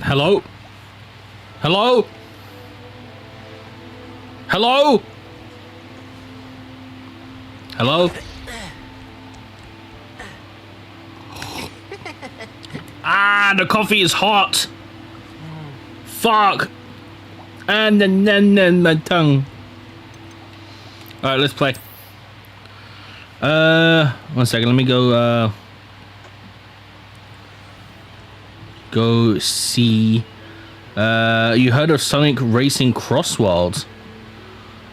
Hello? Hello? Hello? Hello? Ah, the coffee is hot. Fuck. And then my tongue. Alright, let's play. 1 second, let me go go see. You heard of Sonic Racing Cross World?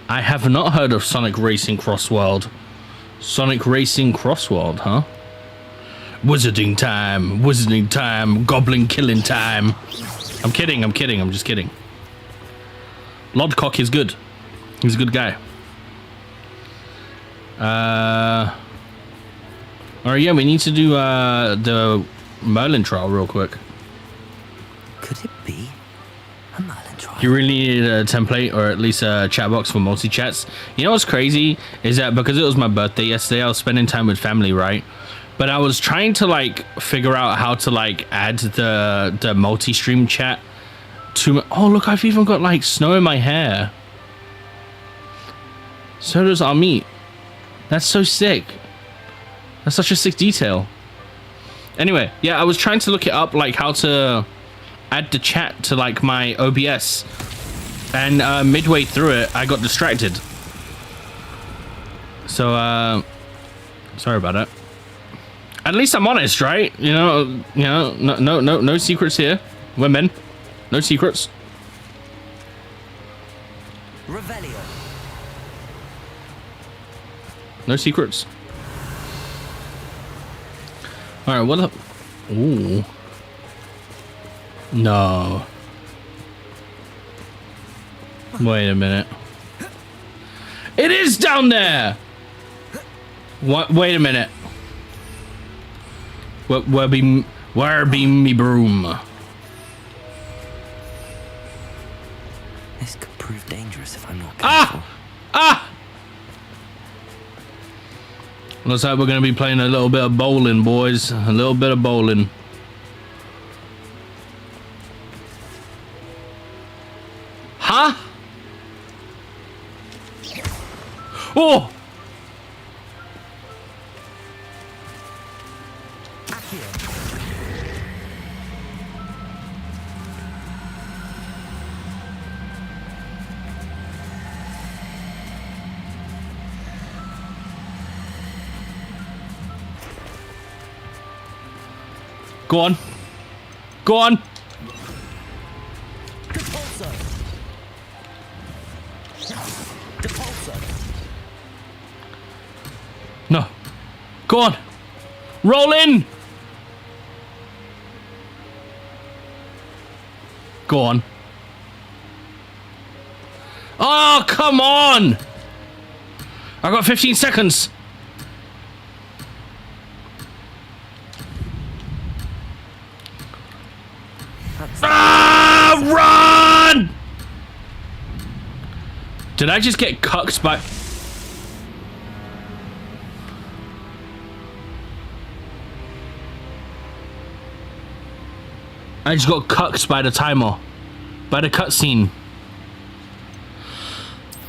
I have not heard of Sonic Racing Cross World. Sonic Racing Cross World, huh? Wizarding time, goblin killing time. I'm kidding, I'm just kidding. Lodcock is good. He's a good guy. Alright, yeah, we need to do the Merlin trial real quick. Could it be? You really needed a template or at least a chat box for multi-chats. You know what's crazy is that because it was my birthday yesterday, I was spending time with family, right? But I was trying to like figure out how to like add the multi-stream chat to my, oh look, I've even got like snow in my hair. So does our meat. That's so sick. That's such a sick detail. Anyway, yeah, I was trying to look it up, like how to add the chat to like my OBS, and midway through it, I got distracted. So, sorry about that. At least I'm honest, right? You know, no secrets here. We're men. No secrets. Revelio. No secrets. All right, what up? Ooh. No. Wait a minute. It is down there. What? Wait a minute. Where be me broom? This could prove dangerous if I'm not careful. Ah! Looks like we're gonna be playing a little bit of bowling, boys. A little bit of bowling. Huh? Oh! Go on. Go on. No. Go on. Roll in. Go on. Oh, come on. I got 15 seconds. Run! Did I just get cucked by... I just got cucked by the timer. By the cutscene.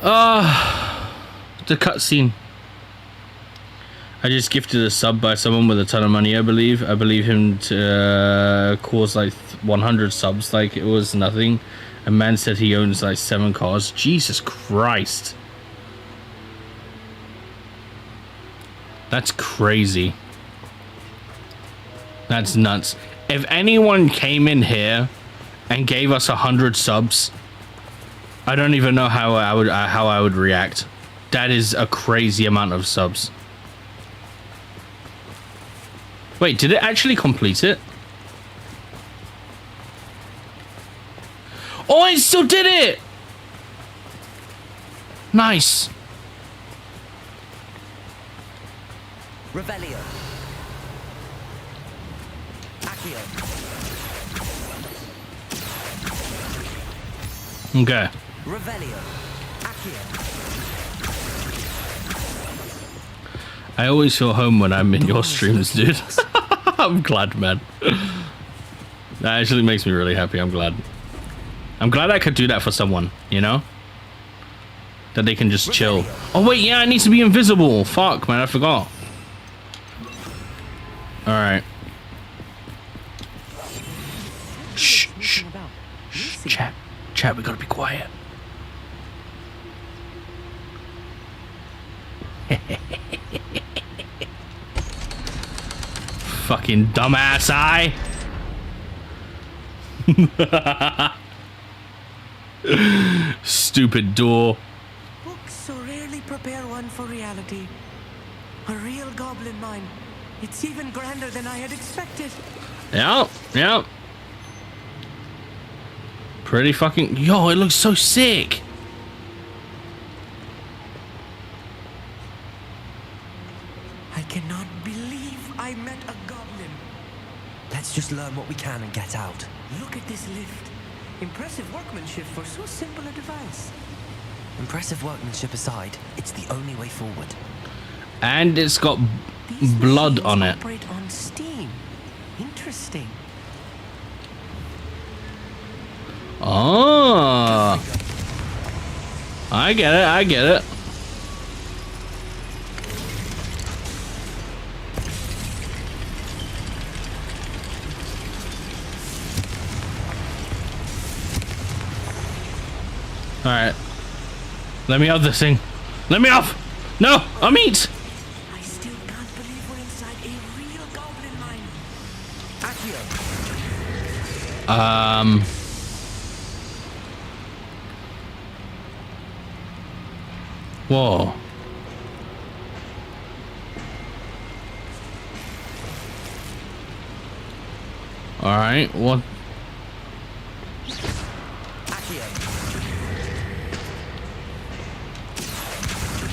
The cutscene. I just gifted a sub by someone with a ton of money, I believe. I believe him to cause like 100 subs like it was nothing. A man said he owns like 7 cars. Jesus Christ. That's crazy. That's nuts. If anyone came in here and gave us 100 subs, I don't even know how I would react. That is a crazy amount of subs. Wait, did it actually complete it? Oh, it still did it! Nice. Revelio. Accio. Okay. Revelio. Accio. I always feel home when I'm in your streams, dude. I'm glad, man. That actually makes me really happy. I'm glad. I'm glad I could do that for someone, you know? That they can just chill. Oh, wait, yeah, I need to be invisible. Fuck, man, I forgot. Alright. Shh, shh. Shh, chat, we gotta be quiet. Fucking dumbass eye. Stupid door. Books so rarely prepare one for reality. A real goblin mine. It's even grander than I had expected. Yeah, yeah. Pretty fucking... Yo, it looks so sick. I cannot believe I met a goblin. Let's just learn what we can and get out. Look at this lift. Impressive workmanship for so simple a device. Impressive workmanship aside, it's the only way forward. And it's got These blood machines on it. operate on steam. Interesting. Oh. I get it, I get it. Alright. Let me off this thing. Let me off! No! I'm eat! I still can't believe we're inside a real goblin mine. Accio. Whoa. Alright, what? Accio.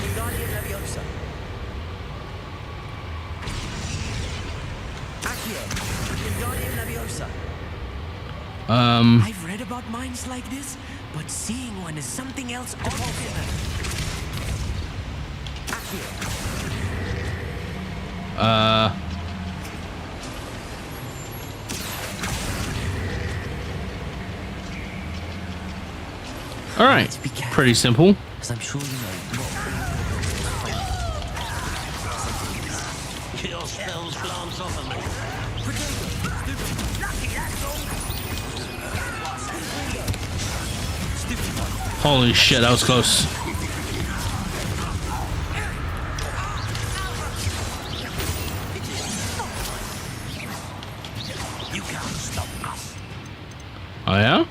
Wingardium Leviosa. Accio. Wingardium Leviosa. I've read about mines like this, but seeing one is something else altogether. Accio. Alright. Be careful. Pretty simple. As I'm sure you know, not Your spells glance off of me. Holy shit, that was close. You can't stop us. Oh yeah?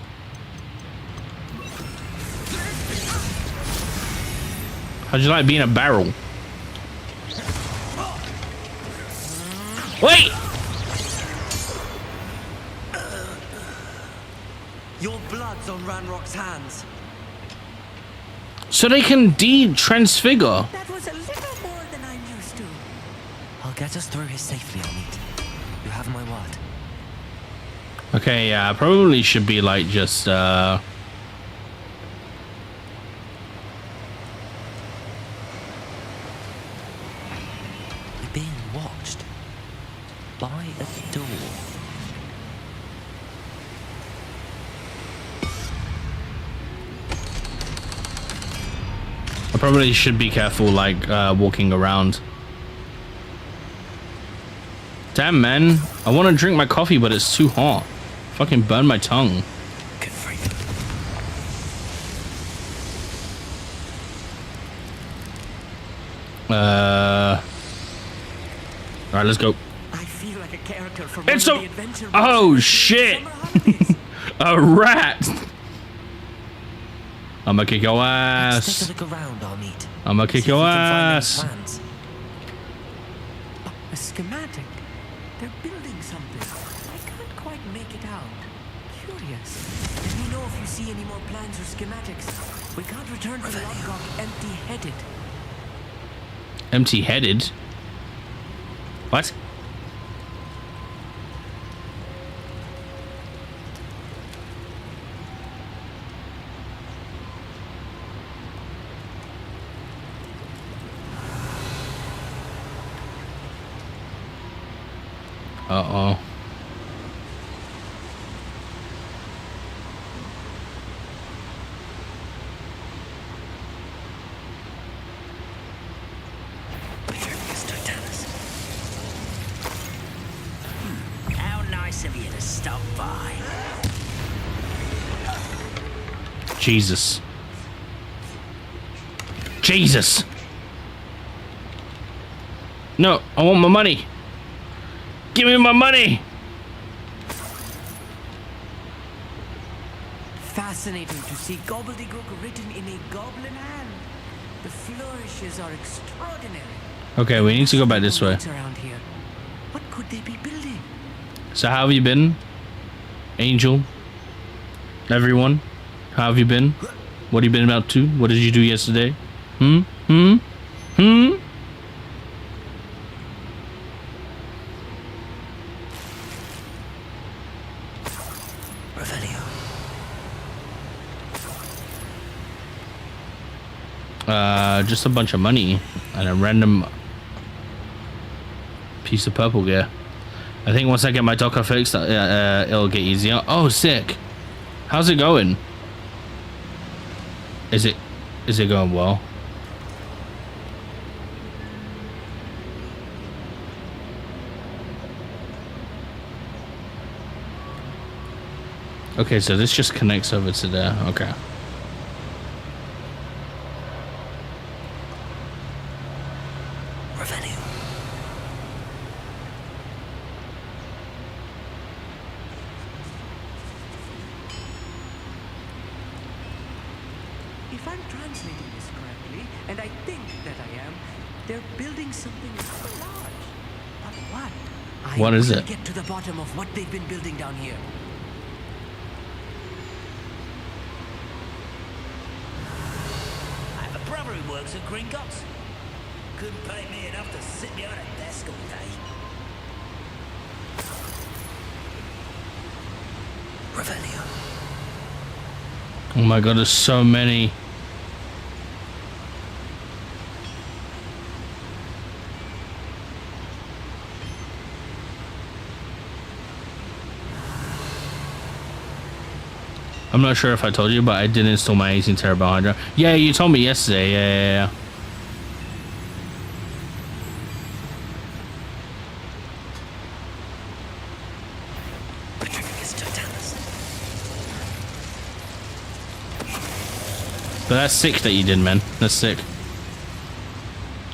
How'd you like being a barrel? Wait! Your blood's on Ranrock's hands. So they can de-transfigure. That was a little more than I'm used to. I'll get us through here safely, Amit. You have my word. Okay, yeah, I probably should be like just We're being watched by a door. I probably should be careful like walking around. Damn man, I want to drink my coffee but it's too hot. Fucking burn my tongue. Good freak. Alright, let's go. I feel like a character from It's one a- of the adventure oh, books shit. during summer holidays. A rat! I'ma kick your Let's ass. take a look around, Amit. I'ma kick See if we your can find any ass. plans. A schematic. They're building something. I can't quite make it out. Curious. Let me know if you see any more plans or schematics. We can't return to Lodgok empty-headed. Empty-headed? What? Uh-oh. How nice of you to stop by. Jesus. Jesus! No, I want my money! Give me my money! Fascinating to see gobbledygook written in a goblin hand. The flourishes are extraordinary. Okay, we need to go back this way. Notes around here. What could they be building? So how have you been? Angel? Everyone? How have you been? What have you been up to? What did you do yesterday? Hmm? Revelio. Just a bunch of money and a random piece of purple gear. I think once I get my docker fixed, it'll get easier. Oh, sick. How's it going? Is it going well? Okay, so this just connects over to there. Okay. If I'm translating this correctly, and I think that I am, they're building something so large. But what? What is it? Get to the bottom of what they've been building down here. I have a brother who works at Gringotts. Couldn't pay me enough to sit behind a desk all day. Revelio. Oh my god, there's so many. I'm not sure if I told you, but I did install my 18 terabyte hard drive. Yeah, you told me yesterday. Yeah. But that's sick that you did, man. That's sick.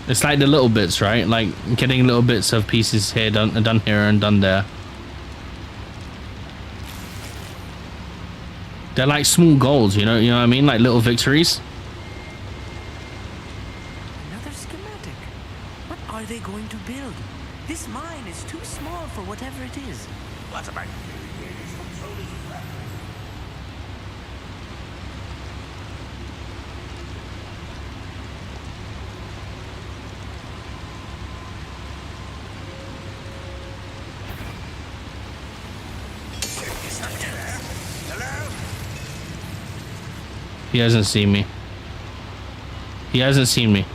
It's like the little bits, right? Like getting little bits of pieces here, done here and done there. They're like small goals, you know what I mean? Like little victories. Another schematic. What are they going to build? This mine is too small for whatever it is. What about? He hasn't seen me. He hasn't seen me.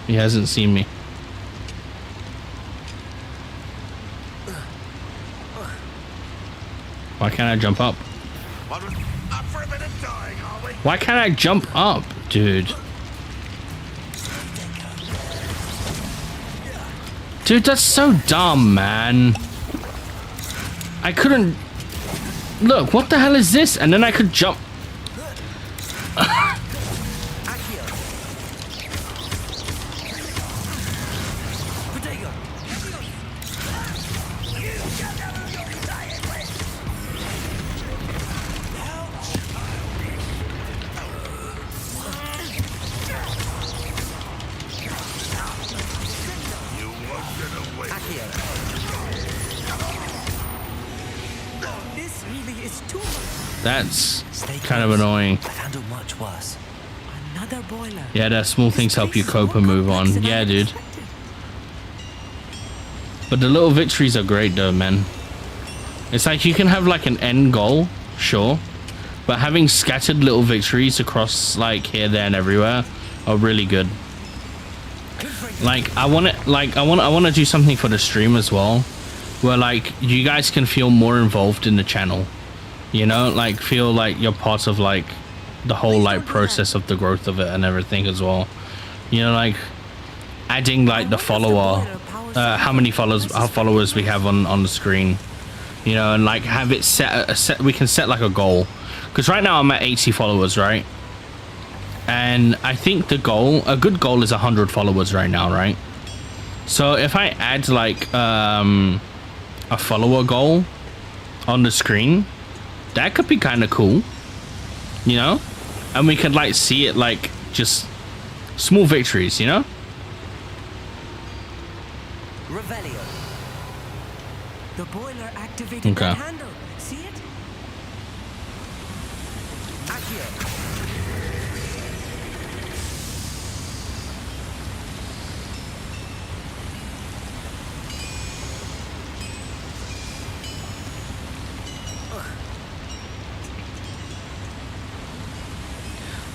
He hasn't seen me. Why can't I jump up? Why can't I jump up, dude? Dude, that's so dumb, man. I couldn't... Look, what the hell is this? And then I could jump... That's kind of annoying. I've handled much worse. Another boiler. Yeah, that small things help you cope and move on. Yeah, dude. But the little victories are great though, man. It's like you can have like an end goal, sure. But having scattered little victories across like here, there, and everywhere are really good. Like I want to do something for the stream as well, where like you guys can feel more involved in the channel. You know, like feel like you're part of like the whole like process of the growth of it and everything as well. You know, like adding like the follower, how many followers we have on the screen. You know, and like have it set we can set like a goal. Because right now I'm at 80 followers, right? And I think the goal, a good goal is 100 followers right now, right? So if I add like a follower goal on the screen, that could be kind of cool, you know? And we could like see it like just small victories, you know? Revelio. The boiler activated that handle. See it?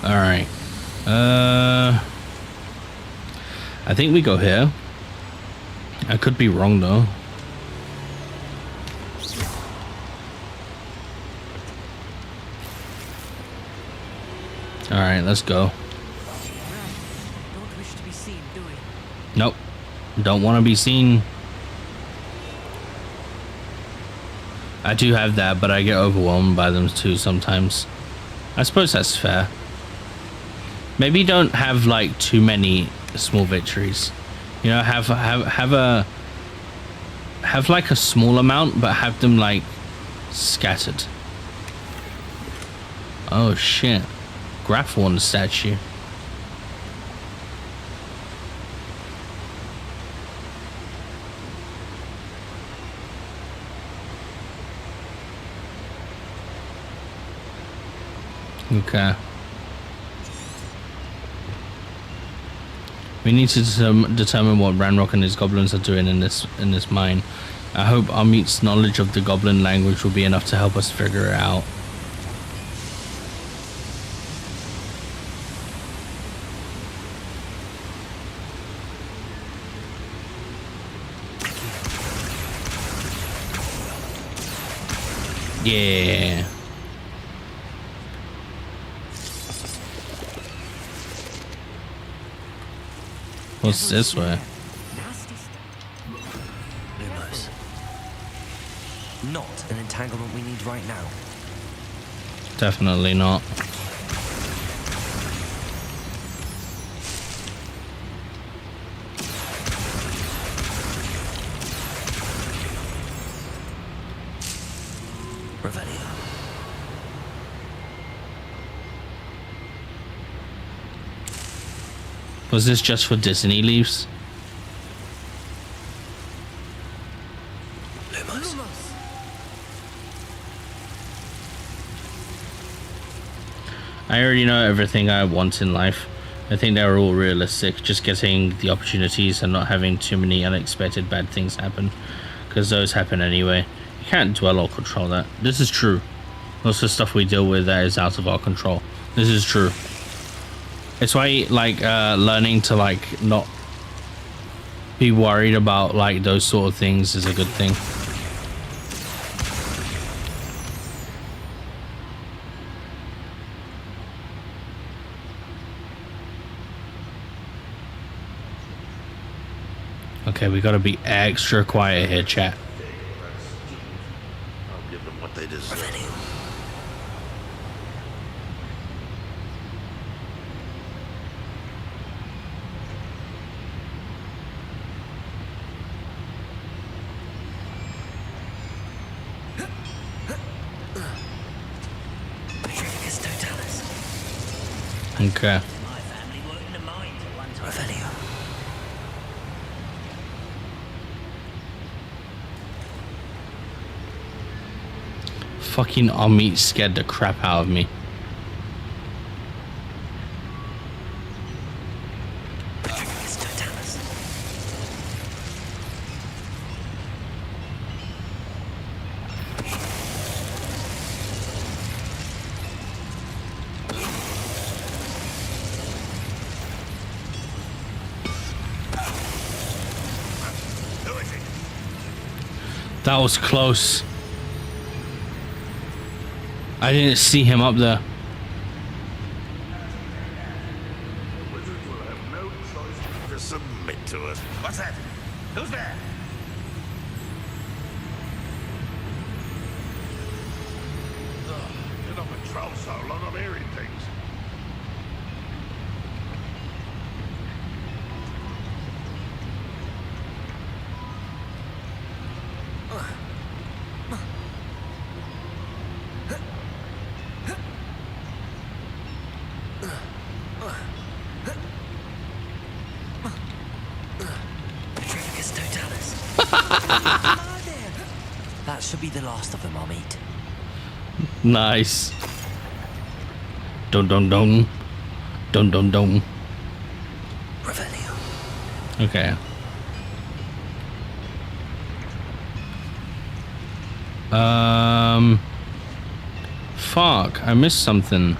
All right. I think we go here. I could be wrong though. All right, let's go. Don't wish to be seen, do we? Nope. Don't want to be seen. I do have that, but I get overwhelmed by them too sometimes. I suppose that's fair. Maybe don't have like too many small victories. You know, have like a small amount, but have them like scattered. Oh shit. Graph1 statue. Okay. We need to determine what Ranrock and his goblins are doing in this mine. I hope Amit's knowledge of the goblin language will be enough to help us figure it out. Yeah. What's this way? Nasty stuff. Lumos. Not an entanglement we need right now. Definitely not. Revelio. Was this just for Disney leaves? Lumos. I already know everything I want in life. I think they're all realistic. Just getting the opportunities and not having too many unexpected bad things happen. Because those happen anyway. You can't dwell or control that. This is true. Most of the stuff we deal with that is out of our control. This is true. It's why like learning to like not be worried about like those sort of things is a good thing. Okay, we gotta be extra quiet here, chat. I'll give them what they deserve. Revelio. Petrificus totalis. Okay. My family worked in the mines at one time. Revelio. Fucking Amit scared the crap out of me. Petrificus totalis. Who is it? That was close. I didn't see him up there. The wizards will have no choice but to submit to us. What's that? Who's there? Been on patrol so long, I'm hearing things. Petrificus totalis. That should be the last of them, Amit. Nice. Dun dun dun. Dun dun dun. Revelio. Okay. Fuck, I missed something.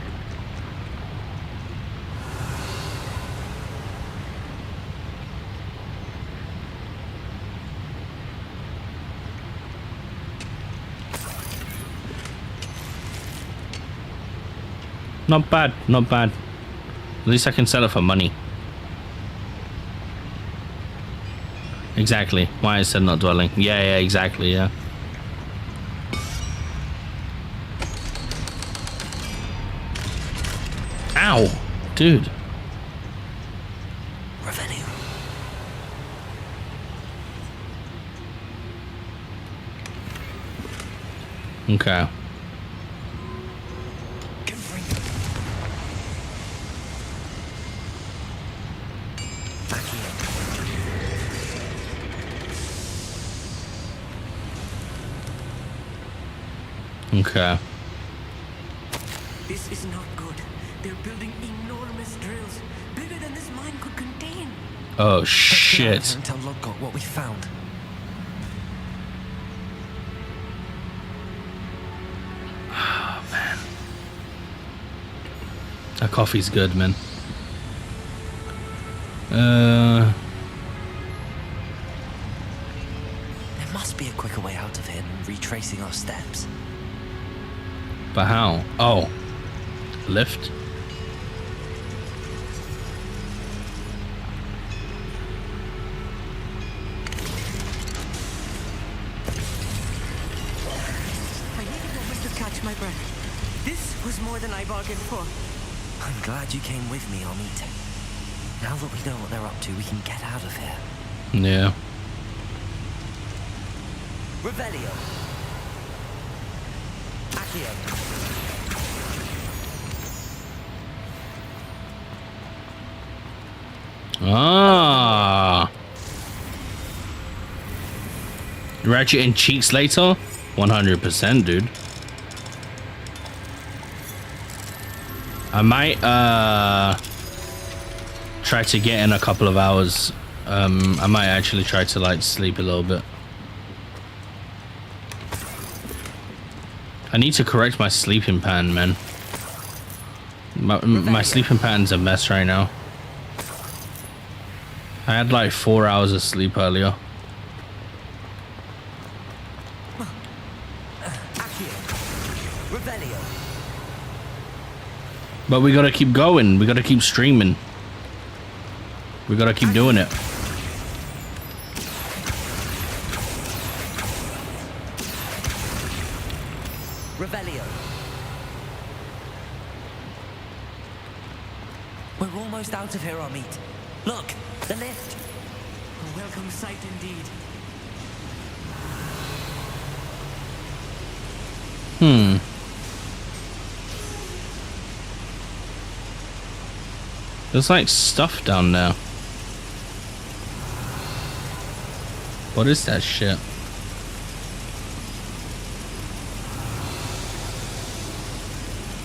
Not bad, not bad. At least I can sell it for money. Exactly. Why I said not dwelling. Yeah, exactly, yeah. Ow! Dude. Revenue. Okay. Back here. Okay. This is not good. They're building enormous drills, bigger than this mine could contain. Oh, Let's get out shit. and tell Lodgok what we found. That coffee's good, man. There must be a quicker way out of here than retracing our steps. But how? Oh. Lift? I need a moment to catch my breath. This was more than I bargained for. I'm glad you came with me, Amit. Now that we know what they're up to, we can get out of here. Yeah. Revelio. Accio. Ah. Ratchet and cheeks later? 100%, dude. I might try to get in a couple of hours. I might actually try to like sleep a little bit. I need to correct my sleeping pattern, man. My sleeping pattern's a mess right now. I had like 4 hours of sleep earlier. Accio. Revelio. But we gotta keep going. We gotta keep streaming. We gotta keep doing it. Revelio. We're almost out of here, Amit. Look, the lift. A welcome sight indeed. There's like stuff down there. What is that shit?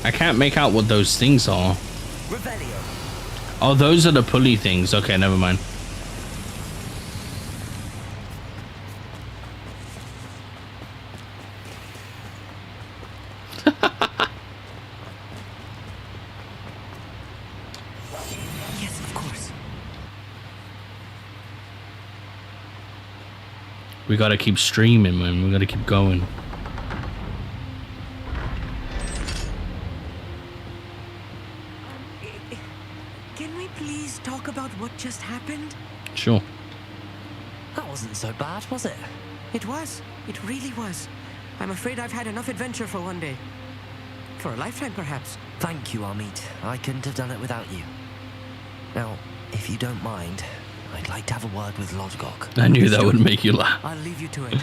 I can't make out what those things are. Revelio. Oh, those are the pulley things. Okay, never mind. Yes, of course. We gotta keep streaming, man. We gotta keep going. Can we please talk about what just happened? Sure. That wasn't so bad, was it? It was. It really was. I'm afraid I've had enough adventure for one day. For a lifetime, perhaps. Thank you, Amit. I couldn't have done it without you. Now, if you don't mind, I'd like to have a word with Lodgok. I knew that would make you laugh. I'll leave you to it.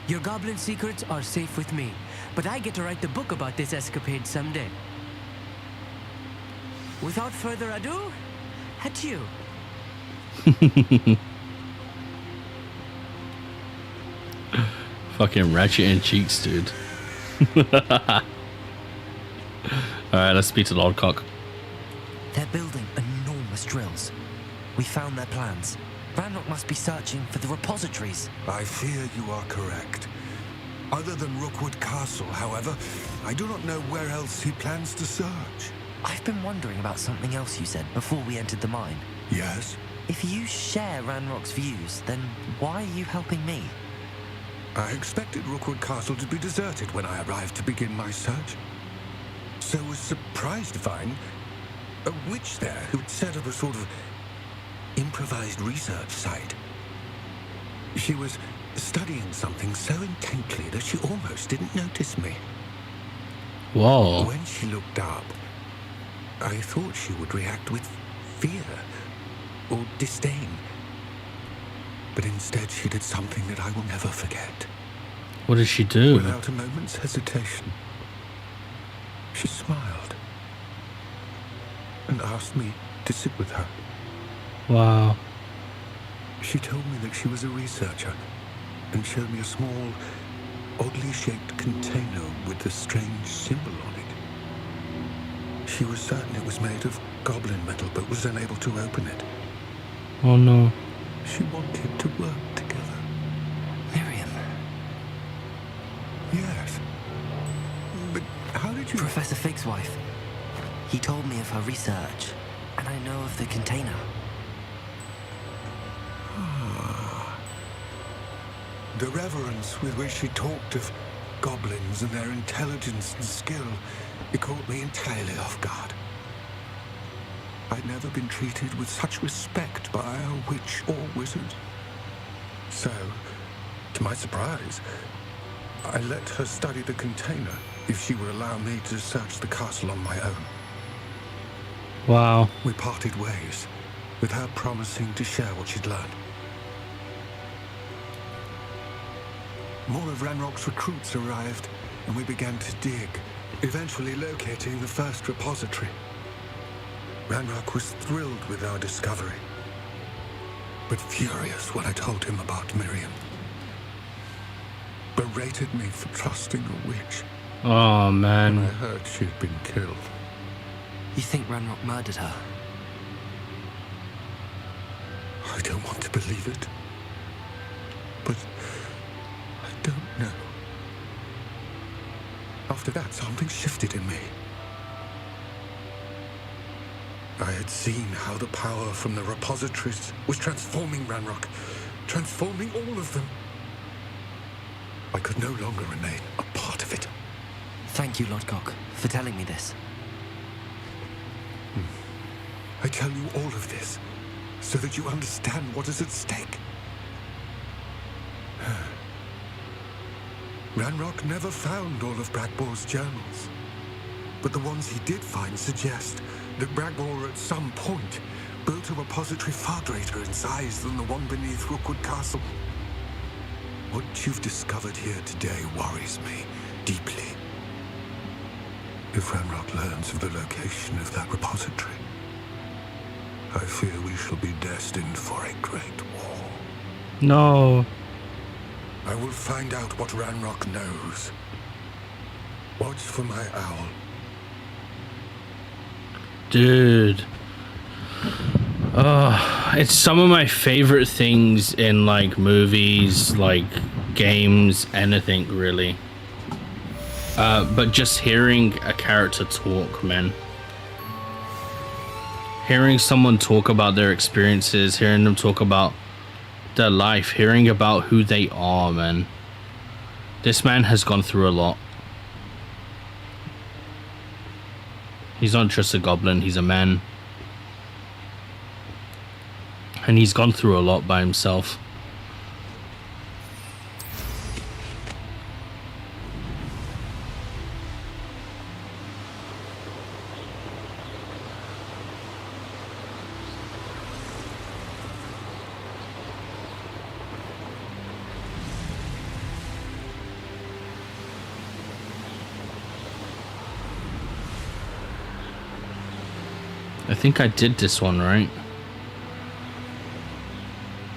Your goblin secrets are safe with me, but I get to write the book about this escapade someday. Without further ado, adieu. Fucking Ratchet and cheeks, dude. Alright, let's speak to Lodgok. They're building enormous drills. We found their plans. Ranrock must be searching for the repositories. I fear you are correct. Other than Rookwood Castle, however, I do not know where else he plans to search. I've been wondering about something else you said before we entered the mine. Yes? If you share Ranrock's views, then why are you helping me? I expected Rookwood Castle to be deserted when I arrived to begin my search. so was surprised to find a witch there who'd set up a sort of improvised research site. She was studying something so intently that she almost didn't notice me. Whoa. When she looked up, I thought she would react with fear or disdain. But instead she did something that I will never forget. What did she do? Without a moment's hesitation, she smiled and asked me to sit with her. Wow. She told me that she was a researcher and showed me a small, oddly shaped container with a strange symbol on it. She was certain it was made of goblin metal but was unable to open it. Oh no. She wanted to work together. Miriam. Yes. But how did you... Professor Fig's wife. He told me of her research, and I know of the container. The reverence with which she talked of goblins and their intelligence and skill, it caught me entirely off guard. I'd never been treated with such respect by a witch or wizard. So, to my surprise, I let her study the container if she would allow me to search the castle on my own. Wow. We parted ways, with her promising to share what she'd learned. More of Ranrock's recruits arrived, and we began to dig, eventually locating the first repository. Ranrock was thrilled with our discovery, but furious when I told him about Miriam. Berated me for trusting a witch Oh when man. I heard she'd been killed. You think Ranrock murdered her? I don't want to believe it, but I don't know. After that, something shifted in me. I had seen how the power from the repositories was transforming Ranrock, transforming all of them. I could no longer remain a part of it. Thank you, Lodgok, for telling me this. I tell you all of this so that you understand what is at stake. Ranrock never found all of Bragbor's journals, but the ones he did find suggest that Bragbor at some point built a repository far greater in size than the one beneath Rookwood Castle. What you've discovered here today worries me deeply. If Ranrock learns of the location of that repository, I fear we shall be destined for a great war. No. I will find out what Ranrock knows. Watch for my owl. Dude. Oh, it's some of my favorite things in like movies, like games, anything really. But just hearing a character talk, man. Hearing someone talk about their experiences, hearing them talk about their life, hearing about who they are, man. This man has gone through a lot. He's not just a goblin, he's a man. And he's gone through a lot by himself. I think I did this one, right?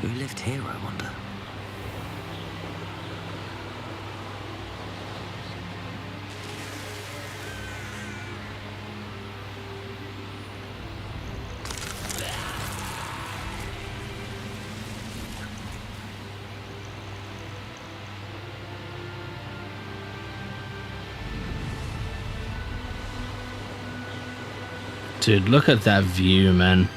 Who lived here, I wonder? Dude, look at that view, man.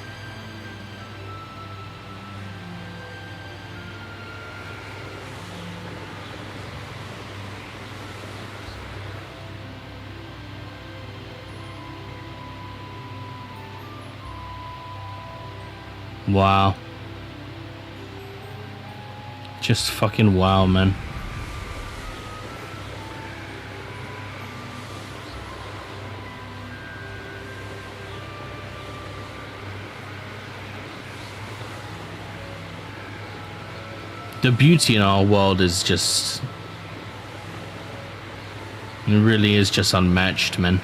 Wow. Just fucking wow, man. The beauty in our world is just... it really is just unmatched, man.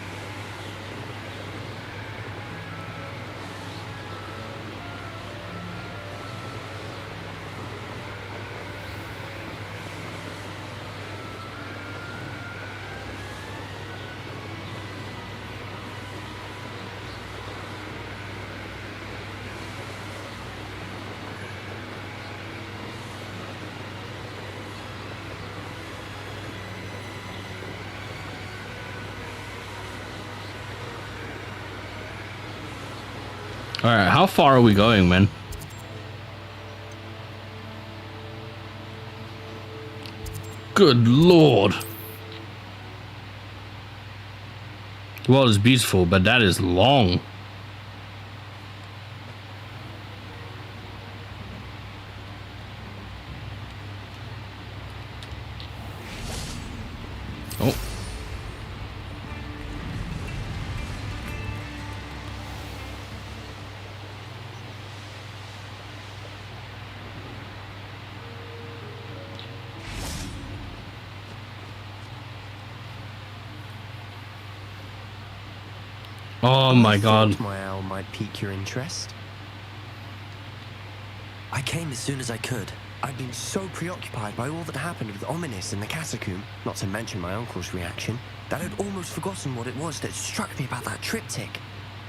Alright, how far are we going, man? Good lord. The world is beautiful, but that is long. Oh. Oh my god. My owl might pique your interest. I came as soon as I could. I'd been so preoccupied by all that happened with Ominous in the catacomb, not to mention my uncle's reaction, that I'd almost forgotten what it was that struck me about that triptych.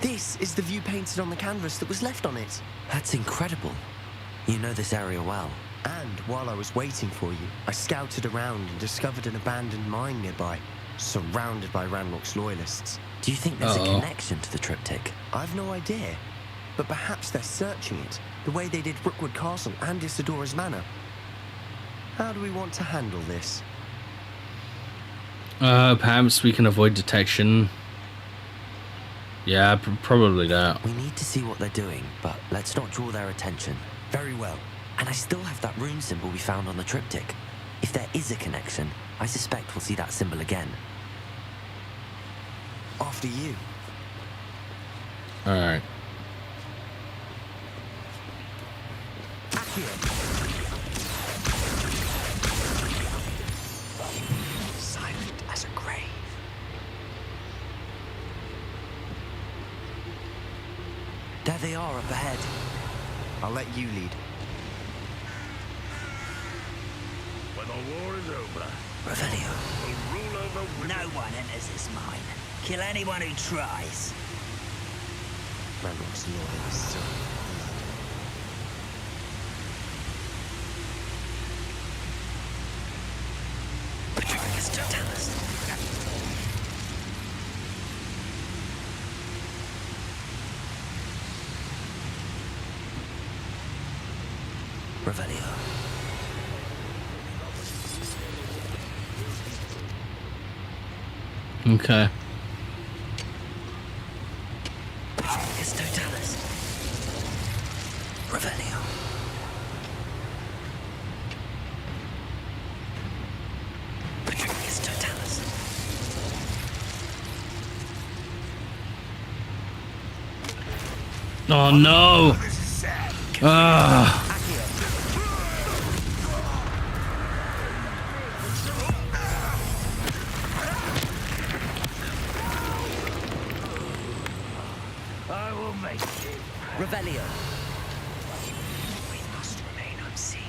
This is the view painted on the canvas that was left on it. That's incredible. You know this area well. And while I was waiting for you, I scouted around and discovered an abandoned mine nearby, surrounded by Ranrock's loyalists. Do you think there's a connection to the triptych? I've no idea, but perhaps they're searching it, the way they did Rookwood Castle and Isidora's Manor. How do we want to handle this? Perhaps we can avoid detection. Yeah, probably that. We need to see what they're doing, but let's not draw their attention. Very well. And I still have that rune symbol we found on the triptych. If there is a connection, I suspect we'll see that symbol again. After you. Alright. Silent as a grave. There they are up ahead. I'll let you lead. When the war is over, Revelio. we'll rule over women. No one enters this mine. Kill anyone who tries. Ranrock's loyalists. Patricius Totalis. Revelio. Okay. Patricius Totalis. Revelio. Patricius Totalis. Oh no! Ah. I will make you. Revelio. We must remain unseen.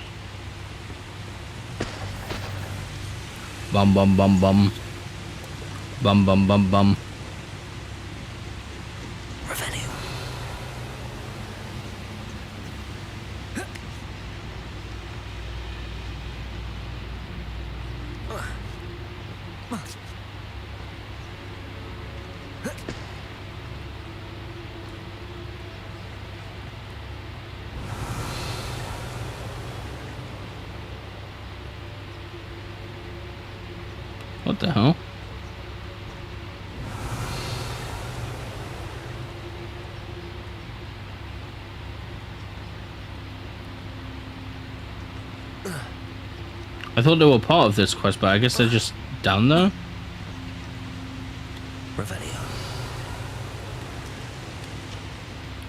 Bum bum bum bum. Bum bum bum bum. Revelio. What the hell? I thought they were part of this quest, but I guess they're just down there. Revelio.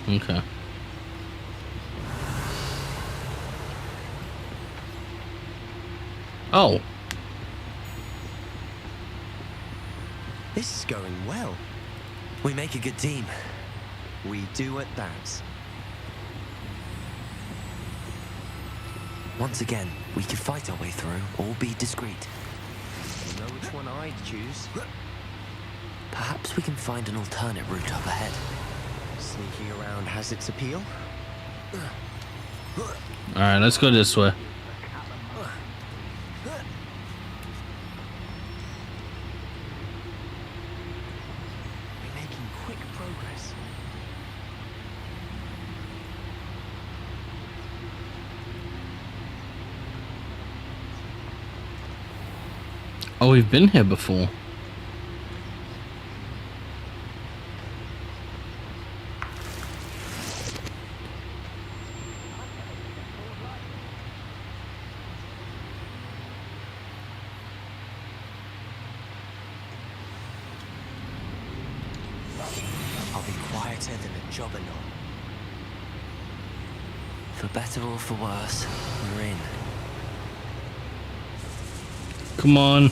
Okay. Oh. This is going well. We make a good team. We do at that. Once again, we could fight our way through or be discreet. You know which one I'd choose. Perhaps we can find an alternate route up ahead. Sneaking around has its appeal. Alright, let's go this way. We're making quick progress. Oh, we've been here before. I'll be quieter than a jobberknoll. For better or for worse, we're in. Come on.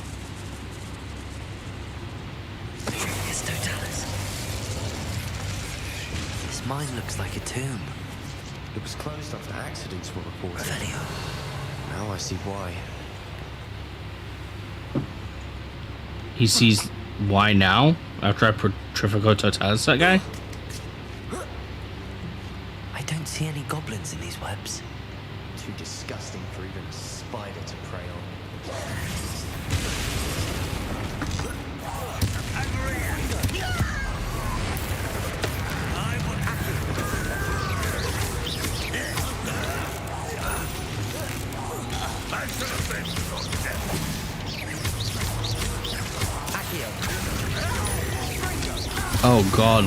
It's Totalis. This mine looks like a tomb. It was closed after accidents were reported. Revelio. Now I see why. He sees why now? After I put Trifico Totalis, that guy? I don't see any goblins in these webs. Too disgusting for even a spider to prey on. Oh god.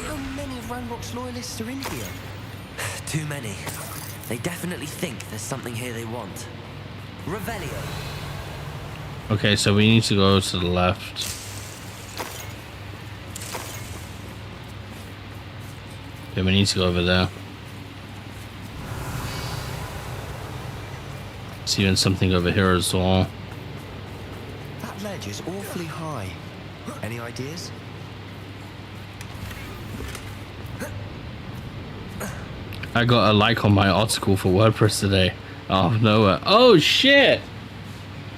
How many Ranrock's loyalists are in here? Too many. They definitely think there's something here they want. Revelio. Okay, so we need to go to the left. Yeah, we need to go over there. See even something over here as well. That ledge is awfully high. Any ideas? I got a like on my article for WordPress today. Out of nowhere. Oh shit!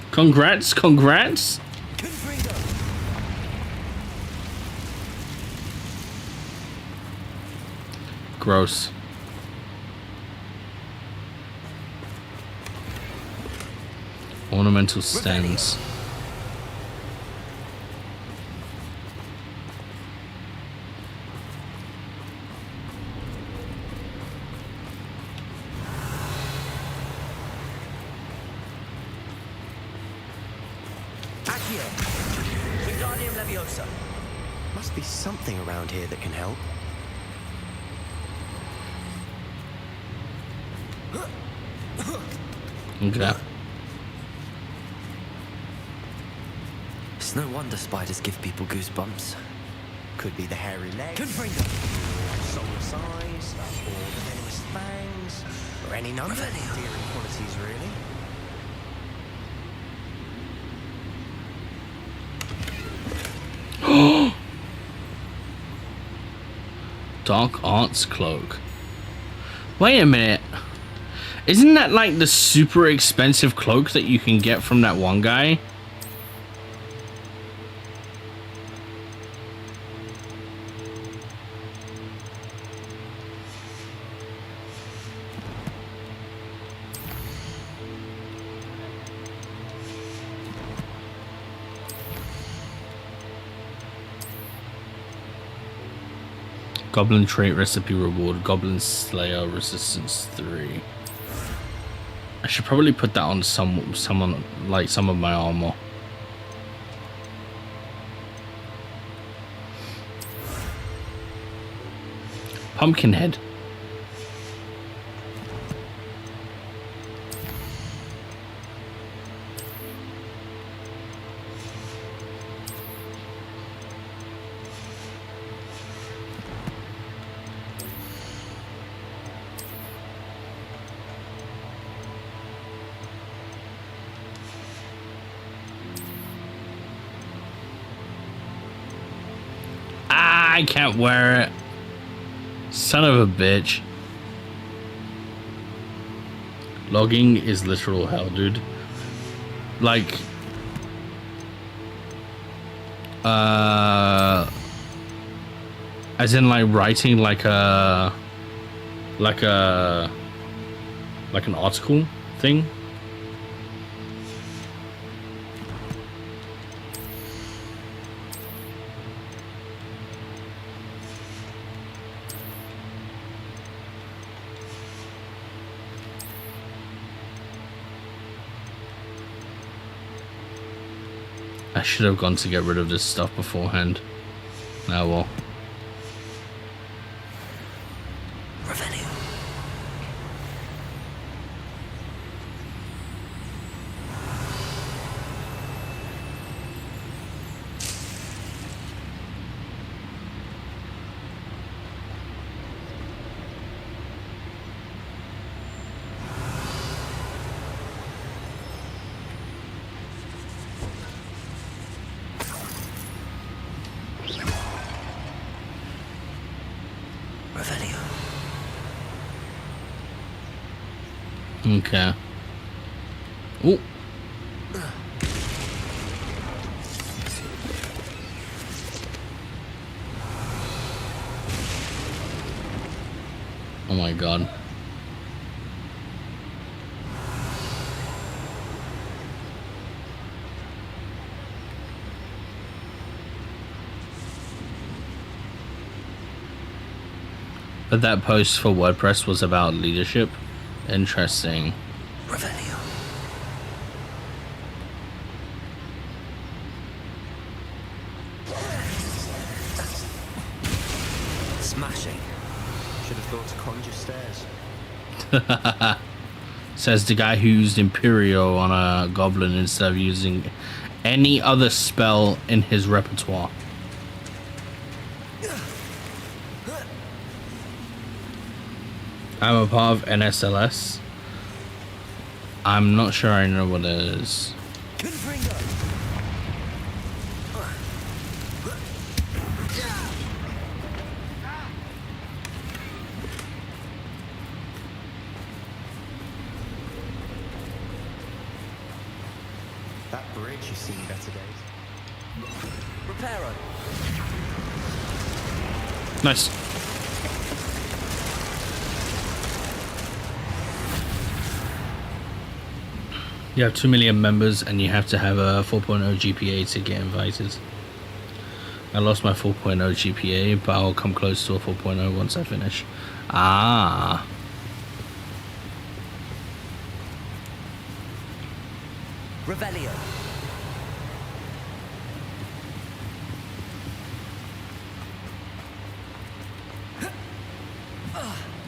Congrats, congrats! Gross. Ornamental stems. Must be something around here that can help. Okay. It's no wonder spiders give people goosebumps. Could be the hairy legs, soulless eyes, or the venomous fangs, or any number of endearing qualities, really. Dark Arts Cloak. Wait a minute. Isn't that like the super expensive cloak that you can get from that one guy? Goblin trait recipe reward. Goblin Slayer resistance 3. I should probably put that on someone like some of my armor. Pumpkinhead. I can't wear it. Son of a bitch. Logging is literal hell, dude. Like, as in like writing like an article thing. I should have gone to get rid of this stuff beforehand. Oh well. Revelio. Revelio. Okay. Oh. Oh my god. But that post for WordPress was about leadership. Interesting. Revelio. Smashing. Should have thought to conjure stairs. Says the guy who used Imperio on a goblin instead of using any other spell in his repertoire. I'm a part of NSLS. I'm not sure I know what it is. That bridge has seen better days. Reparo. Nice. You have 2 million members and you have to have a 4.0 GPA to get invited. I lost my 4.0 GPA, but I'll come close to a 4.0 once I finish. Ah. Revelio.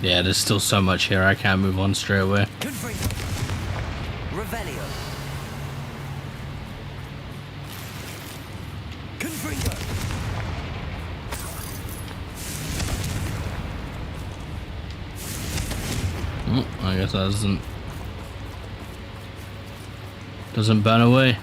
Yeah, there's still so much here. I can't move on straight away. Revelio. Confringo. Oh, I guess that doesn't burn away.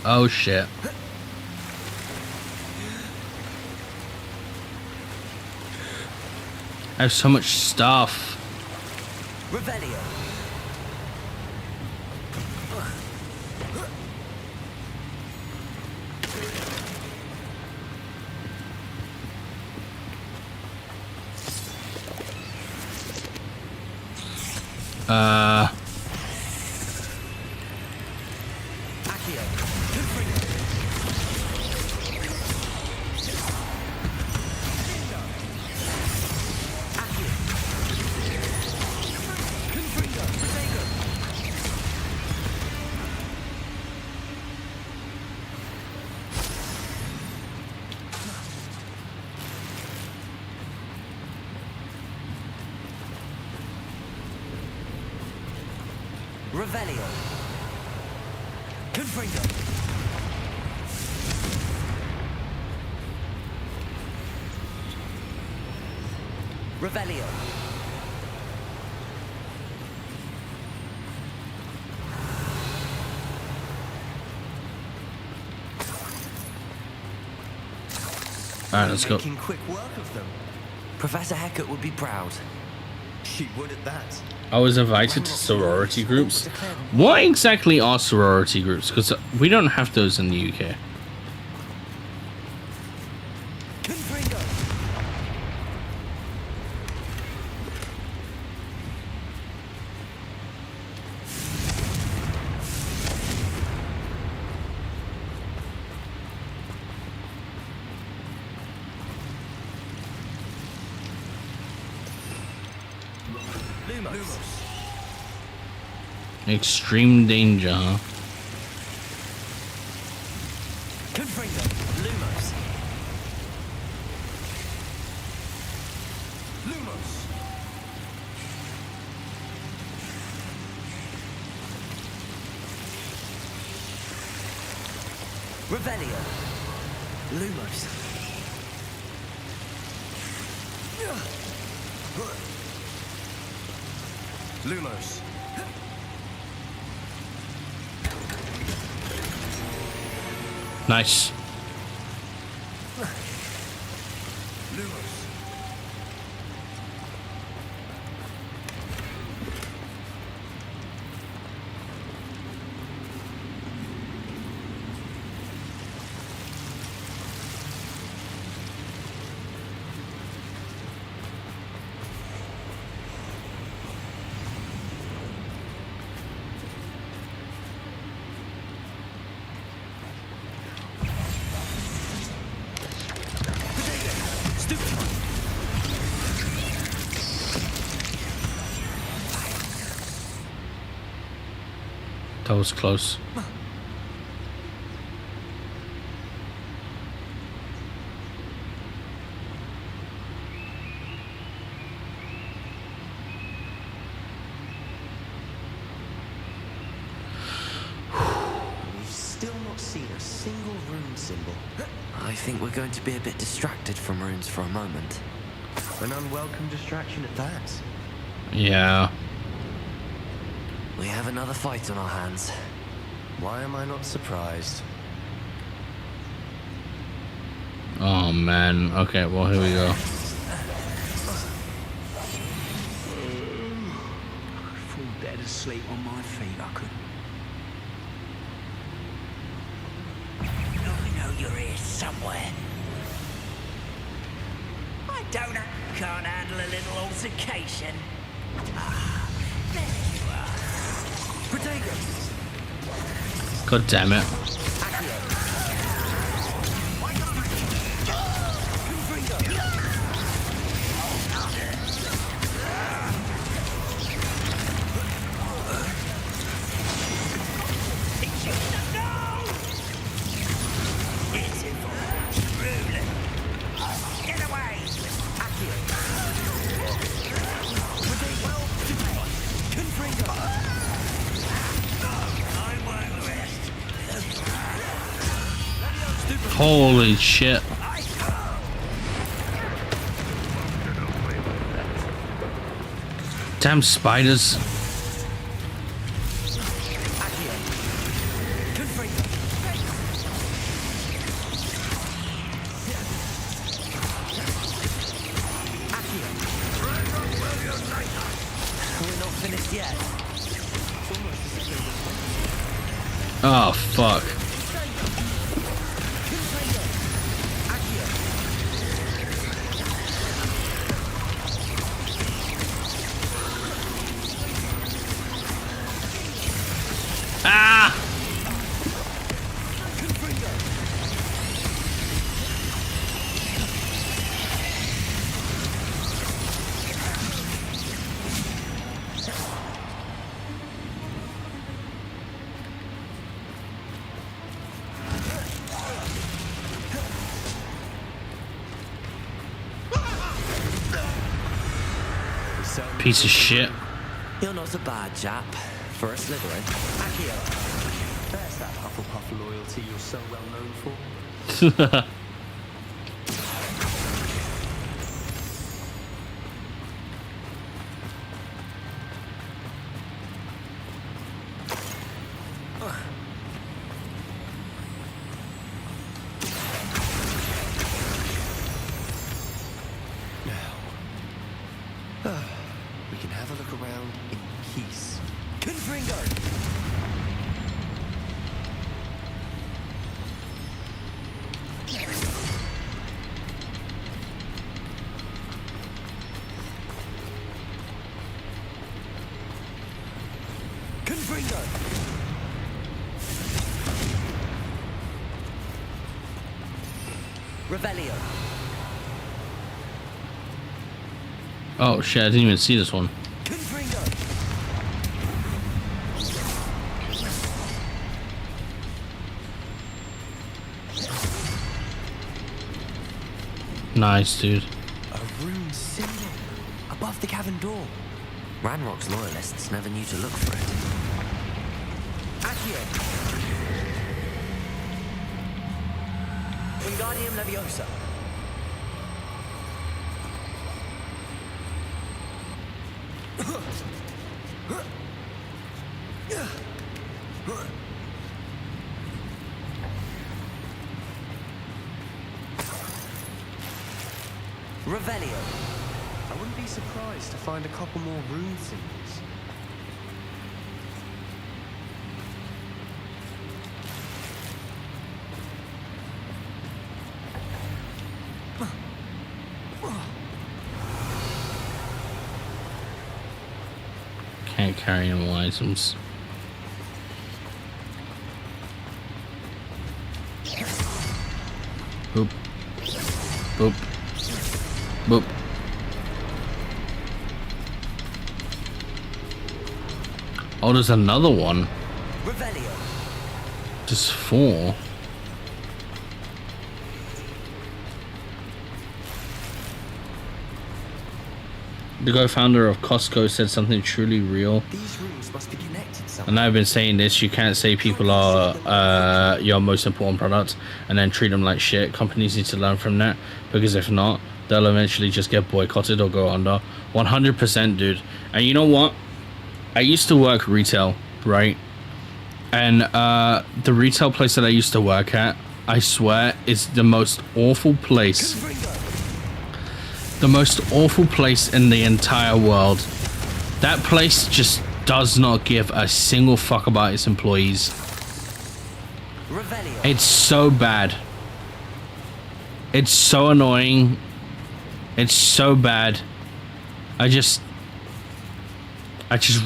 Oh shit. I have so much stuff. Revelio. Accio. Revelio. Confringo. Revelio. Alright, let's go. Making quick work of them. Professor Hecat would be proud. She would at that. I was invited to sorority groups. What exactly are sorority groups? Because we don't have those in the UK. Confringo. Lumos. Extreme danger, huh? Confringo. Lumos. Lumos. Revelio. Lumos. Lumos. Nice. Lumos. That was close. We've still not seen a single rune symbol. I think we're going to be a bit distracted from runes for a moment. An unwelcome distraction at that. Yeah. We have another fight on our hands. Why am I not surprised? Oh man. Okay, well here we go. Fall dead asleep on my feet, I could. I know you're here somewhere. I can't handle a little altercation. Ah, there you are. God damn it. Get away! Holy shit. Damn spiders. Oh, fuck. Ah! Piece of shit. You're not a bad chap. For a Slytherin, Accio. There's that Hufflepuff loyalty you're so well known for. We can have a look around in peace. Confringo! Confringo! Revelio. Oh shit, I didn't even see this one. Confringo! Nice, dude. A rune symbol above the cavern door. Ranrock's loyalists never knew to look for it. Accio. Wingardium Leviosa. Revelio. I wouldn't be surprised to find a couple more rune symbols. Can't carry any more items. Boop. Boop. Boop. Oh, there's another one. Revelio. Just 4. The co-founder of Costco said something truly real. These rooms must be connected somehow. And I've been saying this, you can't say people are your most important product and then treat them like shit. Companies need to learn from that, because if not, they'll eventually just get boycotted or go under. 100%, dude. And you know what? I used to work retail, right? And the retail place that I used to work at, I swear, is the most awful place. The most awful place in the entire world. That place just does not give a single fuck about its employees. Revelio. It's so bad. It's so annoying. It's so bad. I just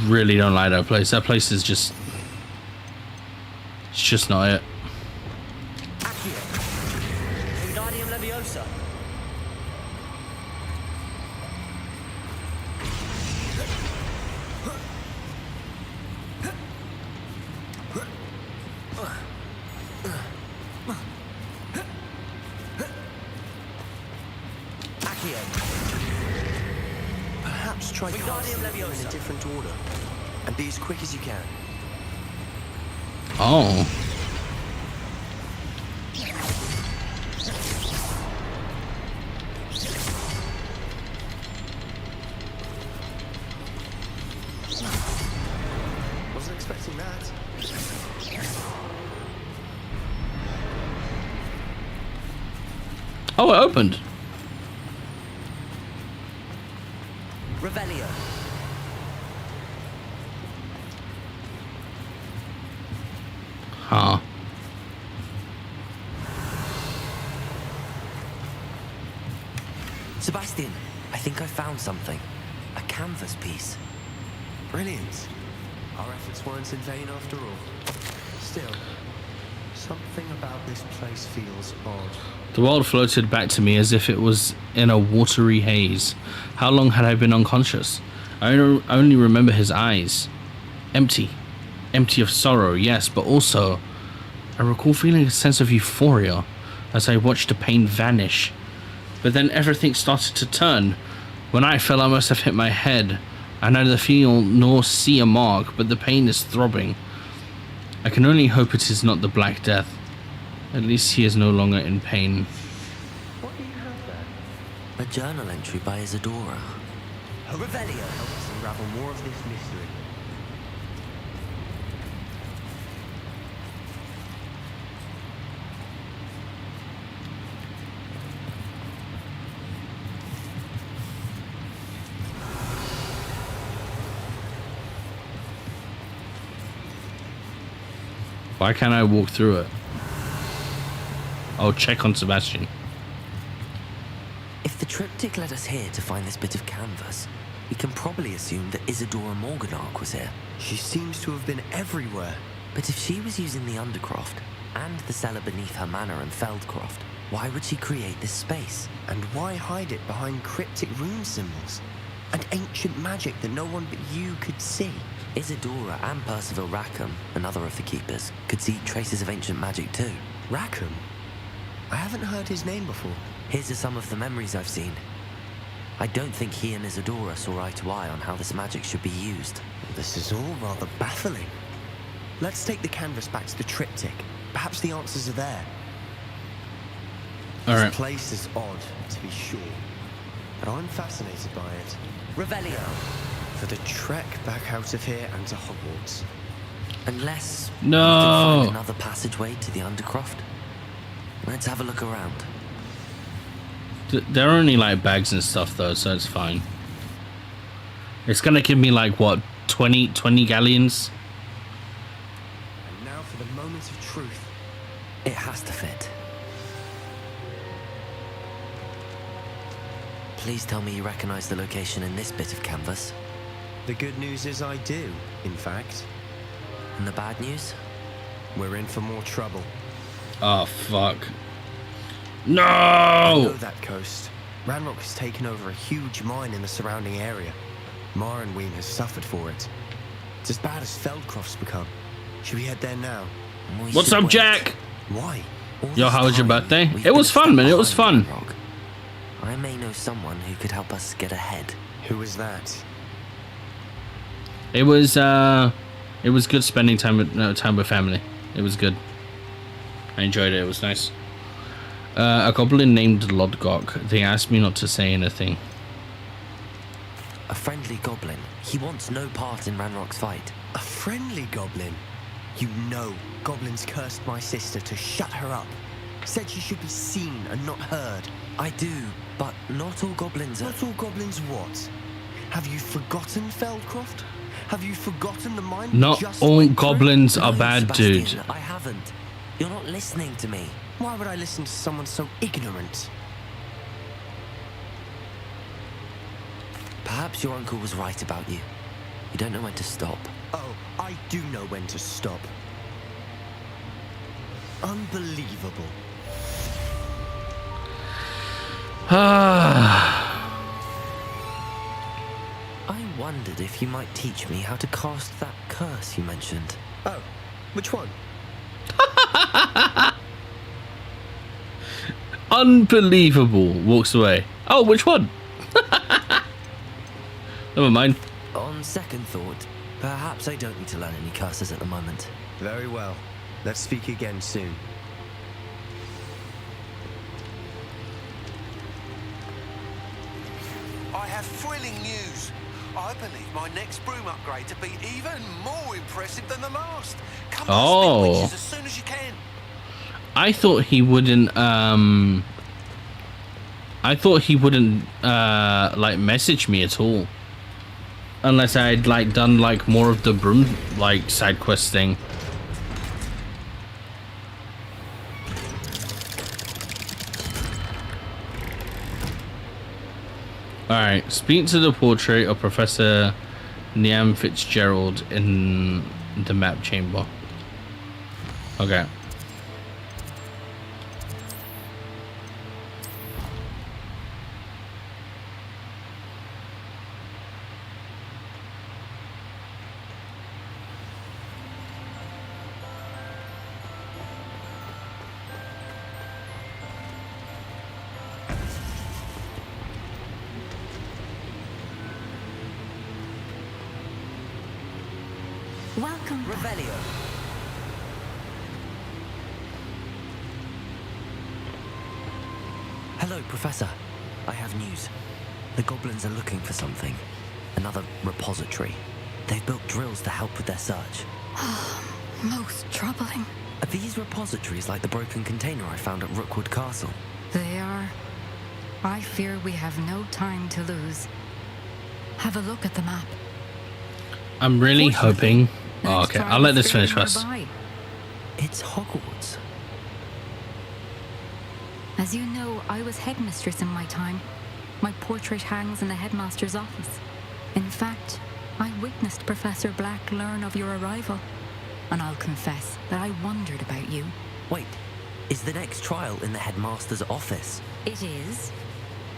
really don't like that place. That place is just... It's just not it. Accio. Wingardium Leviosa. Accio. Perhaps try casting them in a different order, and be as quick as you can. Oh. Wasn't expecting that. Oh, it opened. Revelio. Huh. Sebastian, I think I found something. A canvas piece. Brilliant. Our efforts weren't in vain after all. Still, something about this place feels odd. The world floated back to me as if it was in a watery haze. How long had I been unconscious? I only remember his eyes. Empty. Empty of sorrow, yes, but also I recall feeling a sense of euphoria as I watched the pain vanish. But then everything started to turn. When I fell, I must have hit my head I neither feel nor see a mark, but the pain is throbbing. I can only hope it is not the Black Death. At least he is no longer in pain. What do you have there? A journal entry by Isadora. A Revelio. Help us unravel more of this mystery. Why can't I walk through it? I'll check on Sebastian. If the triptych led us here to find this bit of canvas, we can probably assume that Isadora Morganach was here. She seems to have been everywhere. But if she was using the Undercroft and the cellar beneath her manor in Feldcroft, why would she create this space? And why hide it behind cryptic rune symbols? And ancient magic that no one but you could see? Isadora and Percival Rackham, another of the Keepers, could see traces of ancient magic too. Rackham? I haven't heard his name before. His are some of the memories I've seen. I don't think he and Isadora saw eye to eye on how this magic should be used. This is all rather baffling. Let's take the canvas back to the triptych. Perhaps the answers are there. All right. This place is odd, to be sure, but I'm fascinated by it. Revelio! For the trek back out of here and to Hogwarts. Unless No. we can find another passageway to the Undercroft. Let's have a look around. They're only like bags and stuff though, so it's fine. It's gonna give me like what, 20 galleons? And now for the moment of truth. It has to fit. Please tell me you recognize the location in this bit of canvas. The good news is I do, in fact. And the bad news? We're in for more trouble. Oh fuck. I know No! that coast. Ranrock has taken over a huge mine in the surrounding area. Marrenweem has suffered for it. It's as bad as Feldcroft's become. Should we head there now? We What's should up, wait. Jack? Why? All Yo, this how was your time, birthday? we've It was been fun, man. It stuck was behind fun. Ranrock. I may know someone who could help us get ahead. Who is that? It was good spending time with family. It was good. I enjoyed it. It was nice. A goblin named Lodgok. They asked me not to say anything. A friendly goblin. He wants no part in Ranrock's fight. A friendly goblin? You know, goblins cursed my sister to shut her up. Said she should be seen and not heard. I do, but not all goblins are... Not all goblins what? Have you forgotten Feldcroft? Have you forgotten the mine? we Not just all went through? goblins are No, bad, Sebastian, dude. I haven't. You're not listening to me. Why would I listen to someone so ignorant? Perhaps your uncle was right about you. You don't know when to stop. Oh, I do know when to stop. Unbelievable. I wondered if you might teach me how to cast that curse you mentioned. Oh, which one? Unbelievable. Walks away. Oh, which one? Never mind. On second thought, perhaps I don't need to learn any curses at the moment. Very well. Let's speak again soon. I have thrilling news. I believe my next broom upgrade to be even more impressive than the last. Come Oh. on, speak witches as soon as you can. I thought he wouldn't like message me at all. Unless I'd like done like more of the broom like side quest thing. Alright, speak to the portrait of Professor Niam Fitzgerald in the map chamber. Okay. Welcome back. Revelio. Hello, Professor. I have news. The goblins are looking for something. Another repository. They've built drills to help with their search. Most troubling. Are these repositories like the broken container I found at Rookwood Castle? They are. I fear we have no time to lose. Have a look at the map. I'm really hoping. The Oh, next okay, trial I'll let is this finish fairly first. nearby. It's Hogwarts. As you know, I was headmistress in my time. My portrait hangs in the headmaster's office. In fact, I witnessed Professor Black learn of your arrival. And I'll confess that I wondered about you. Wait, is the next trial in the headmaster's office? It is.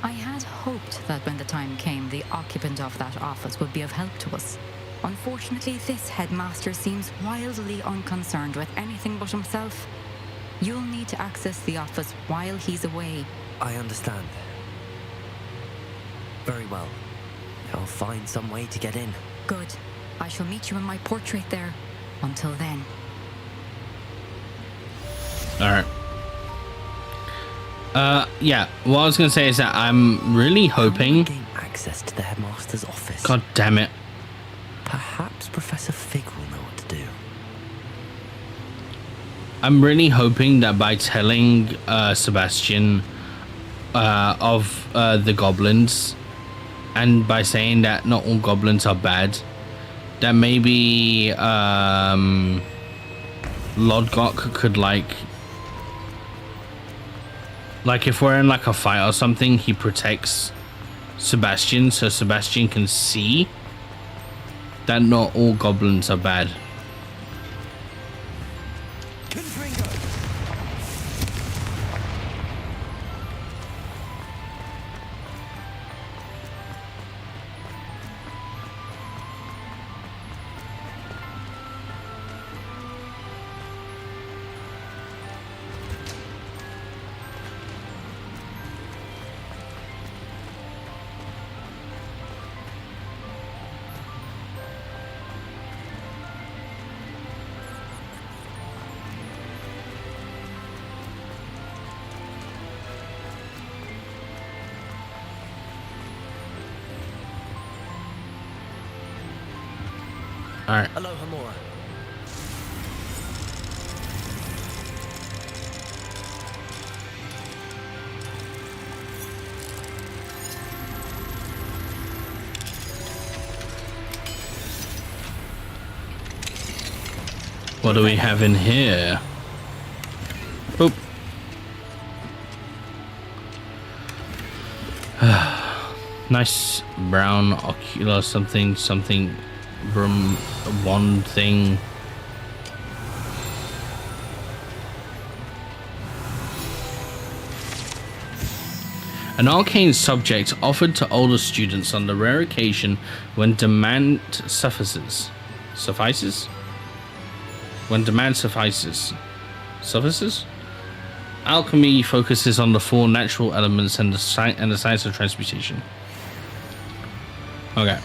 I had hoped that when the time came, the occupant of that office would be of help to us. Unfortunately, this headmaster seems wildly unconcerned with anything but himself. You'll need to access the office while he's away. I understand. Very well. I'll find some way to get in. Good. I shall meet you in my portrait there. Until then. Alright. Yeah, what I was gonna say is that I'm really hoping. Gain access to the headmaster's office. God damn it. Perhaps Professor Fig will know what to do. I'm really hoping that by telling Sebastian of the goblins, and by saying that not all goblins are bad, that maybe Lodgok could like if we're in like a fight or something, he protects Sebastian so Sebastian can see that not all goblins are bad. All right. Hello, Hamura. What do we have in here? Boop. Nice brown ocular something from one thing. An arcane subject offered to older students on the rare occasion when demand suffices. Suffices? When demand suffices. Suffices? Alchemy focuses on the four natural elements and the science of transmutation. Okay.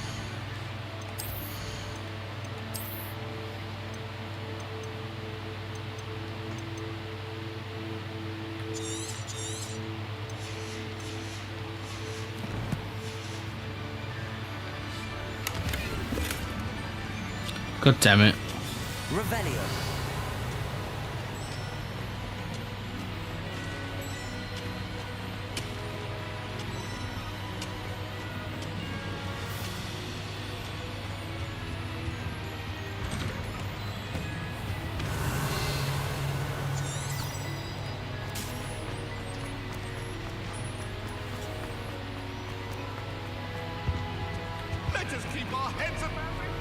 God damn it. Revelio. Let us keep our heads about it.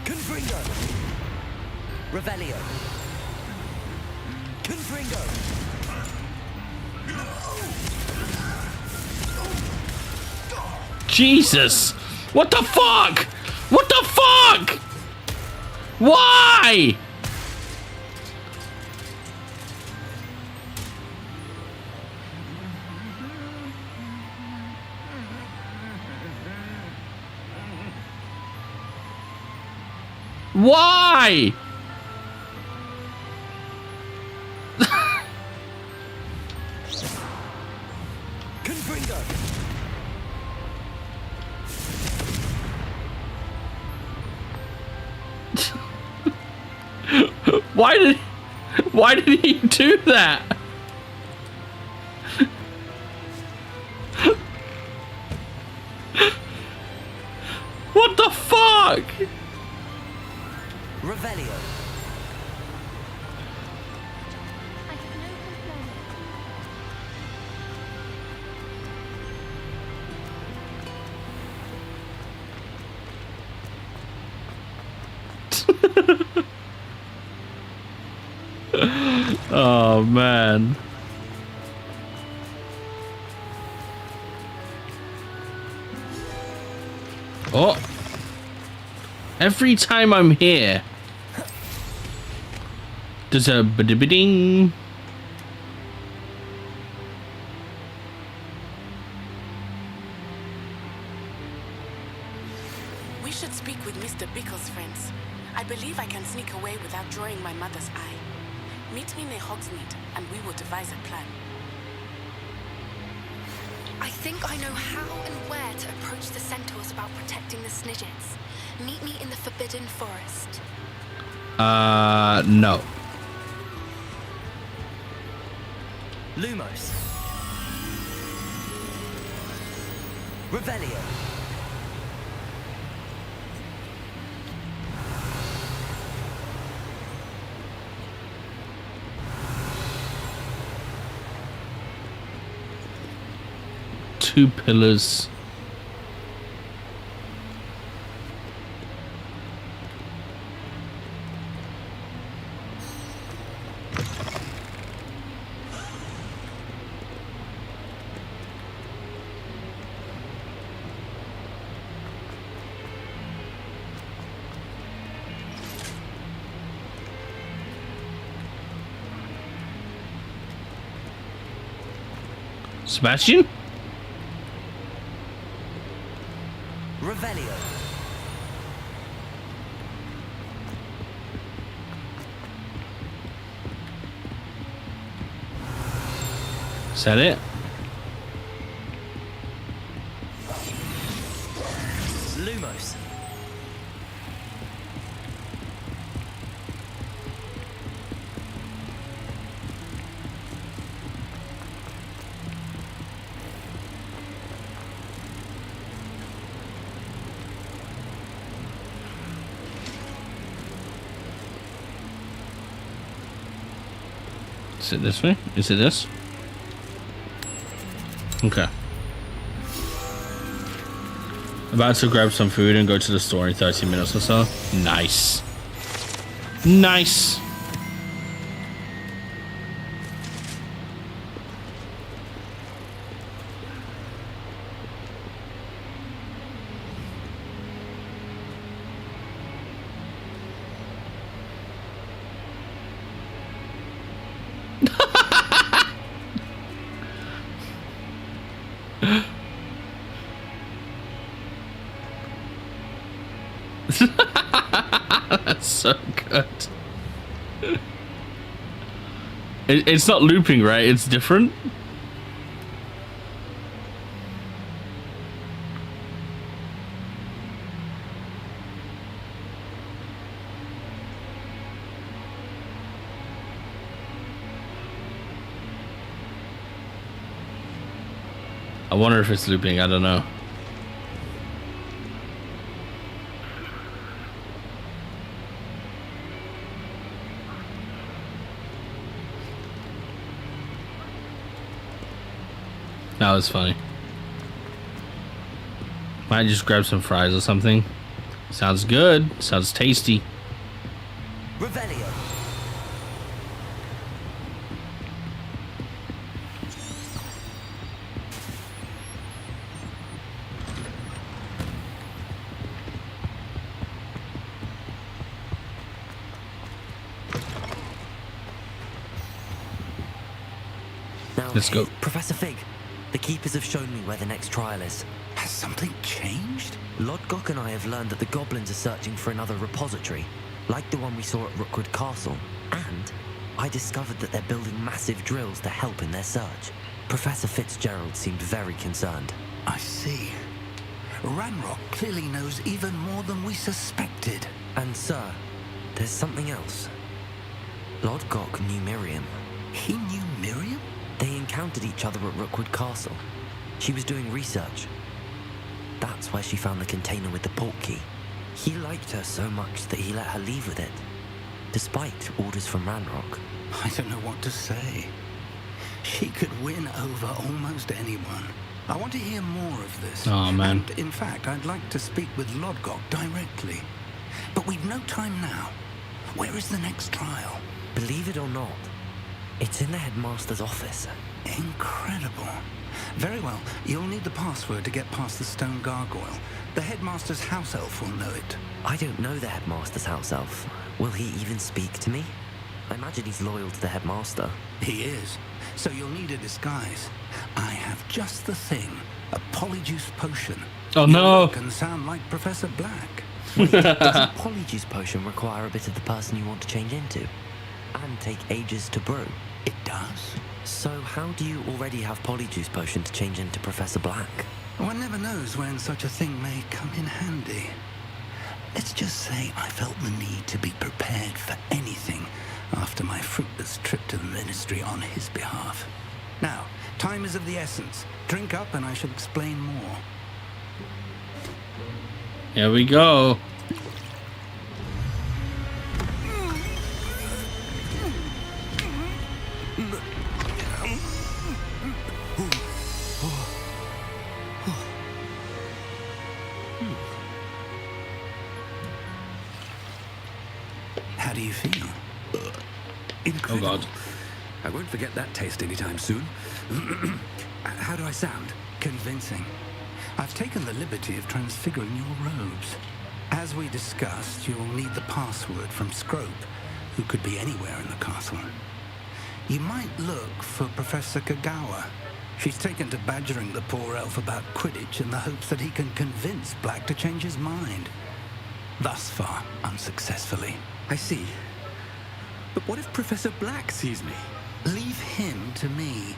Confringo. Revelio. Confringo. Jesus! What the fuck? What the fuck? Why? Why? Confringo! Why did he do that? What the fuck? Revelio. Oh man. Oh. Every time I'm here, there's a ba-da-ba-ding. We should speak with Mr. Bickle's friends. I believe I can sneak away without drawing my mother's eye. Meet me near Hogsmeade, and we will devise a plan. I think I know how and where to approach the centaurs about protecting the Snidgets. Meet me in the Forbidden Forest. No. Lumos. Revelio. Two pillars. Sebastian? Revelio. Is that it? Lumos. Is it this way? Is it this? Okay. About to grab some food and go to the store in 30 minutes or so. Nice. Nice. That's so good. It's not looping, right? It's different. I wonder if it's looping. I don't know. That was funny. Might just grab some fries or something. Sounds good. Sounds tasty. Revelio. Let's go. Professor Fig, the Keepers have shown me where the next trial is. Has something changed? Lodgok and I have learned that the goblins are searching for another repository, like the one we saw at Rookwood Castle. And I discovered that they're building massive drills to help in their search. Professor Fitzgerald seemed very concerned. I see. Ranrock clearly knows even more than we suspected. And sir, there's something else. Lodgok knew Miriam. He knew Miriam? They encountered each other at Rookwood Castle. She was doing research. That's where she found the container with the port key. He liked her so much that he let her leave with it, despite orders from Ranrock. I don't know what to say. She could win over almost anyone. I want to hear more of this. Oh, man. And in fact, I'd like to speak with Lodgok directly. But we've no time now. Where is the next trial? Believe it or not, it's in the headmaster's office. Incredible. Very well. You'll need the password to get past the stone gargoyle. The headmaster's house elf will know it. I don't know the headmaster's house elf. Will he even speak to me? I imagine he's loyal to the headmaster. He is. So you'll need a disguise. I have just the thing. A polyjuice potion. Oh, Your no. look can sound like Professor Black. Doesn't Polyjuice potion require a bit of the person you want to change into? And take ages to brew? It does. So how do you already have Polyjuice potion to change into Professor Black? One never knows when such a thing may come in handy. Let's just say I felt the need to be prepared for anything after my fruitless trip to the Ministry on his behalf. Now, time is of the essence. Drink up and I shall explain more. Here we go. How do you feel? Oh Incredible. God. I won't forget that taste anytime soon. How do I sound? Convincing. I've taken the liberty of transfiguring your robes. As we discussed, you'll need the password from Scrope, who could be anywhere in the castle. You might look for Professor Kagawa. She's taken to badgering the poor elf about Quidditch in the hopes that he can convince Black to change his mind. Thus far, unsuccessfully. I see. But what if Professor Black sees me? Leave him to me.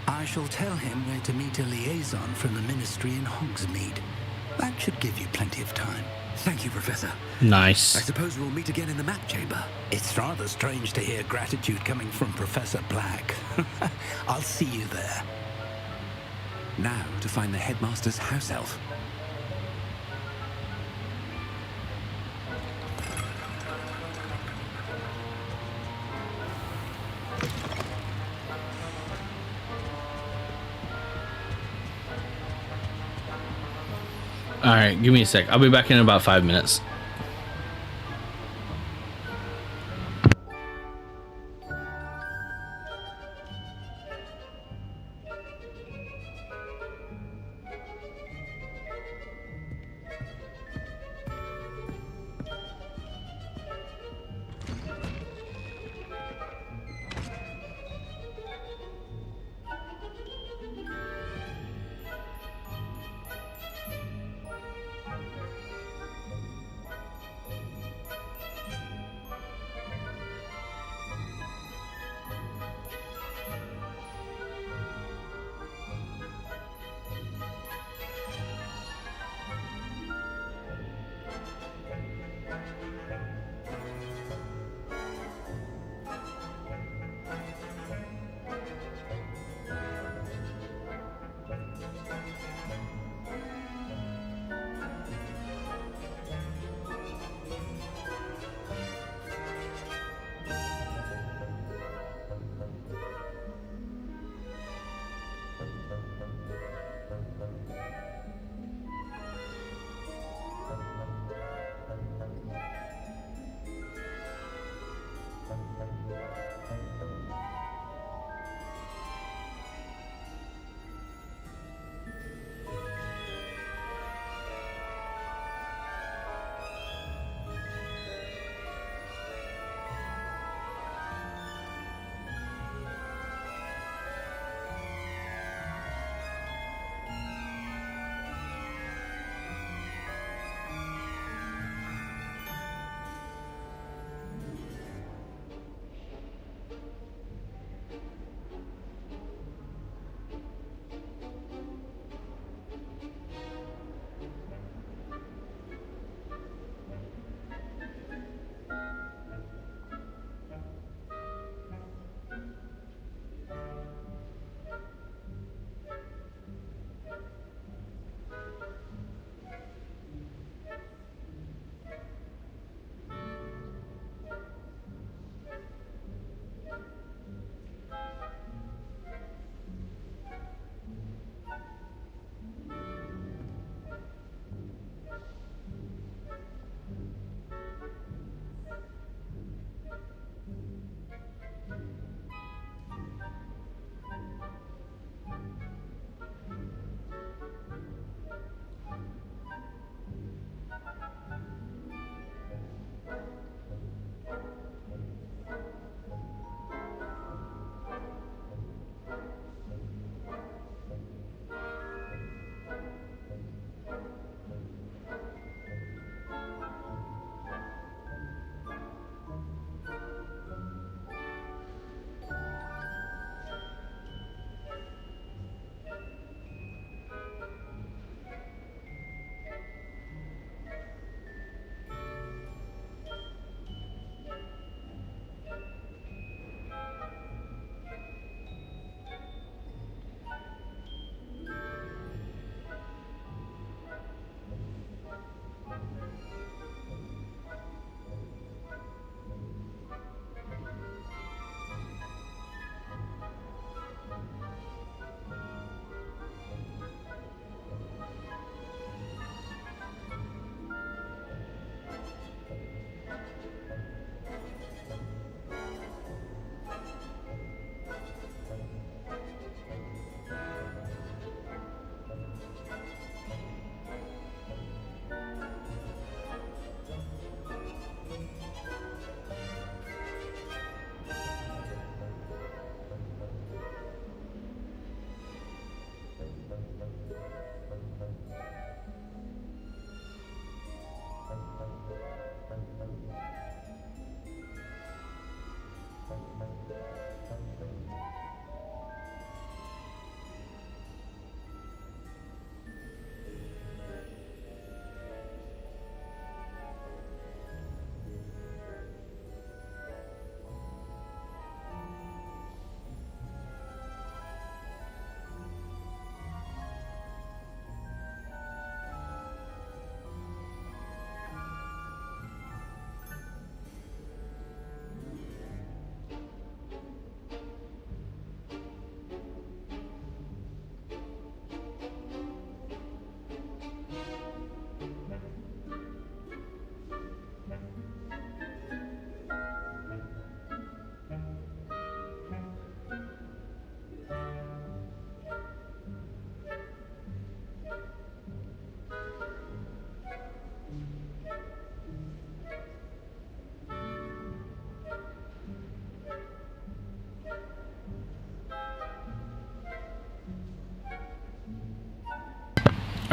I shall tell him where to meet a liaison from the Ministry in Hogsmeade. That should give you plenty of time. Thank you, Professor. Nice. I suppose we'll meet again in the map chamber. It's rather strange to hear gratitude coming from Professor Black. I'll see you there. Now to find the headmaster's house elf. All right, give me a sec. I'll be back in about 5 minutes.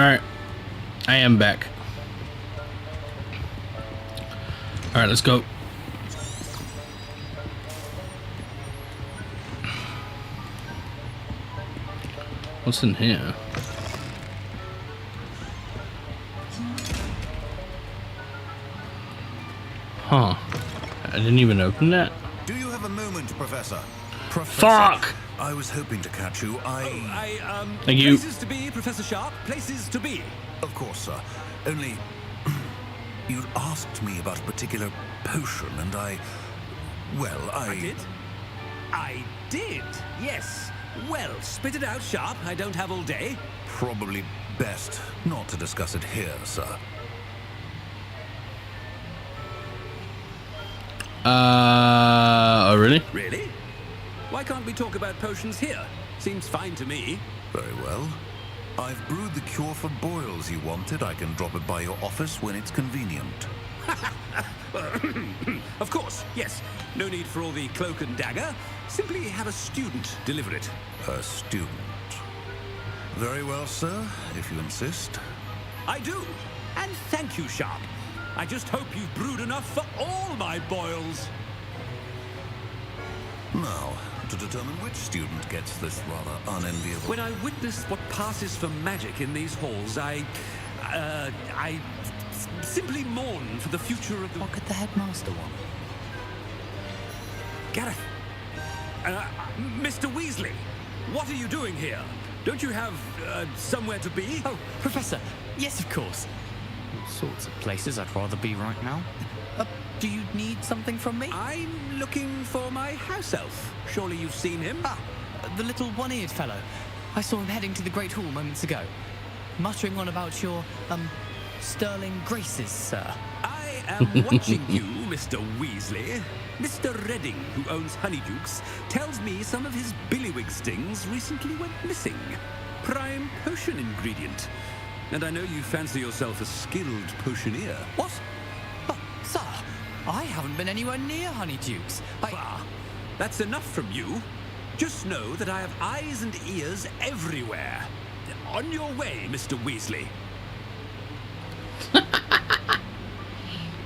Alright. I am back. Alright, let's go. What's in here? Huh. I didn't even open that. Do you have a moment, Professor? Fuck! I was hoping to catch you. Thank you. Places to be, Professor Sharp. Places to be. Of course, sir. Only... you'd asked me about a particular potion, and well, I did? I did, yes. Well, spit it out, Sharp. I don't have all day. Probably best not to discuss it here, sir. Oh, really? Really? Why can't we talk about potions here? Seems fine to me. Very well. I've brewed the cure for boils you wanted. I can drop it by your office when it's convenient. Of course, yes. No need for all the cloak and dagger. Simply have a student deliver it. A student. Very well, sir, if you insist. I do. And thank you, Sharp. I just hope you've brewed enough for all my boils. Now, to determine which student gets this rather unenviable... When I witness what passes for magic in these halls, I simply mourn for the future of the... What could the headmaster want? Gareth. Mr. Weasley, what are you doing here? Don't you have somewhere to be? Oh, Professor. Yes, of course. All sorts of places I'd rather be right now. Do you need something from me? I'm looking for my house elf. Surely you've seen him? Ah, the little one-eared fellow. I saw him heading to the Great Hall moments ago, muttering on about your, sterling graces, sir. I am watching you, Mr. Weasley. Mr. Redding, who owns Honeydukes, tells me some of his billywig stings recently went missing. Prime potion ingredient. And I know you fancy yourself a skilled potioneer. What? Oh, sir, I haven't been anywhere near Honeydukes. Bah, that's enough from you. Just know that I have eyes and ears everywhere. On your way, Mr. Weasley.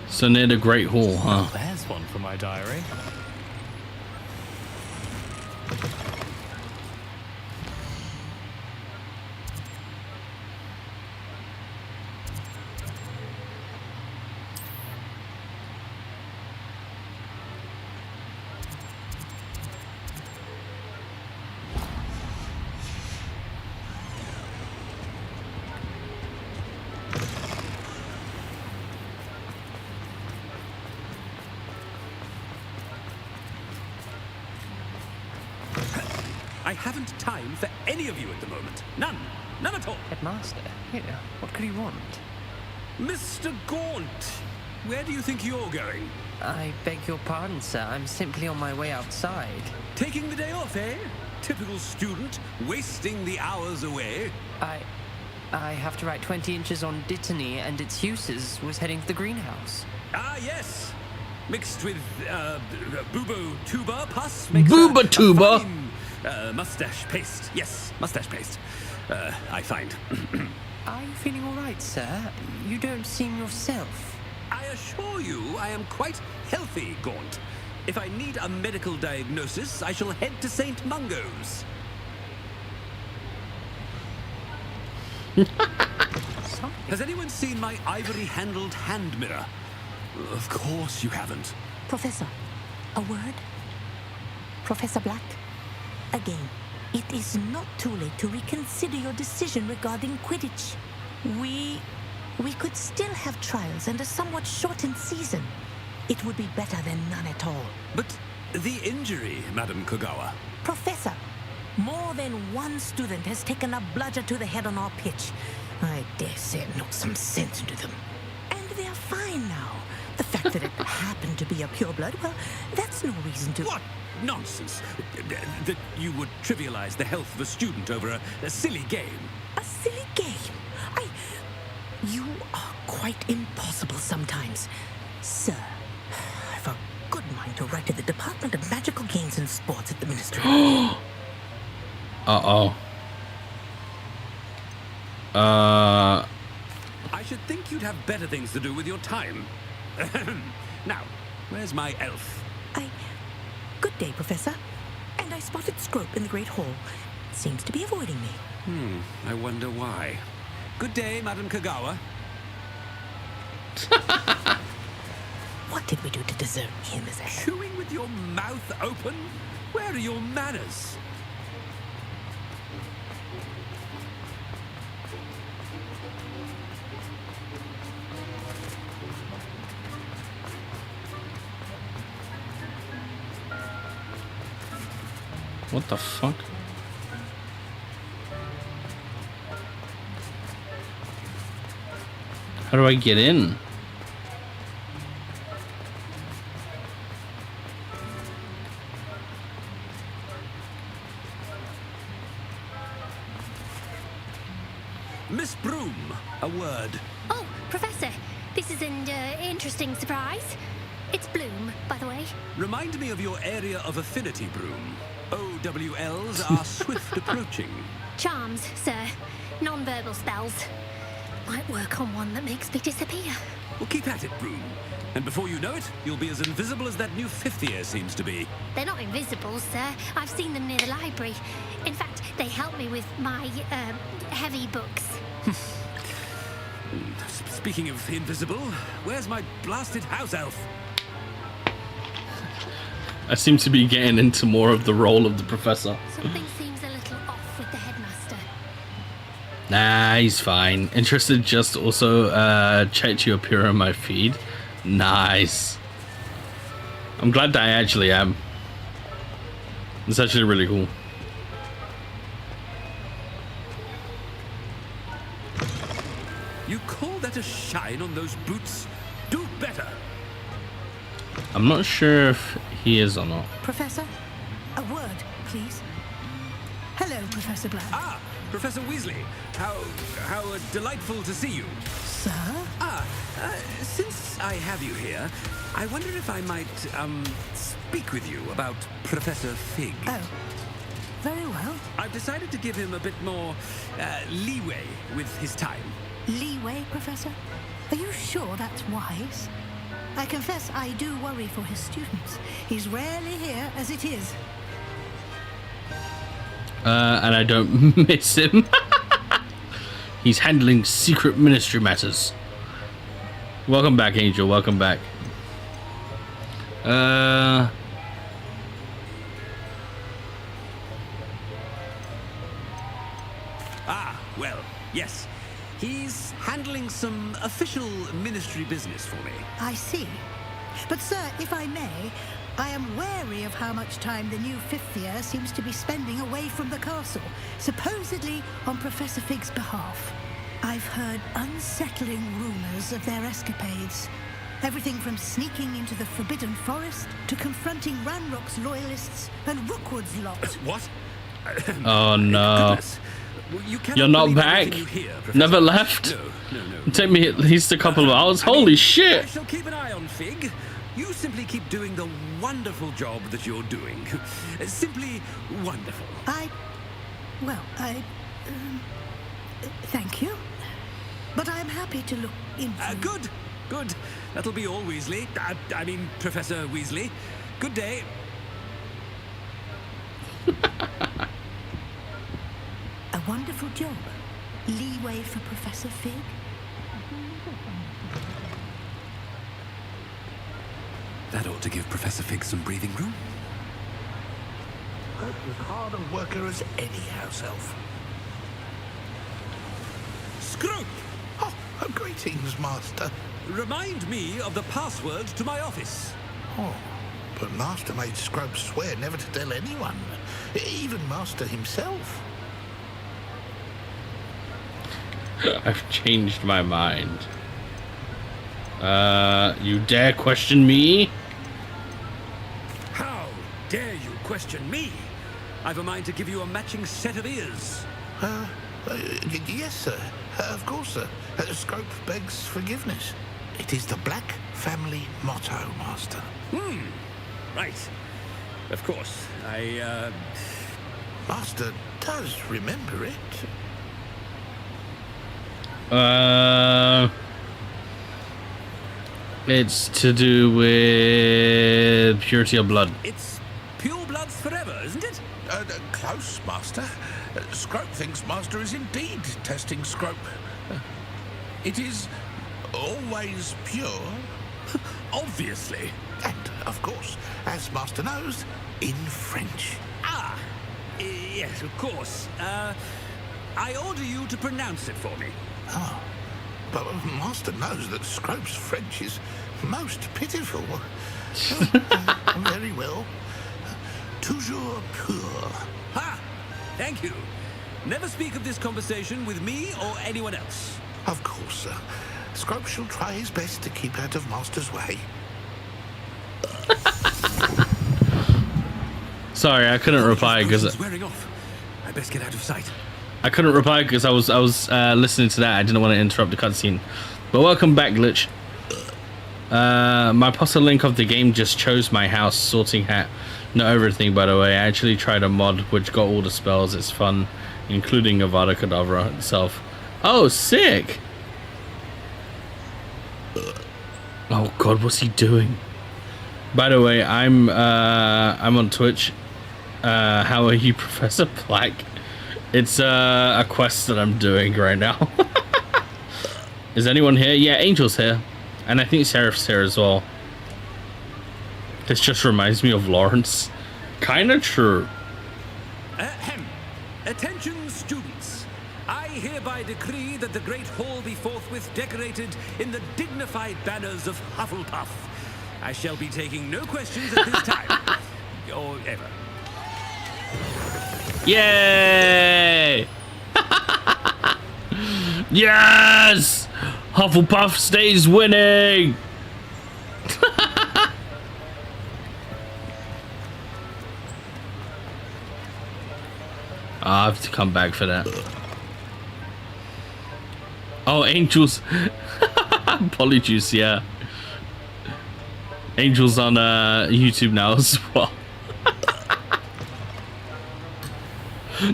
So near the Great Hall, huh? Well, there's one for my diary. I haven't time for any of you at the moment. None. None at all. Headmaster? Here, what could he want? Mr. Gaunt, where do you think you're going? I beg your pardon, sir. I'm simply on my way outside. Taking the day off, eh? Typical student, wasting the hours away. I have to write 20 inches on Dittany and its uses. Was heading to the greenhouse. Ah, yes. Mixed with, Bubo tuber pus. Booba tuber? Mustache paste. Yes, mustache paste. I find. Are you feeling all right, sir? You don't seem yourself. I assure you I am quite healthy, Gaunt. If I need a medical diagnosis, I shall head to St. Mungo's. Has anyone seen my ivory-handled hand mirror? Of course you haven't. Professor, a word? Professor Black? Again, it is not too late to reconsider your decision regarding Quidditch. We could still have trials and a somewhat shortened season. It would be better than none at all. But the injury, Madam Kogawa. Professor, more than one student has taken a bludger to the head on our pitch. I dare say it knocked some sense into them. And they're fine now. The fact that it happened to be a pureblood, well, that's no reason to... What nonsense! That you would trivialize the health of a student over a silly game. A silly game? You are quite impossible sometimes. Sir, I've a good mind to write to the Department of Magical Games and Sports at the Ministry. Uh-oh. better things to do with your time. Now, where's my elf? Good day, Professor. And I spotted Scrope in the Great Hall. Seems to be avoiding me. I wonder why. Good day, Madam Kagawa. What did we do to deserve him as a... Chewing with your mouth open? Where are your manners? What the fuck? How do I get in? Miss Broom, a word. Oh, Professor, this is an interesting surprise. It's Bloom, by the way. Remind me of your area of affinity, Broom. OWLs are swift approaching. Charms, sir. Non-verbal spells. Might work on one that makes me disappear. Well, keep at it, Broom. And before you know it, you'll be as invisible as that new fifth year seems to be. They're not invisible, sir. I've seen them near the library. In fact, they help me with my, heavy books. Speaking of invisible, where's my blasted house elf? I seem to be getting into more of the role of the professor. Something seems a little off with the headmaster. Nah, he's fine. Interested, just also checked you appear on my feed. Nice. I'm glad that I actually am. It's actually really cool. You call that a shine on those boots? Do better. I'm not sure if he is or not. Professor, a word, please. Hello, Professor Black. Ah, Professor Weasley. How delightful to see you. Sir? Since I have you here, I wonder if I might, speak with you about Professor Fig. Oh, very well. I've decided to give him a bit more, leeway with his time. Leeway, Professor? Are you sure that's wise? I confess I do worry for his students. He's rarely here as it is. And I don't miss him. He's handling secret ministry matters. Welcome back, Angel. Welcome back. Well, yes. He's handling some official ministry business for me. I see. But, sir, if I may, I am wary of how much time the new fifth year seems to be spending away from the castle, supposedly on Professor Fig's behalf. I've heard unsettling rumors of their escapades. Everything from sneaking into the Forbidden Forest to confronting Ranrock's loyalists and Rookwood's lot. What? Oh no. You're not back? Never left? No. Take me at least a couple of hours. Holy shit! I shall keep an eye on Fig. You simply keep doing the wonderful job that you're doing. Simply wonderful. Thank you. But I'm happy to look into... Good. That'll be all, Weasley. I mean, Professor Weasley. Good day. A wonderful job. Leeway for Professor Fig. That ought to give Professor Fig some breathing room. As hard a worker as any house elf. Scrope! Oh, greetings, Master. Remind me of the password to my office. Oh, but Master made Scrope swear never to tell anyone, even Master himself. I've changed my mind. You dare question me? How dare you question me? I've a mind to give you a matching set of ears. Yes, sir. Of course, sir. Scrope begs forgiveness. It is the Black family motto, Master. Right. Of course. Master does remember it. It's to do with purity of blood. It's pure bloods forever, isn't it? Close, Master. Scrope thinks Master is indeed testing Scrope. It is always pure. Obviously. And, of course, as Master knows, in French. Ah, yes, of course. I order you to pronounce it for me. Oh, but Master knows that Scrope's French is most pitiful. Very well. Toujours pur. Ha! Thank you. Never speak of this conversation with me or anyone else. Of course, sir. Scrope shall try his best to keep out of Master's way. Sorry, I couldn't reply because wearing off. I best get out of sight. I couldn't reply because I was listening to that. I didn't want to interrupt the cutscene. But welcome back, Glitch. My poster link of the game just chose my house sorting hat. Not everything, by the way. I actually tried a mod which got all the spells. It's fun, including Avada Kedavra itself. Oh, sick! Oh God, what's he doing? By the way, I'm on Twitch. How are you, Professor Black? It's a quest that I'm doing right now. Is anyone here? Yeah, Angel's here, and I think Seraph's here as well. This just reminds me of Lawrence. Kinda true. Ahem. Attention, students. I hereby decree that the Great Hall be forthwith decorated in the dignified banners of Hufflepuff. I shall be taking no questions at this time. Or ever. Yay! Yes! Hufflepuff stays winning! I have to come back for that. Oh, Angels. Polyjuice, yeah. Angels on YouTube now as well.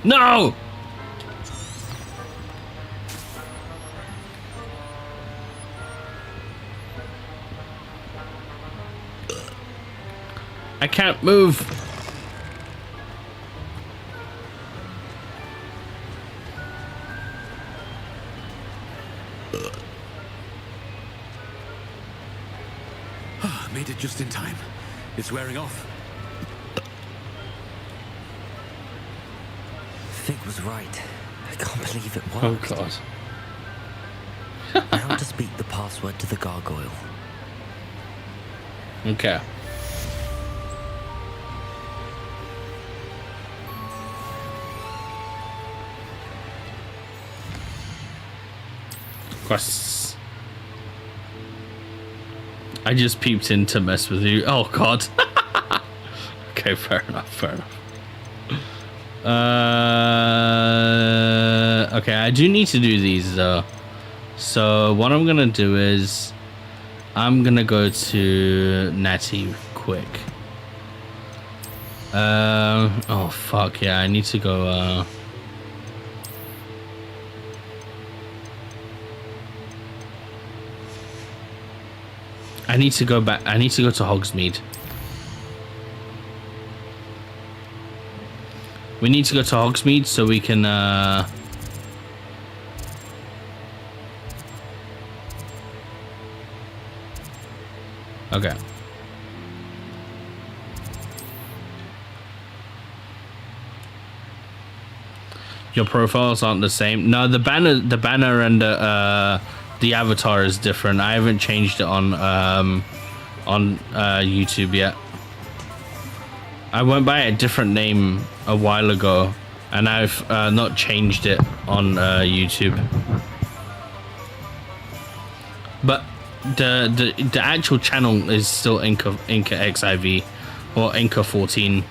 No! I can't move. Made it just in time. It's wearing off. Fig was right. I can't believe it Oh worked. God. Now to speak the password to the gargoyle. Okay. Quests. I just peeped in to mess with you. Oh God. Okay, fair enough. Fair enough. Okay, I do need to do these though. So what I'm gonna do is I'm gonna go to Natty quick. Oh fuck yeah, I need to go I need to go back. I need to go to Hogsmeade. We need to go to Hogsmeade so we can okay. Your profiles aren't the same. No, the banner and the avatar is different. I haven't changed it on YouTube yet. I went by a different name a while ago, and I've not changed it on YouTube. But the actual channel is still Inca XIV or Inca 14.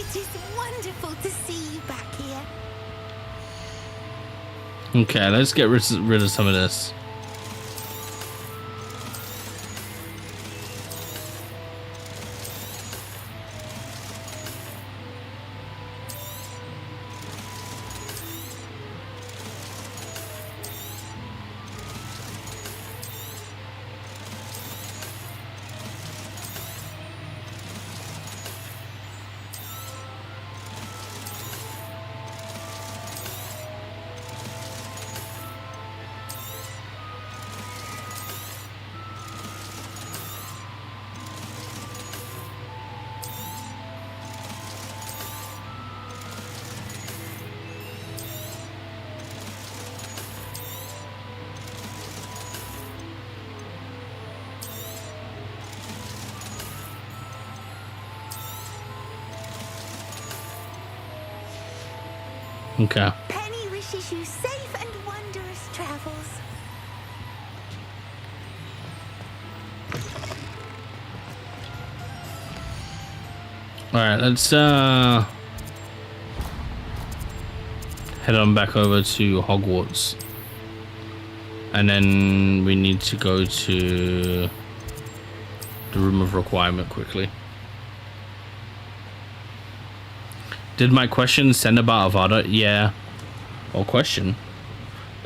It is wonderful to see you back here. Okay, let's get rid of some of this. Okay. Penny wishes you safe and wondrous travels. Alright, let's head on back over to Hogwarts. And then we need to go to the Room of Requirement quickly. Did my question send about Avada? Yeah. Or question?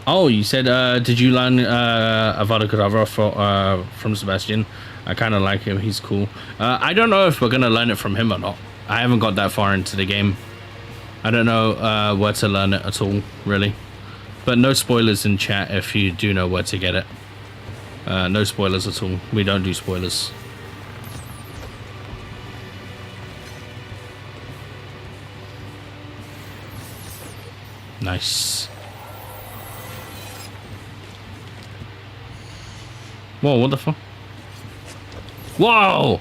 Oh, you said, did you learn Avada Kedavra from Sebastian? I kind of like him. He's cool. I don't know if we're going to learn it from him or not. I haven't got that far into the game. I don't know where to learn it at all, really. But no spoilers in chat if you do know where to get it. No spoilers at all. We don't do spoilers. Nice. Whoa, what the fuck? Whoa!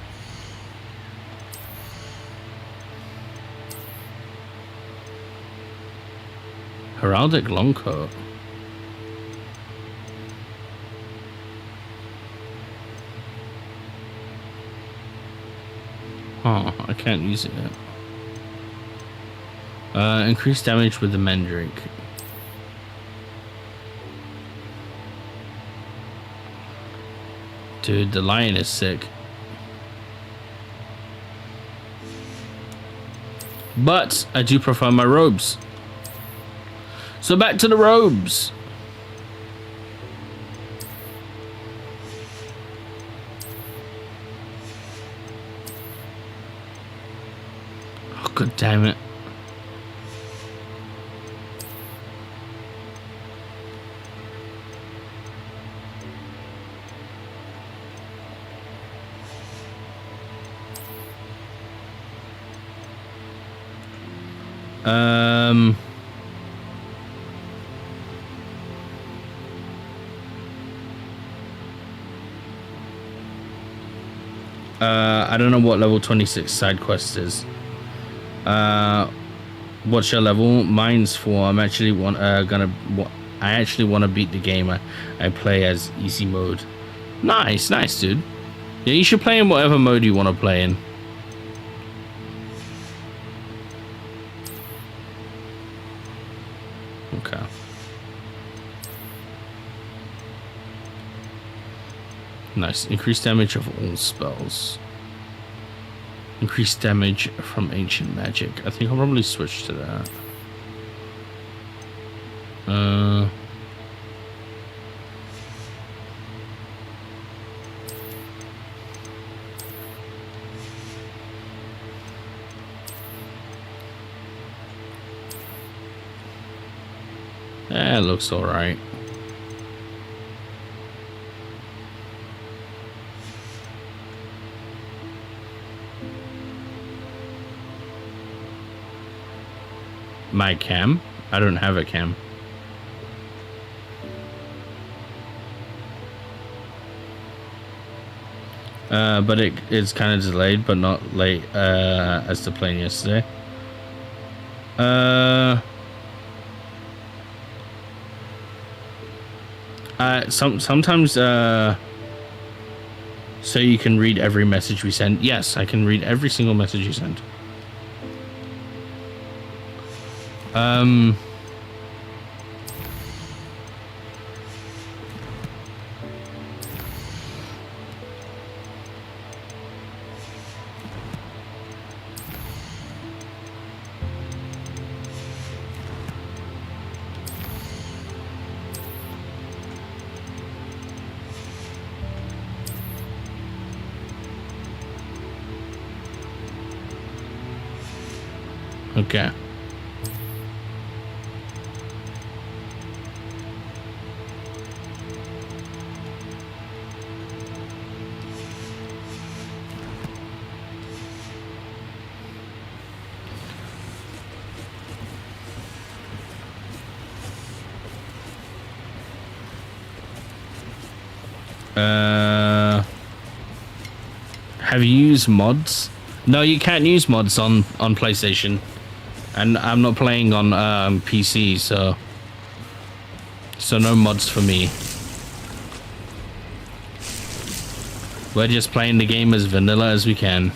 Heraldic Longcoat. Oh, I can't use it yet. Increased damage with the Mandrake. Dude, the lion is sick. But I do prefer my robes. So back to the robes. Oh, god damn it. I don't know what level 26 side quest is. What's your level? Mine's 4. I'm actually I actually want to beat the game. I play as easy mode. Nice, dude. Yeah, you should play in whatever mode you want to play in. Okay. Nice. Increased damage of all spells. Increased damage from ancient magic. I think I'll probably switch to that. It looks alright. My cam? I don't have a cam. But it's kind of delayed, but not late as the plane yesterday. Sometimes so you can read every message we send. Yes, I can read every single message you send. Okay. Have you used mods? No, you can't use mods on PlayStation, and I'm not playing on PC, so no mods for me. We're just playing the game as vanilla as we can.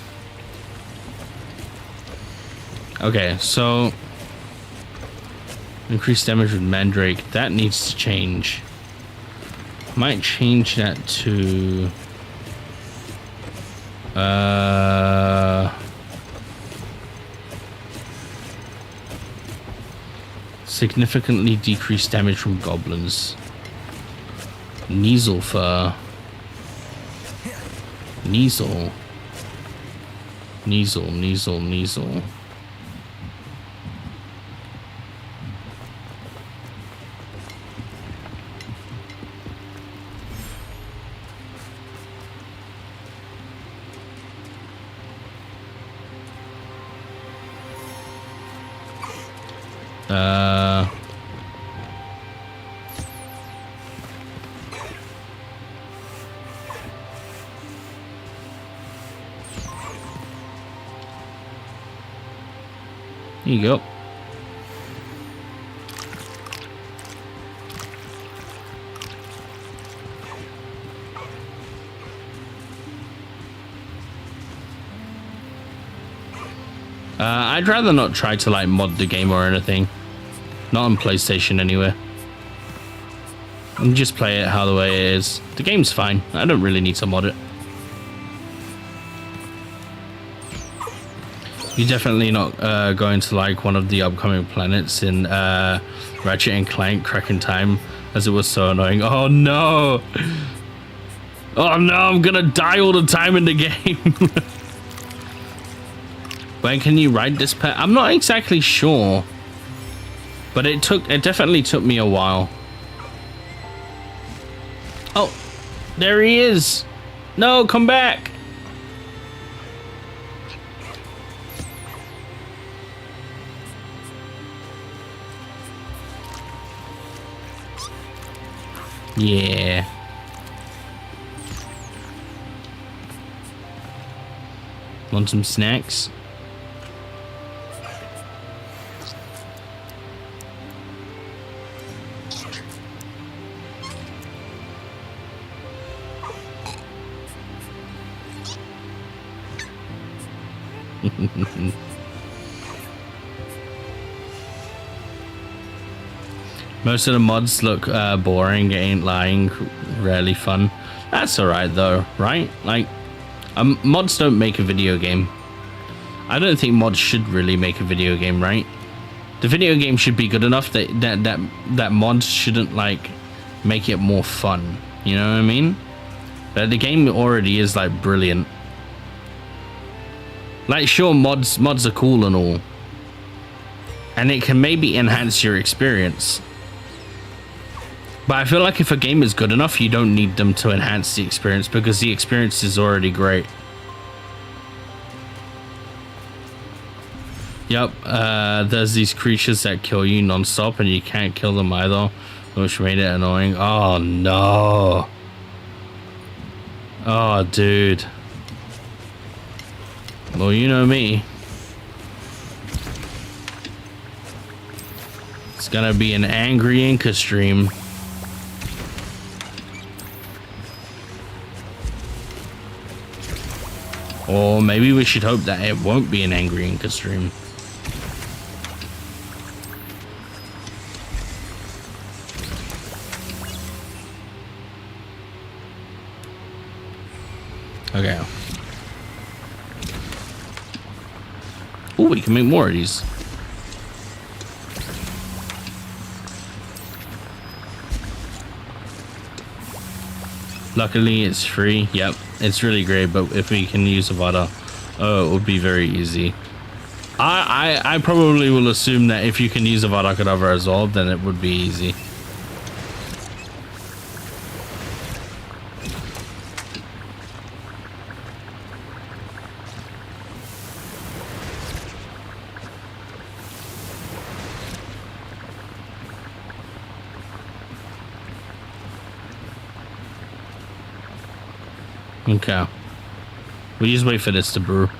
Okay, so increased damage with Mandrake, that needs to change. Might change that to significantly decreased damage from goblins. Neasel fur. Neasel. Here you go. I'd rather not try to like mod the game or anything. Not on PlayStation anyway. And just play it how the way it is. The game's fine. I don't really need to mod it. You're definitely not going to like one of the upcoming planets in Ratchet and Clank Cracking Time, as it was so annoying. Oh no! Oh no, I'm gonna die all the time in the game. When can you ride this pet? I'm not exactly sure, but it definitely took me a while. Oh, there he is. No, come back. Yeah. Want some snacks? Most of the mods look boring, ain't lying, rarely fun. That's alright though, right? Like, mods don't make a video game. I don't think mods should really make a video game, right? The video game should be good enough that mods shouldn't like make it more fun. You know what I mean? But the game already is like brilliant. Like, sure, mods are cool and all, and it can maybe enhance your experience. But I feel like if a game is good enough, you don't need them to enhance the experience because the experience is already great. Yep, there's these creatures that kill you non-stop and you can't kill them either, which made it annoying. Oh no. Oh dude. Well, you know me. It's gonna be an angry Inca stream. Or maybe we should hope that it won't be an angry Inca stream. Okay. Oh, we can make more of these. Luckily, it's free. Yep, it's really great. But if we can use Avada, oh, it would be very easy. I probably will assume that if you can use Avada Kedavra as well, then it would be easy. Okay. We just wait for this to brew.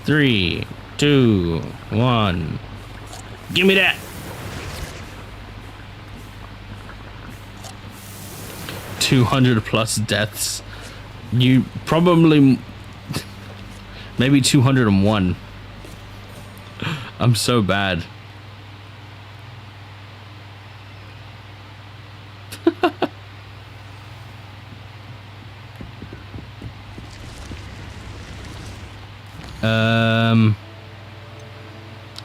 Three, two, one. Give me that. 200 plus deaths. You probably... Maybe 201. I'm so bad.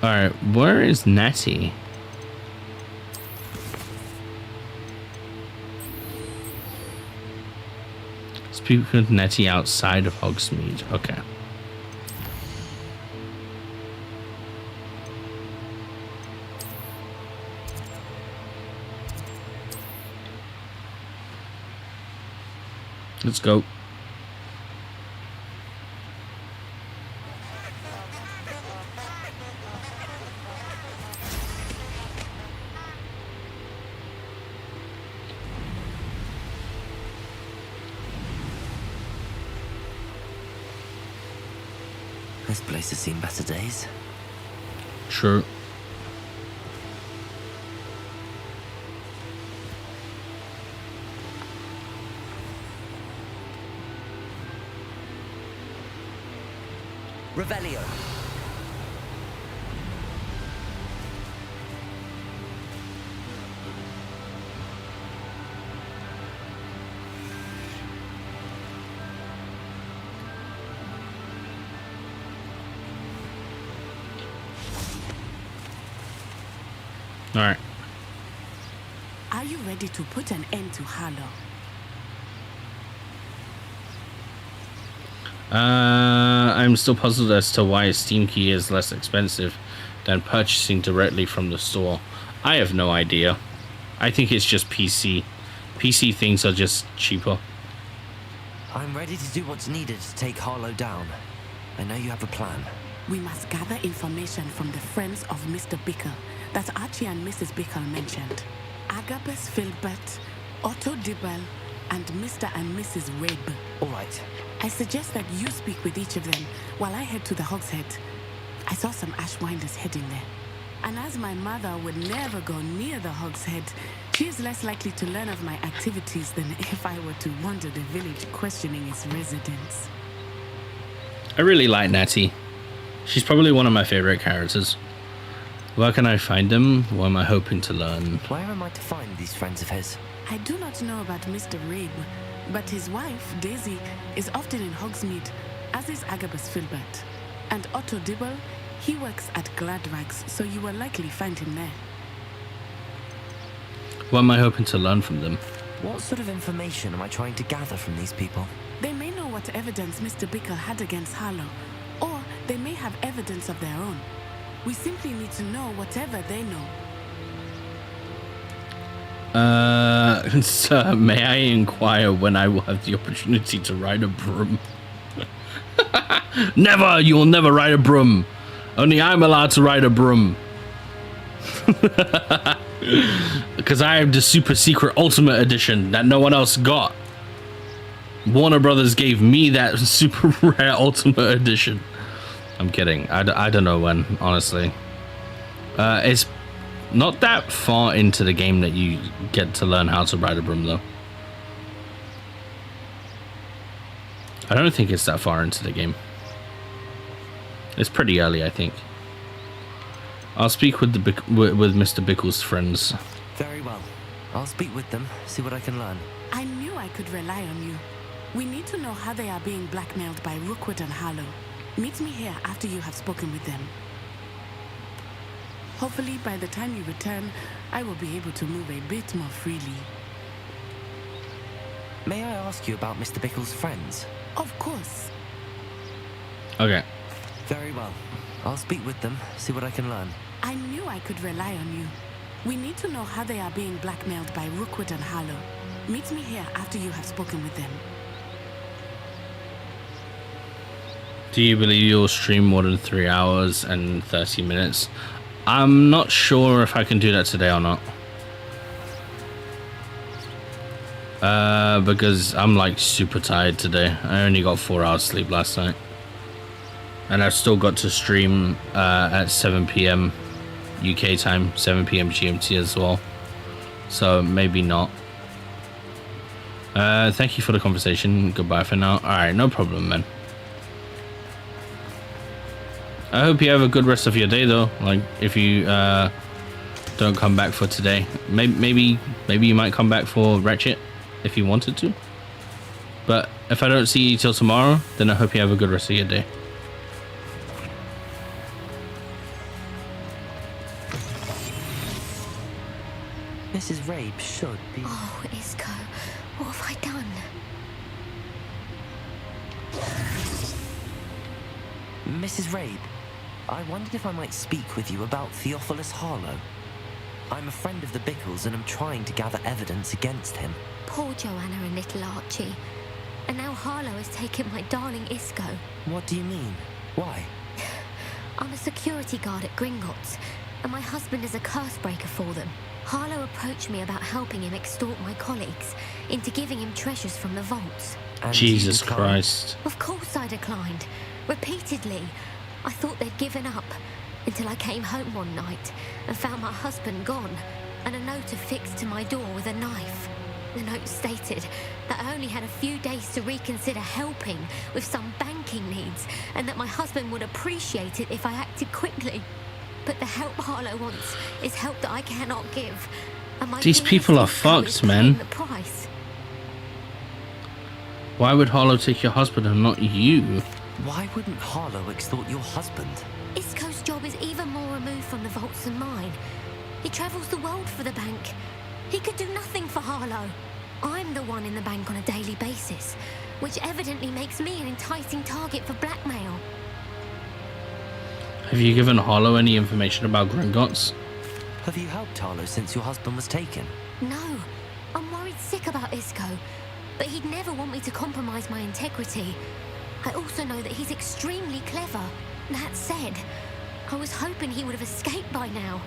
All right, where is Natty? Speak with Natty outside of Hogsmeade. Okay. Let's go. This place has seen better days. Sure. Revelio. All right. Are you ready to put an end to Harlow? I'm still puzzled as to why a Steam key is less expensive than purchasing directly from the store. I have no idea. I think it's just PC. PC things are just cheaper. I'm ready to do what's needed to take Harlow down. I know you have a plan. We must gather information from the friends of Mr. Bickle that Archie and Mrs. Bickle mentioned. Agabus Filbert, Otto Dibble, and Mr. and Mrs. Rabe. All right. I suggest that you speak with each of them while I head to the Hogshead. I saw some Ashwinders heading there. And as my mother would never go near the Hogshead, she is less likely to learn of my activities than if I were to wander the village questioning its residents. I really like Natty. She's probably one of my favorite characters. Where can I find them? What am I hoping to learn? Where am I to find these friends of his? I do not know about Mr. Rabe, but his wife, Daisy, is often in Hogsmeade, as is Agabus Filbert. And Otto Dibble, he works at Gladrags, so you will likely find him there. What am I hoping to learn from them? What sort of information am I trying to gather from these people? They may know what evidence Mr. Bickle had against Harlow, or they may have evidence of their own. We simply need to know whatever they know. Sir, may I inquire when I will have the opportunity to ride a broom? Never! You will never ride a broom. Only I'm allowed to ride a broom. Because I have the super secret ultimate edition that no one else got. Warner Brothers gave me that super rare ultimate edition. I'm kidding. I don't know when, honestly. It's not that far into the game that you get to learn how to ride a broom, though. I don't think it's that far into the game. It's pretty early, I think. I'll speak with with Mr. Bickle's friends. Very well. I'll speak with them, see what I can learn. I knew I could rely on you. We need to know how they are being blackmailed by Rookwood and Harlow. Meet me here after you have spoken with them. Hopefully, by the time you return, I will be able to move a bit more freely. May I ask you about Mr. Bickle's friends? Of course. Okay. Very well. I'll speak with them, see what I can learn. I knew I could rely on you. We need to know how they are being blackmailed by Rookwood and Harlow. Meet me here after you have spoken with them. Do you believe you'll stream more than 3 hours and 30 minutes? I'm not sure if I can do that today or not. Because I'm like super tired today. I only got 4 hours sleep last night. And I've still got to stream at 7 p.m. UK time, 7 p.m. GMT as well. So maybe not. Thank you for the conversation. Goodbye for now. Alright, no problem, man. I hope you have a good rest of your day though. Like if you don't come back for today. Maybe you might come back for Ratchet if you wanted to. But if I don't see you till tomorrow, then I hope you have a good rest of your day. Mrs. Rabe should be... Oh, Isco, what have I done? Mrs. Rabe, I wondered if I might speak with you about Theophilus Harlow. I'm a friend of the Bickles and I'm trying to gather evidence against him. Poor Joanna and little Archie. And now Harlow has taken my darling Isco. What do you mean? Why? I'm a security guard at Gringotts, and my husband is a curse breaker for them. Harlow approached me about helping him extort my colleagues into giving him treasures from the vaults. And Jesus Christ. Of course I declined. Repeatedly. I thought they'd given up until I came home one night and found my husband gone and a note affixed to my door with a knife. The note stated that I only had a few days to reconsider helping with some banking needs and that my husband would appreciate it if I acted quickly. But the help Harlow wants is help that I cannot give. And my These people are Isco is fucked, paying man. the price. Why would Harlow take your husband and not you? Why wouldn't Harlow extort your husband? Isco's job is even more removed from the vaults than mine. He travels the world for the bank. He could do nothing for Harlow. I'm the one in the bank on a daily basis, which evidently makes me an enticing target for blackmail. Have you given Harlow any information about Gringotts? Have you helped Harlow since your husband was taken? No, I'm worried sick about Isco, but he'd never want me to compromise my integrity. I also know that he's extremely clever. That said, I was hoping he would have escaped by now.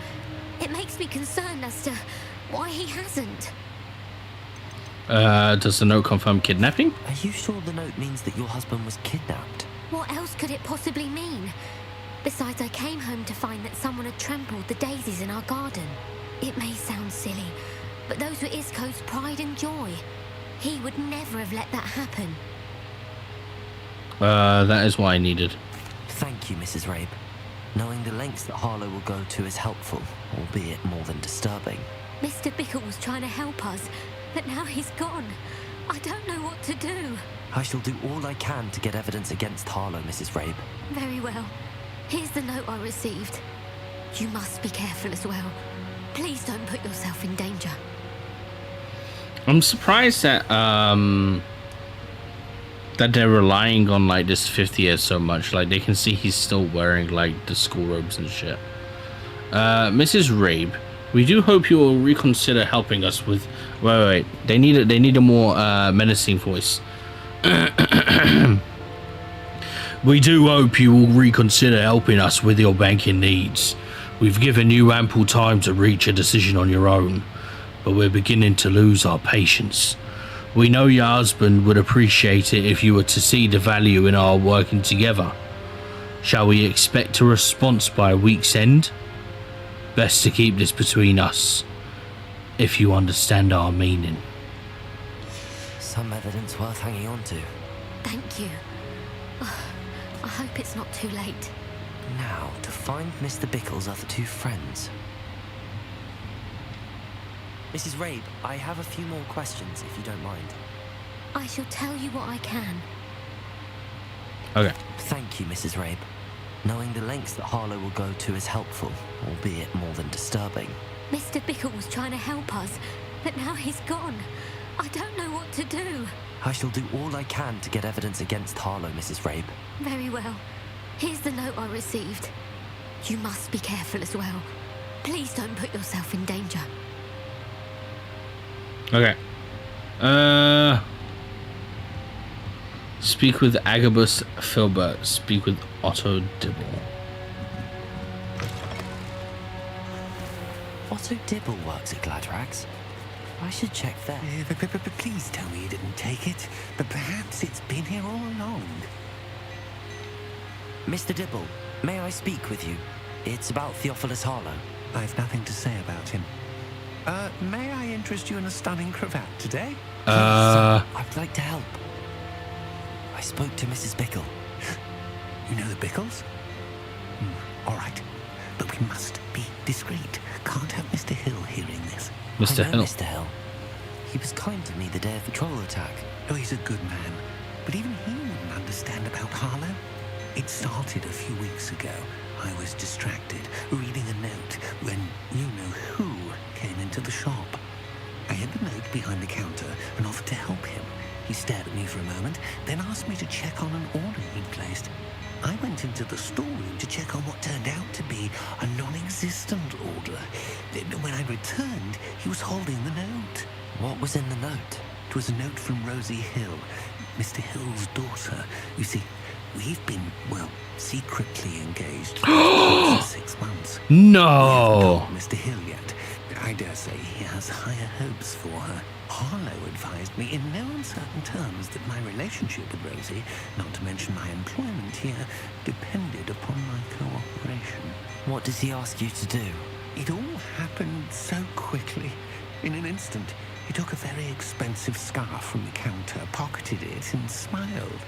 It makes me concerned as to why he hasn't. Does the note confirm kidnapping? Are you sure the note means that your husband was kidnapped? What else could it possibly mean? Besides, I came home to find that someone had trampled the daisies in our garden. It may sound silly, but those were Isco's pride and joy. He would never have let that happen. That is what I needed. Thank you, Mrs. Rabe. Knowing the lengths that Harlow will go to is helpful, albeit more than disturbing. Mr. Bickle was trying to help us, but now he's gone. I don't know what to do. I shall do all I can to get evidence against Harlow, Mrs. Rabe. Very well. Here's the note I received. You must be careful as well. Please don't put yourself in danger. I'm surprised that that they're relying on like this 50 years so much. Like they can see he's still wearing like the school robes and shit. Mrs. Rabe, we do hope you will reconsider helping us with. Wait. They need a more menacing voice. We do hope you will reconsider helping us with your banking needs. We've given you ample time to reach a decision on your own, but we're beginning to lose our patience. We know your husband would appreciate it if you were to see the value in our working together. Shall we expect a response by a week's end? Best to keep this between us, if you understand our meaning. Some evidence worth hanging on to. Thank you. I hope it's not too late. Now, to find Mr. Bickle's other two friends. Mrs. Rabe, I have a few more questions, if you don't mind. I shall tell you what I can. Okay. Thank you, Mrs. Rabe. Knowing the lengths that Harlow will go to is helpful, albeit more than disturbing. Mr. Bickle was trying to help us, but now he's gone. I don't know what to do. I shall do all I can to get evidence against Harlow, Mrs. Rabe. Very well. Here's the note I received. You must be careful as well. Please don't put yourself in danger. Okay. Speak with Agabus Filbert. Speak with Otto Dibble. Otto Dibble works at Gladrax. I should check there. But please tell me you didn't take it. But perhaps it's been here all along. Mr. Dibble, may I speak with you? It's about Theophilus Harlow. I've nothing to say about him. May I interest you in a stunning cravat today? I'd like to help. I spoke to Mrs. Bickle. You know the Bickles? All right. But we must be discreet. Can't have Mr. Hill hearing this. Mr. I know Hill. Mr. Hill. He was kind to me the day of the troll attack. Oh, he's a good man. But even he wouldn't understand about Harlow. It started a few weeks ago. I was distracted, reading a note, when you-know-who came into the shop. I had the note behind the counter and offered to help him. He stared at me for a moment, then asked me to check on an order he'd placed. I went into the storeroom to check on what turned out to be a non-existent order. When I returned, he was holding the note. What was in the note? It was a note from Rosie Hill, Mr. Hill's daughter. You see, we've been, well, secretly engaged for 6 months. No! Mr. Hill yet. I dare say he has higher hopes for her. Harlow advised me in no uncertain terms that my relationship with Rosie, not to mention my employment here, depended upon my cooperation. What does he ask you to do? It all happened so quickly. In an instant, he took a very expensive scarf from the counter, pocketed it, and smiled.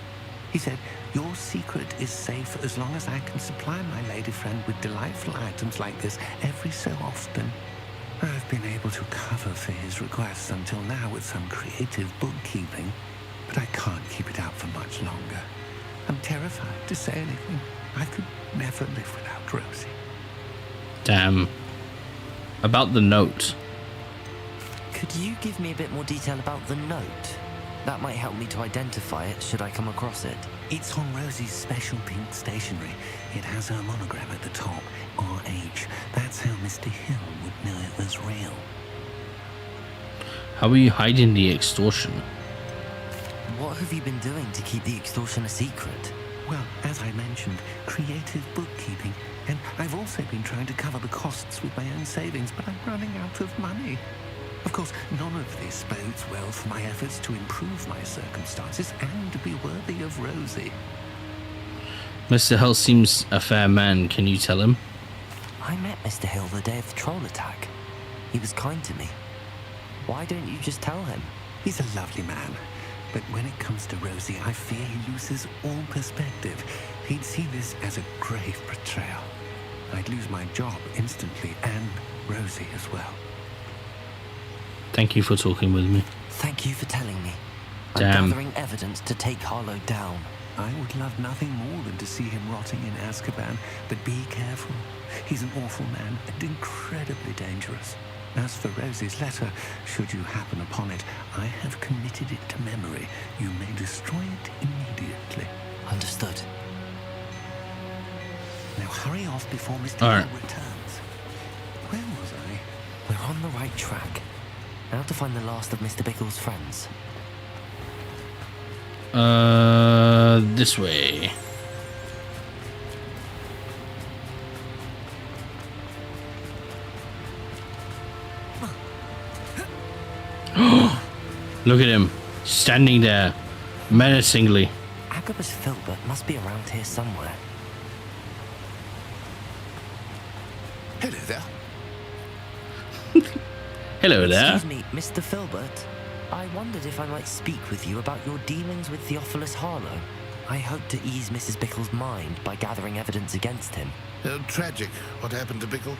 He said, "Your secret is safe as long as I can supply my lady friend with delightful items like this every so often." I've been able to cover for his requests until now with some creative bookkeeping, but I can't keep it out for much longer. I'm terrified to say anything. I could never live without Rosie. Damn. About the note. Could you give me a bit more detail about the note? That might help me to identify it should I come across it. It's on Rosie's special pink stationery. It has her monogram at the top, RH. That's how Mr. Hill would know it was real. How are you hiding the extortion? What have you been doing to keep the extortion a secret? Well, as I mentioned, creative bookkeeping. And I've also been trying to cover the costs with my own savings, but I'm running out of money. Of course, none of this bodes well for my efforts to improve my circumstances and to be worthy of Rosie. Mr. Hill seems a fair man. Can you tell him? I met Mr. Hill the day of the troll attack. He was kind to me. Why don't you just tell him? He's a lovely man. But when it comes to Rosie, I fear he loses all perspective. He'd see this as a grave betrayal. I'd lose my job instantly, and Rosie as well. Thank you for talking with me. Thank you for telling me. Damn. I'm gathering evidence to take Harlow down. I would love nothing more than to see him rotting in Azkaban, but be careful. He's an awful man and incredibly dangerous. As for Rosie's letter, should you happen upon it, I have committed it to memory. You may destroy it immediately. Understood. Now hurry off before Mr. Hill returns. Where was I? We're on the right track. Now to find the last of Mr. Bickle's friends. This way. Look at him, standing there, menacingly. Agabus Filbert must be around here somewhere. Hello there. Hello there. Excuse me, Mr. Filbert. I wondered if I might speak with you about your dealings with Theophilus Harlow. I hoped to ease Mrs. Bickle's mind by gathering evidence against him. Tragic what happened to Bickle.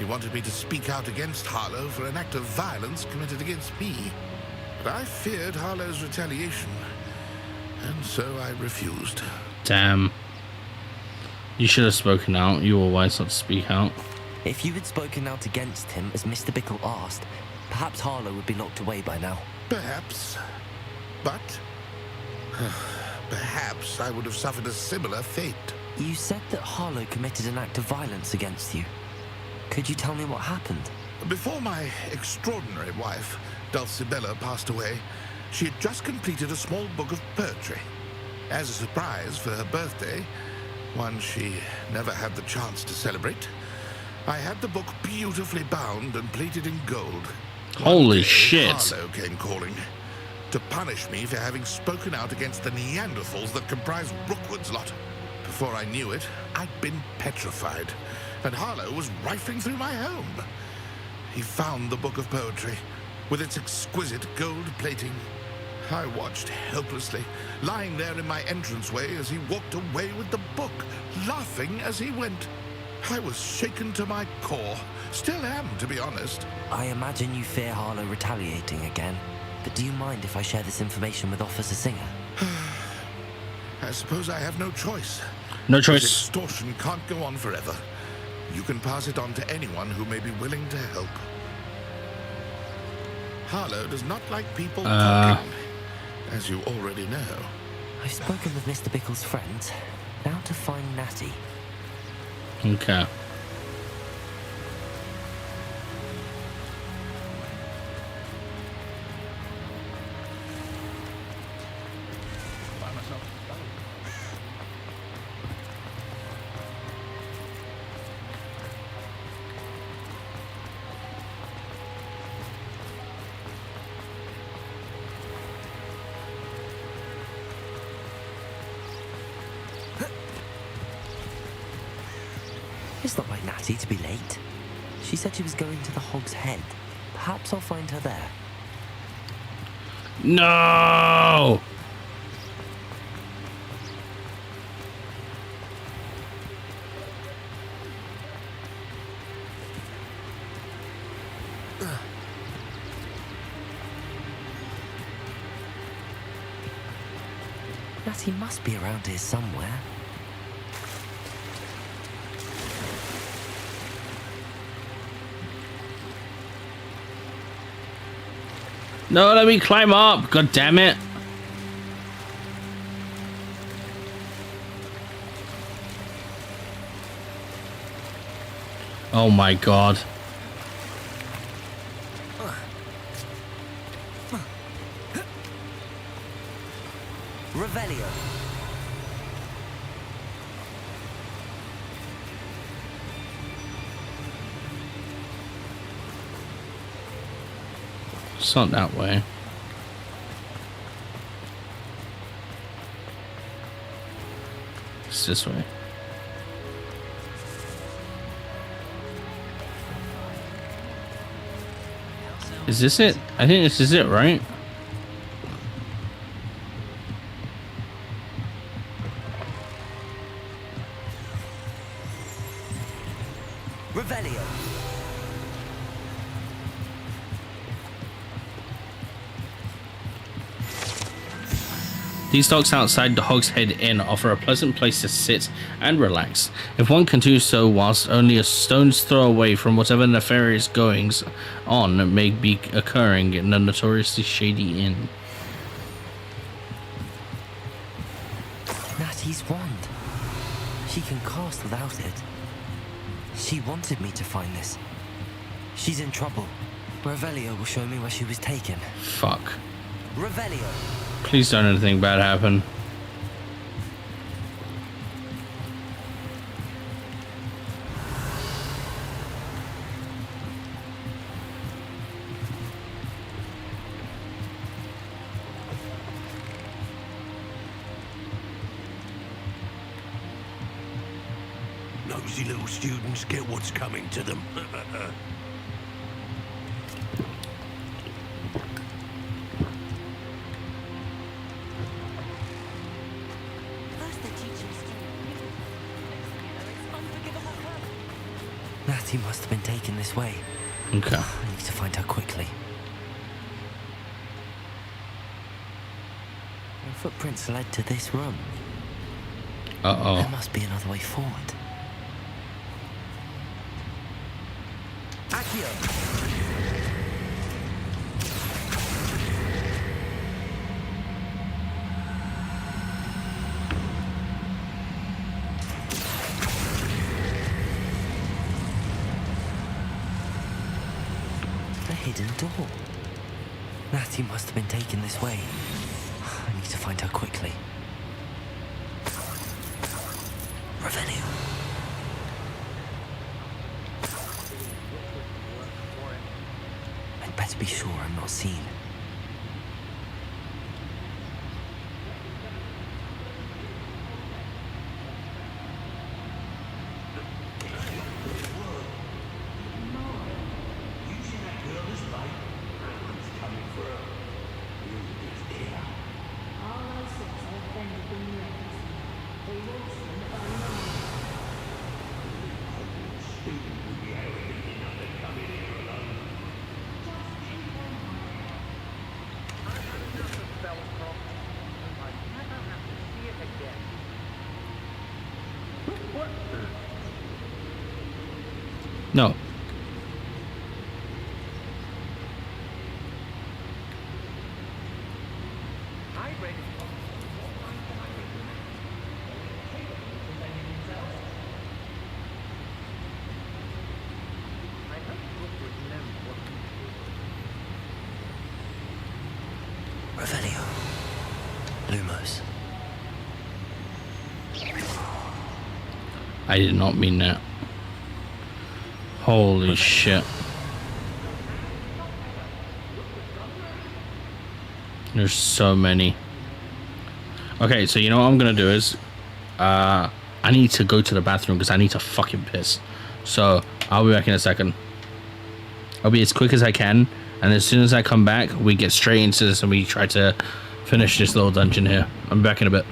He wanted me to speak out against Harlow for an act of violence committed against me. But I feared Harlow's retaliation, and so I refused. Damn. You should have spoken out. You were wise not to speak out. If you had spoken out against him, as Mr. Bickle asked, perhaps Harlow would be locked away by now. Perhaps. But perhaps I would have suffered a similar fate. You said that Harlow committed an act of violence against you. Could you tell me what happened? Before my extraordinary wife, Dulcibella, passed away, she had just completed a small book of poetry. As a surprise for her birthday, one she never had the chance to celebrate, I had the book beautifully bound and plated in gold. Holy shit. Harlow came calling to punish me for having spoken out against the Neanderthals that comprise Rookwood's lot. Before I knew it, I'd been petrified, and Harlow was rifling through my home. He found the book of poetry, with its exquisite gold plating. I watched helplessly, lying there in my entranceway as he walked away with the book, laughing as he went. I was shaken to my core. Still am, to be honest. I imagine you fear Harlow retaliating again. But do you mind if I share this information with Officer Singer? I suppose I have no choice. No choice. This extortion can't go on forever. You can pass it on to anyone who may be willing to help. Harlow does not like people talking, as you already know. I've spoken with Mr. Bickle's friends. Now to find Natty. Okay. It's not like Natty to be late. She said she was going to the Hog's Head. Perhaps I'll find her there. No! Natty must be around here somewhere. No, let me climb up. God damn it. Oh my god. Revelio. It's not that way. It's this way. Is this it? I think this is it, right? Revelio. These docks outside the Hog's Head Inn offer a pleasant place to sit and relax, if one can do so whilst only a stone's throw away from whatever nefarious goings on may be occurring in the notoriously shady inn. Natty's wand. She can cast without it. She wanted me to find this. She's in trouble. Revelio will show me where she was taken. Fuck. Revelio. Please don't anything bad happen. Nosy little students get what's coming to them. Natty must have been taken this way. Okay. I need to find her quickly. The footprints led to this room. Uh-oh. There must be another way forward. Accio! Hidden door. Natty must have been taken this way. I need to find her quickly. Revelio. I'd better be sure I'm not seen. No. Revelio. Lumos. I did not mean that. Holy shit. There's so many. Okay, so you know what I'm gonna do is I need to go to the bathroom because I need to fucking piss. So I'll be back in a second. I'll be as quick as I can, and as soon as I come back, we get straight into this and we try to finish this little dungeon here. I'm back in a bit.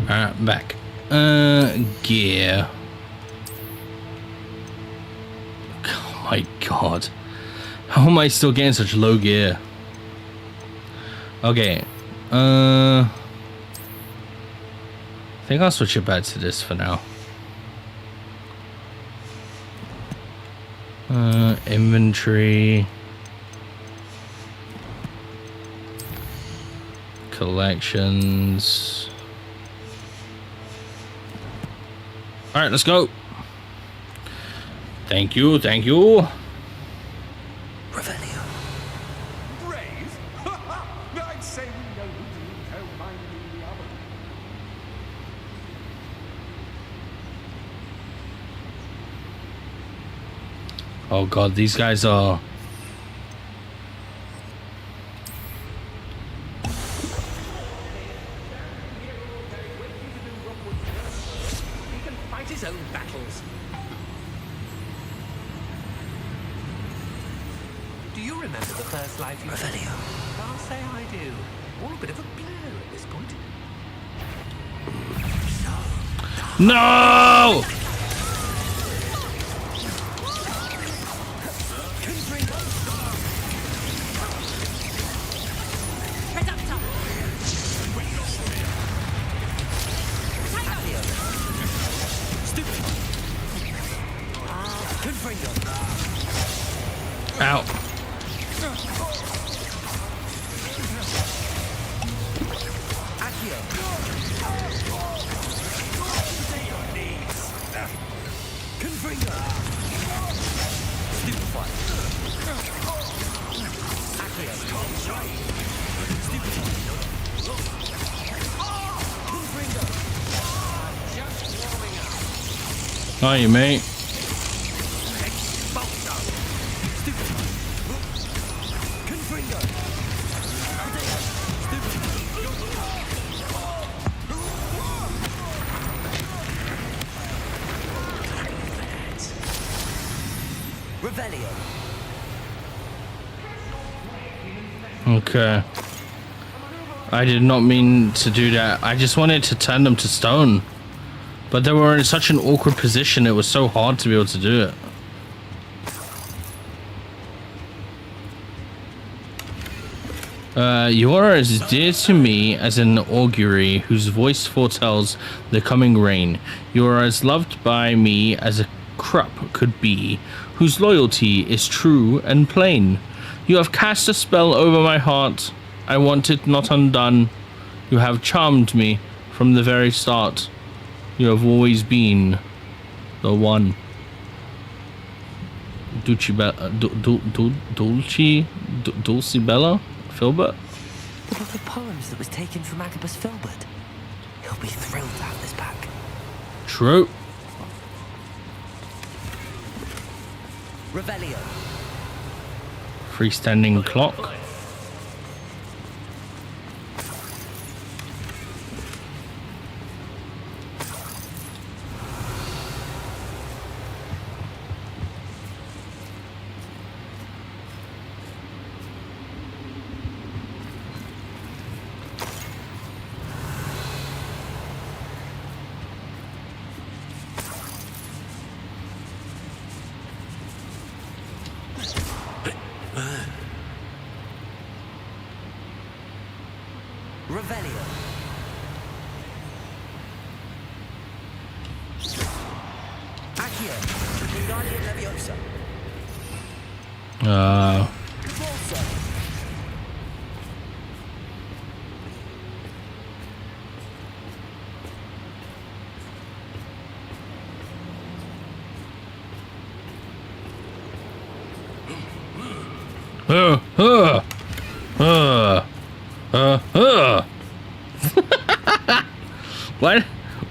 Alright, back. Gear. Oh my god. How am I still getting such low gear? Okay. I think I'll switch it back to this for now. Inventory. Collections. Alright, let's go. Thank you, thank you. Revelio. Brave? I'd say we know who don't mind the other. Oh god, these guys are... He can fight his own battles. Do you remember the first life you... Revelio. I'll say I do. All a bit of a blur at this point. No! Ow. Hi, mate. Revelio. Okay. I did not mean to do that. I just wanted to turn them to stone. But they were in such an awkward position, it was so hard to be able to do it. You are as dear to me as an augury whose voice foretells the coming rain. You are as loved by me as a crop could be, whose loyalty is true and plain. You have cast a spell over my heart. I want it not undone. You have charmed me from the very start. You have always been the one. Dulcibella? Filbert? The book of poems that was taken from Agabus Filbert. He'll be thrilled to have this back. True. Revelio. Freestanding clock. Revelio. Accio. Guardian Leviosa.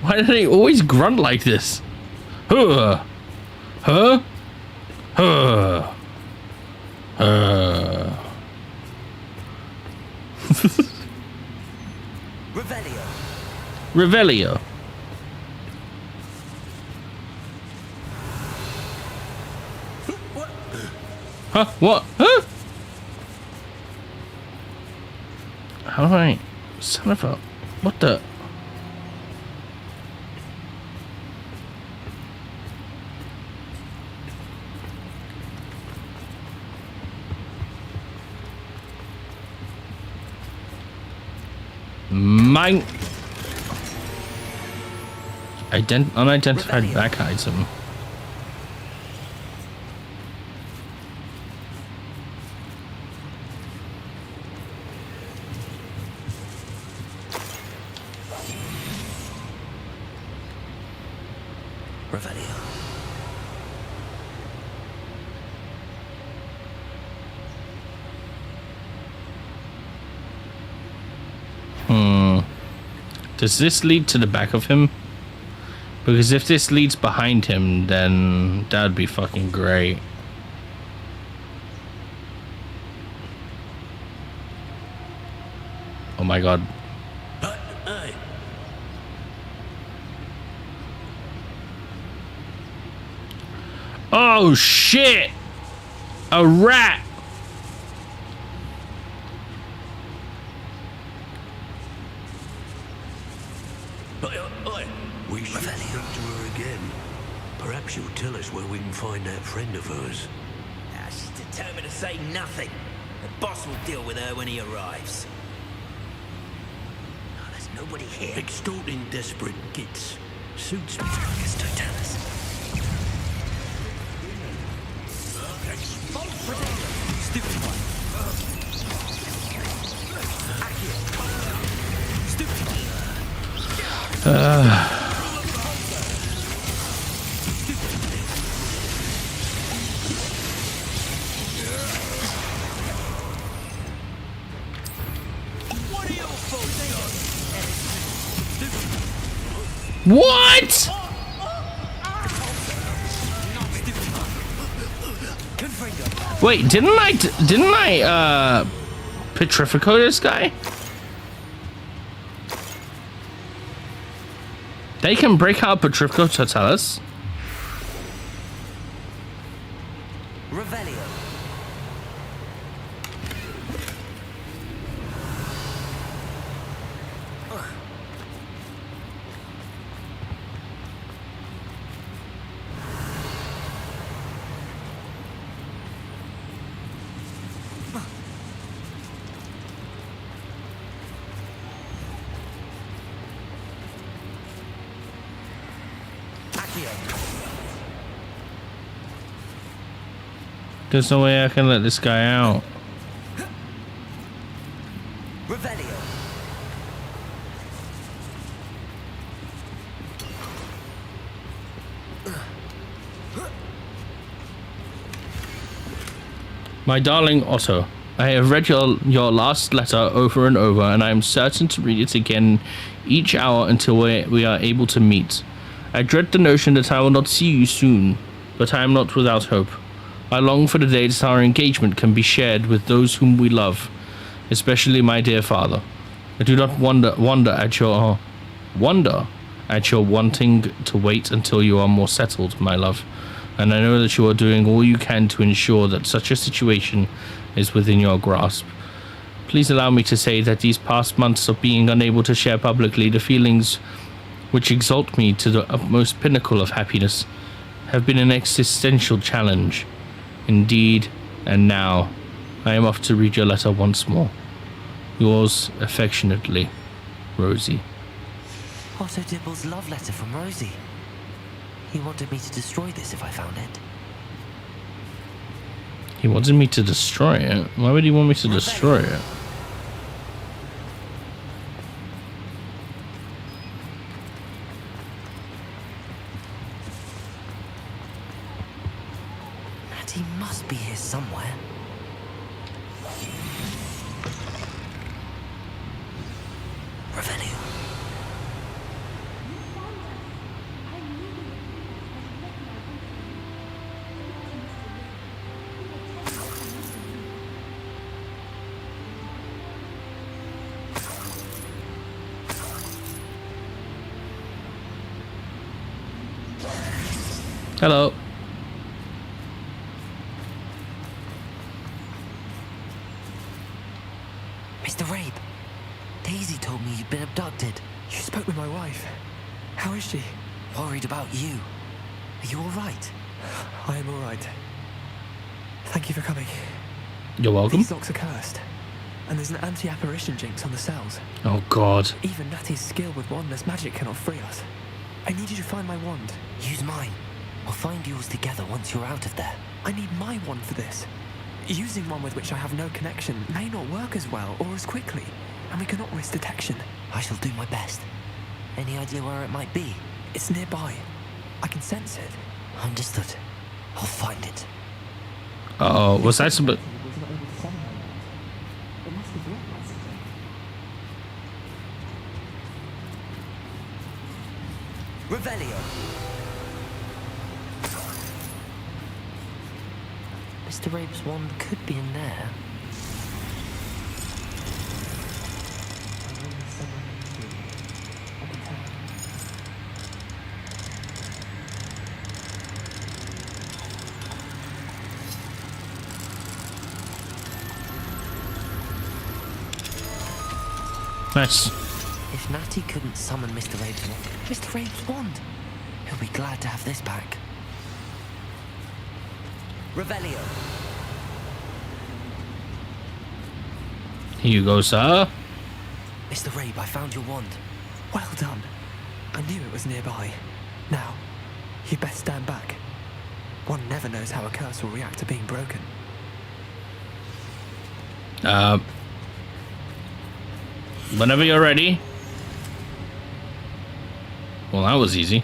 Why do they always grunt like this? Huh? Huh? Huh? Revelio. Revelio. Huh? What? Huh? How do I... Son of a... What the... Mine. Unidentified back item. Revelio. Does this lead to the back of him? Because if this leads behind him, then that would be fucking great. Oh my god. Oh shit! A rat! We should talk to her again. Perhaps she'll tell us where we can find that friend of hers. She's determined to say nothing. The boss will deal with her when he arrives. Oh, there's nobody here. Extorting desperate gits suits me. Mr. Dennis. Stupid one. What? Wait, didn't I petrifico this guy? They can break out Petrifico Totalis. Revelio. There's no way I can let this guy out. Revelio. My darling Otto, I have read your last letter over and over, and I am certain to read it again each hour until we are able to meet. I dread the notion that I will not see you soon, but I am not without hope. I long for the day that our engagement can be shared with those whom we love, especially my dear father. I do not wonder at your wanting to wait until you are more settled, my love, and I know that you are doing all you can to ensure that such a situation is within your grasp. Please allow me to say that these past months of being unable to share publicly the feelings which exalt me to the utmost pinnacle of happiness have been an existential challenge. Indeed, and now, I am off to read your letter once more. Yours affectionately, Rosie. Otto Dibble's love letter from Rosie. He wanted me to destroy this if I found it. He wanted me to destroy it? Why would he want me to destroy it? He must be here somewhere. Revelio. Hello. Mr. Rabe, Daisy told me you'd been abducted. You spoke with my wife. How is she? Worried about you. Are you all right? I am all right. Thank you for coming. You're welcome. These locks are cursed. And there's an anti-apparition jinx on the cells. Oh god. Even Natty's skill with wandless magic cannot free us. I need you to find my wand. Use mine. We'll find yours together once you're out of there. I need my wand for this. Using one with which I have no connection may not work as well or as quickly, and we cannot risk detection. I shall do my best. Any idea where it might be? It's nearby. I can sense it. Understood. I'll find it. Oh, was that some... Revelio. Mr. Rabe's wand could be in there. Nice. If Natty couldn't summon Mr. Rabe's wand, he'll be glad to have this back. Revelio. Here you go, sir. Mr. Rabe, I found your wand. Well done. I knew it was nearby. Now, you'd best stand back. One never knows how a curse will react to being broken. Whenever you're ready. Well, that was easy.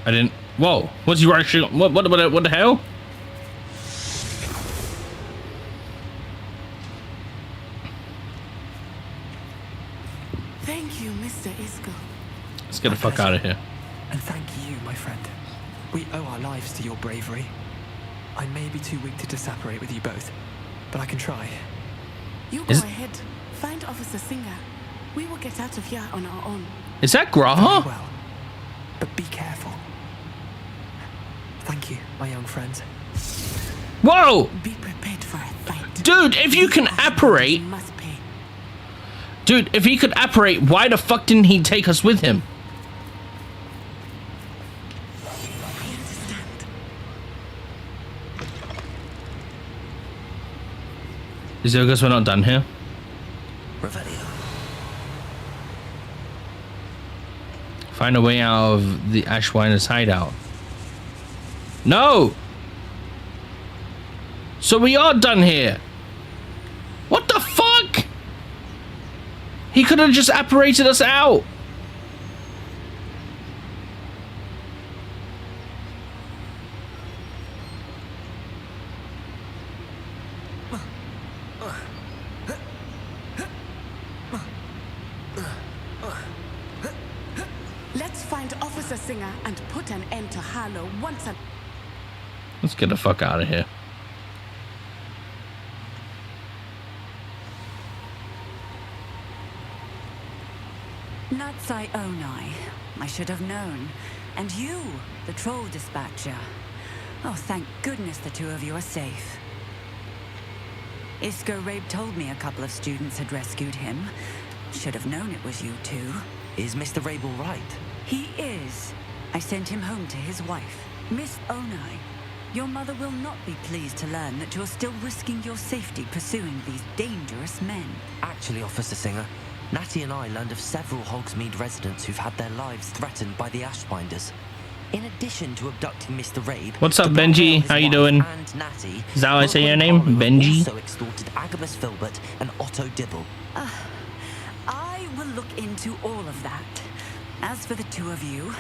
I didn't... Whoa. What's you actually... What the hell? Thank you, Mr. Isco. Let's get the fuck out of here. And thank you, my friend. We owe our lives to your bravery. I may be too weak to disapparate with you both, but I can try. You go ahead. Find Officer Singer. We will get out of here on our own. Is that Graha? Very well, but be careful. Thank you, my young friends. Whoa! Be prepared for a fight. Dude, if you can apparate... Dude, if he could apparate, why the fuck didn't he take us with him? Is it because we're not done here? Revelio. Find a way out of the Ashwinder's hideout. No! So we are done here. What the fuck? He could have just apparated us out. Let's find Officer Singer and put an end to Harlow once and... Let's get the fuck out of here. Natsai Onai. I should have known. And you, the troll dispatcher. Oh, thank goodness the two of you are safe. Isco Rabe told me a couple of students had rescued him. Should have known it was you two. Is Mr. Rabe all right? He is. I sent him home to his wife. Miss Onai, your mother will not be pleased to learn that you're still risking your safety pursuing these dangerous men. Actually, Officer Singer, Natty and I learned of several Hogsmeade residents who've had their lives threatened by the Ashwinders. In addition to abducting Mr. Rabe... What's up, Benji? How you doing? And Natty, is that how I say your name? Benji? Also extorted Agabus Filbert and Otto Dibble. I will look into all of that. As for the two of you,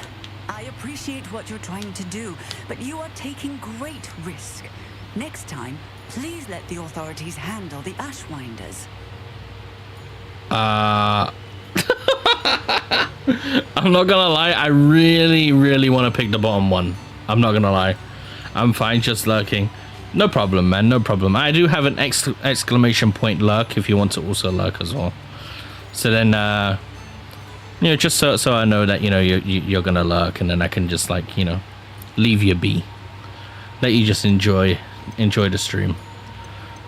I appreciate what you're trying to do, but you are taking great risk. Next time, please let the authorities handle the Ashwinders. I'm not gonna lie, I really want to pick the bottom one. I'm not gonna lie. I'm fine just lurking. No problem, man, no problem. I do have an exclamation point lurk if you want to also lurk as well. So then, you know, just so I know that, you know, you're gonna lurk, and then I can just, like, you know, leave you be. Let you just enjoy the stream.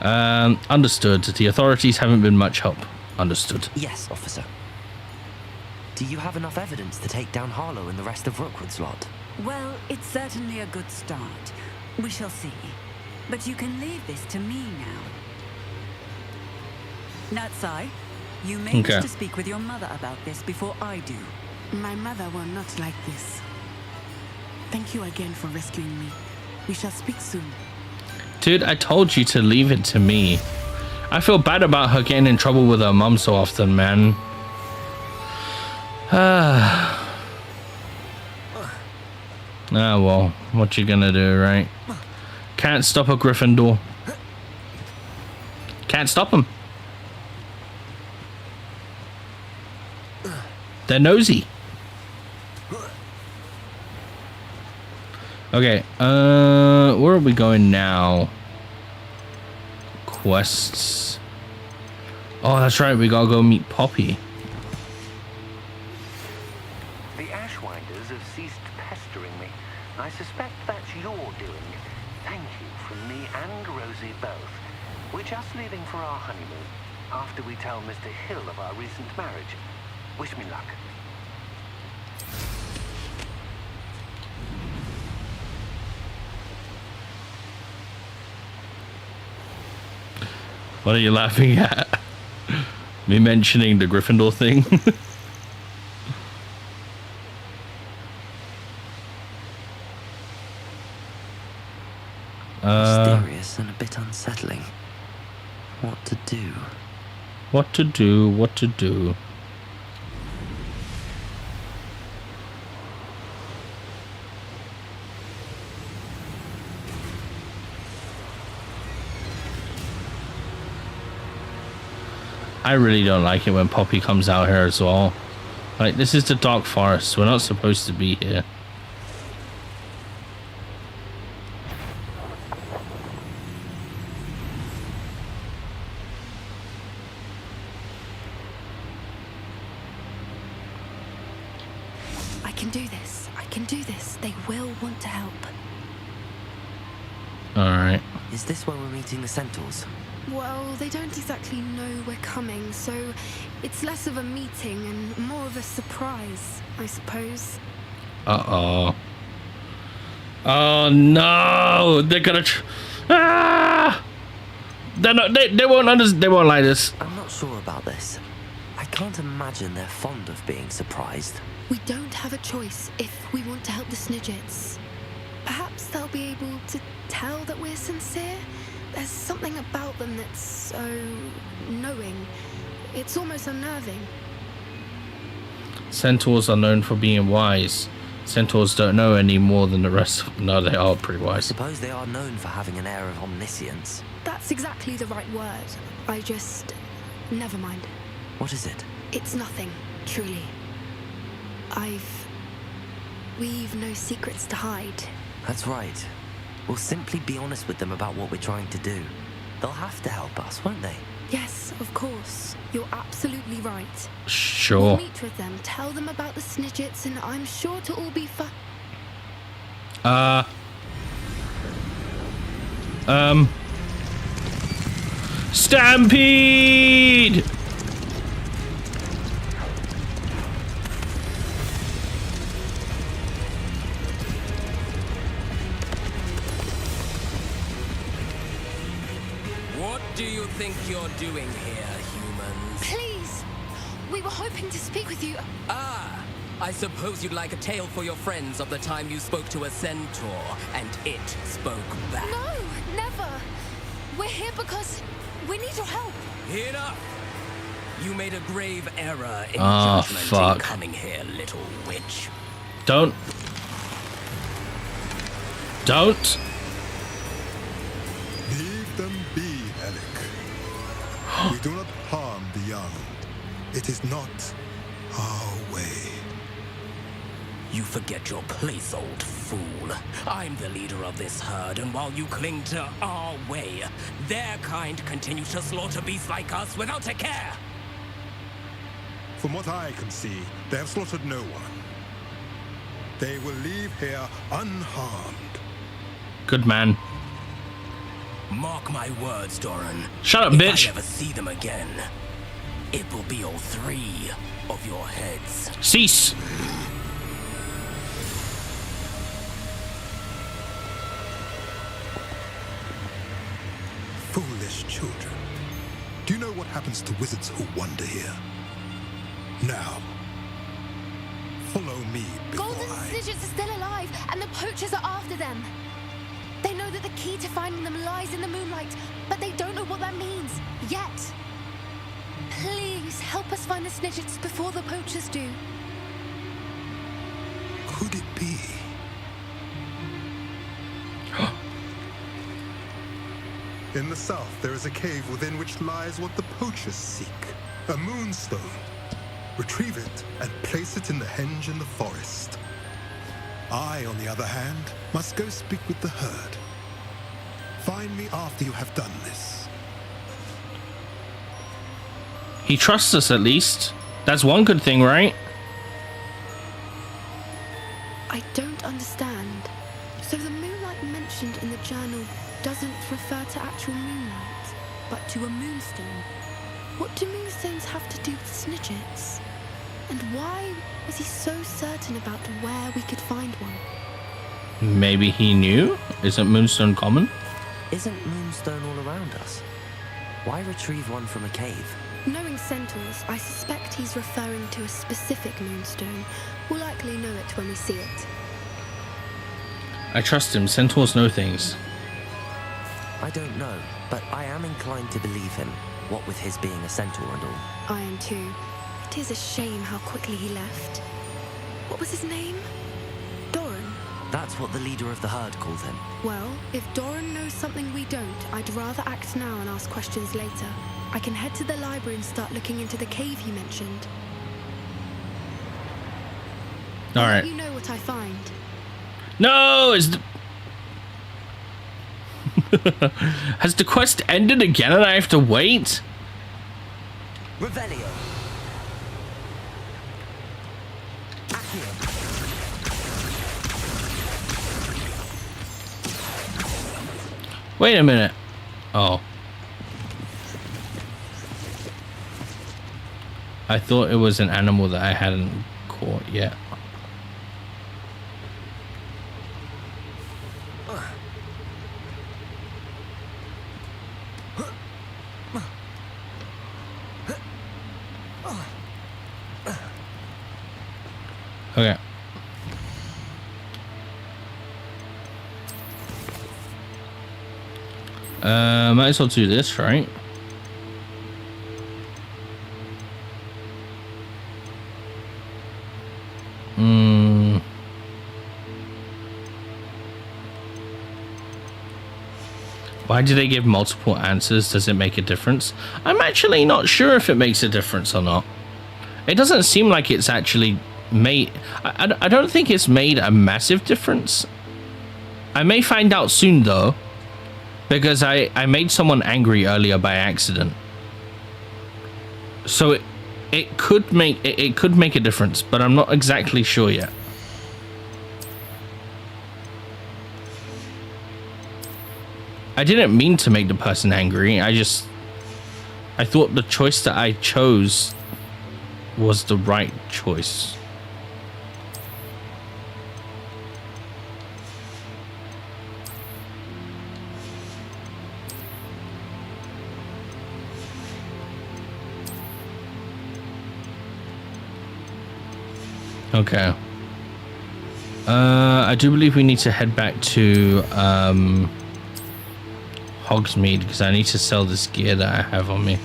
Understood. The authorities haven't been much help. Understood. Yes, officer. Do you have enough evidence to take down Harlow and the rest of Rookwood's lot? Well, it's certainly a good start. We shall see. But you can leave this to me now. Natsai, you may wish to speak with your mother about this before I do. My mother will not like this. Thank you again for rescuing me. We shall speak soon. Dude, I told you to leave it to me. I feel bad about her getting in trouble with her mum so often, man. Ah, well, what you gonna do, right? Can't stop a Gryffindor. Can't stop them. They're nosy. Okay, where are we going now? Quests. Oh, that's right, we gotta go meet Poppy. The Ashwinders have ceased pestering me. I suspect that's your doing. Thank you from me and Rosie both. We're just leaving for our honeymoon, after we tell Mr. Hill of our recent marriage. Wish me luck. What are you laughing at? Me mentioning the Gryffindor thing? Mysterious and a bit unsettling. What to do? What to do, what to do. I really don't like it when Poppy comes out here as well. Like, this is the Dark Forest. We're not supposed to be here. I can do this. I can do this. They will want to help. Alright. Is this where we're meeting the Centaurs? Well, they don't exactly know we're coming, so it's less of a meeting and more of a surprise, I suppose. Uh-oh. Oh no! They're gonna They're not, they won't understand, they won't like this. I'm not sure about this. I can't imagine they're fond of being surprised. We don't have a choice if we want to help the Snidgets. Perhaps they'll be able to tell that we're sincere. There's something about them that's so knowing. It's almost unnerving. Centaurs are known for being wise. Centaurs don't know any more than the rest. No, they are pretty I wise. suppose they are known for having an air of omniscience. That's exactly the right word. I just... Never mind. What is it? It's nothing, truly. We've no secrets to hide. That's right. We'll simply be honest with them about what we're trying to do. They'll have to help us, won't they? Yes, of course. You're absolutely right. Sure. We'll meet with them, tell them about the Snidgets, and I'm sure to all be fun. Stampede! What do you think you're doing here, humans? Please! We were hoping to speak with you. Ah! I suppose you'd like a tale for your friends of the time you spoke to a centaur, and it spoke back. No, never! We're here because we need your help. Enough! You made a grave error in Oh, judgment fuck. in coming here, little witch. Don't. Leave them be, Alec. We do not harm the young. It is not our way. You forget your place, old fool. I'm the leader of this herd, and while you cling to our way, their kind continue to slaughter beasts like us without a care. From what I can see, they have slaughtered no one. They will leave here unharmed. Good man. Mark my words, Doran. Shut up, if bitch. If I ever see them again, it will be all three of your heads. Cease. happens to wizards who wander here. Now, follow me before Golden Snidgets are still alive, and the poachers are after them. They know that the key to finding them lies in the moonlight, but they don't know what that means yet. Please help us find the Snidgets before the poachers do. Could it be? In the south, there is a cave within which lies what the poachers seek. A moonstone. Retrieve it and place it in the henge in the forest. I, on the other hand, must go speak with the herd. Find me after you have done this. He trusts us at least. That's one good thing, right? I don't understand. So the moonlight mentioned in the journal doesn't refer to actual moonlight, but to a moonstone. What do moonstones have to do with Snidgets? And why was he so certain about where we could find one? Maybe he knew? Isn't moonstone common? Isn't moonstone all around us? Why retrieve one from a cave? Knowing centaurs, I suspect he's referring to a specific moonstone. We'll likely know it when we see it. I trust him. Centaurs know things. I don't know, but I am inclined to believe him, what with his being a centaur and all. I am too. It is a shame how quickly he left. What was his name? Doran? That's what the leader of the herd called him. Well, if Doran knows something we don't, I'd rather act now and ask questions later. I can head to the library and start looking into the cave you mentioned. All I'll right. let you know what I find. No, has the quest ended again and I have to wait? Revelio. Wait a minute. Oh. I thought it was an animal that I hadn't caught yet. Okay. Might as well do this, right? Why do they give multiple answers? Does it make a difference? I'm actually not sure if it makes a difference or not. It doesn't seem like it's actually made... I don't think it's made a massive difference. I may find out soon though, because I made someone angry earlier by accident. So it could make a difference, but I'm not exactly sure yet. I didn't mean to make the person angry. I thought the choice that I chose was the right choice. Okay. I do believe we need to head back to Hogsmeade because I need to sell this gear that I have on me.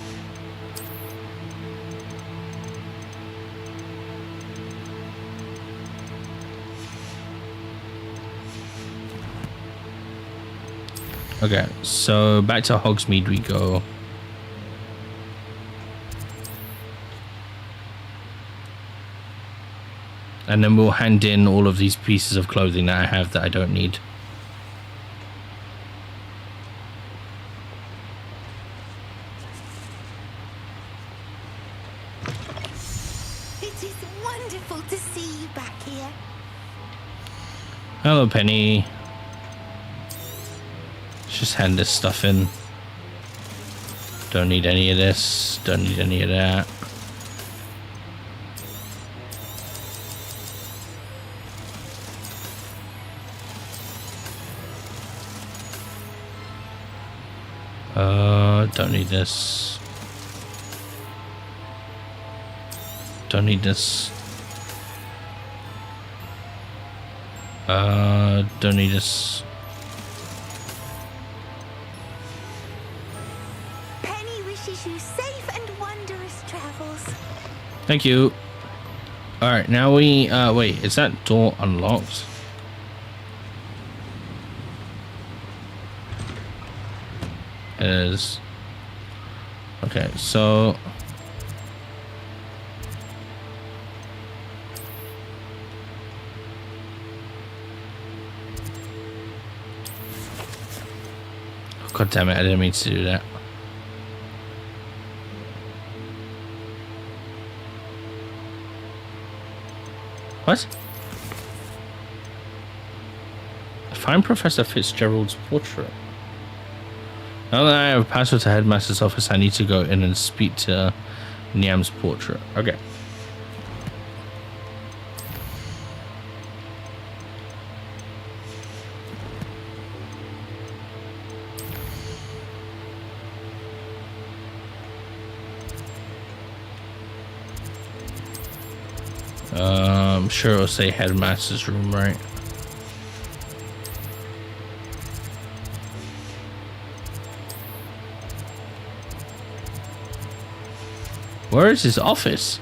Okay, so back to Hogsmeade we go. And then we'll hand in all of these pieces of clothing that I have that I don't need. It is wonderful to see you back here. Hello, Penny. Let's just hand this stuff in. Don't need any of this. Don't need any of that. Don't need this. Don't need this. Don't need this. Penny wishes you safe and wondrous travels. Thank you. Alright, now we, wait, is that door unlocked? It is. Okay, so... God damn it, I didn't mean to do that. What? Find Professor Fitzgerald's portrait. Now that I have a password to Headmaster's office, I need to go in and speak to Niam's portrait. Okay. I'm sure it'll say Headmaster's room, right? Where is his office?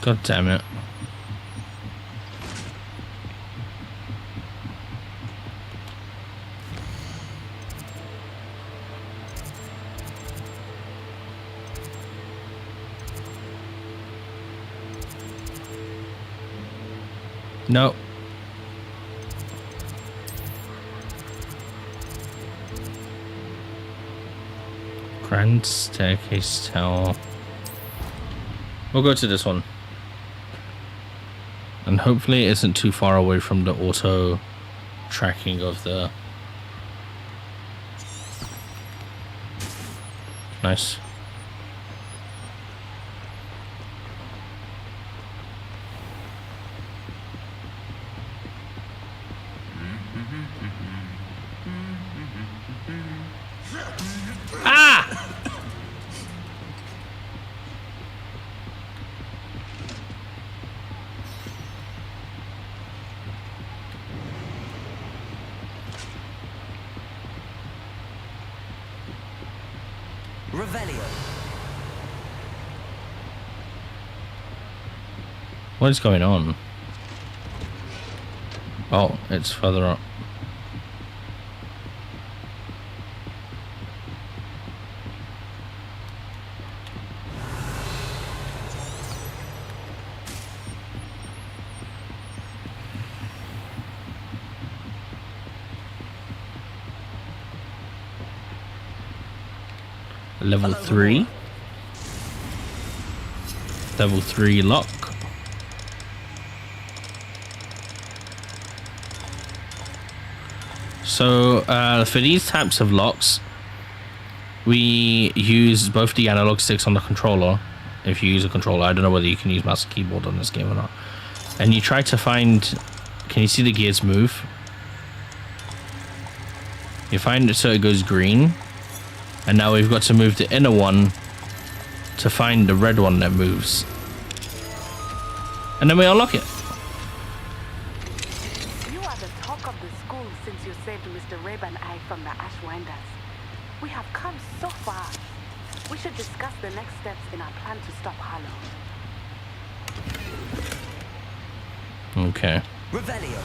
God damn it. No. Grand staircase tower. We'll go to this one. And hopefully it isn't too far away from the auto tracking of the... Nice. Revelio. What is going on? Oh, it's further up. Level 3. Level 3 lock. So for these types of locks, we use both the analog sticks on the controller. If you use a controller, I don't know whether you can use mouse and keyboard on this game or not. And you try to find, can you see the gears move? You find it so it goes green. And now we've got to move the inner one to find the red one that moves. And then we unlock it. You are the talk of the school since you saved Mr. Reb and I from the Ashwinders. We have come so far. We should discuss the next steps in our plan to stop Harlow. Okay. Revelio.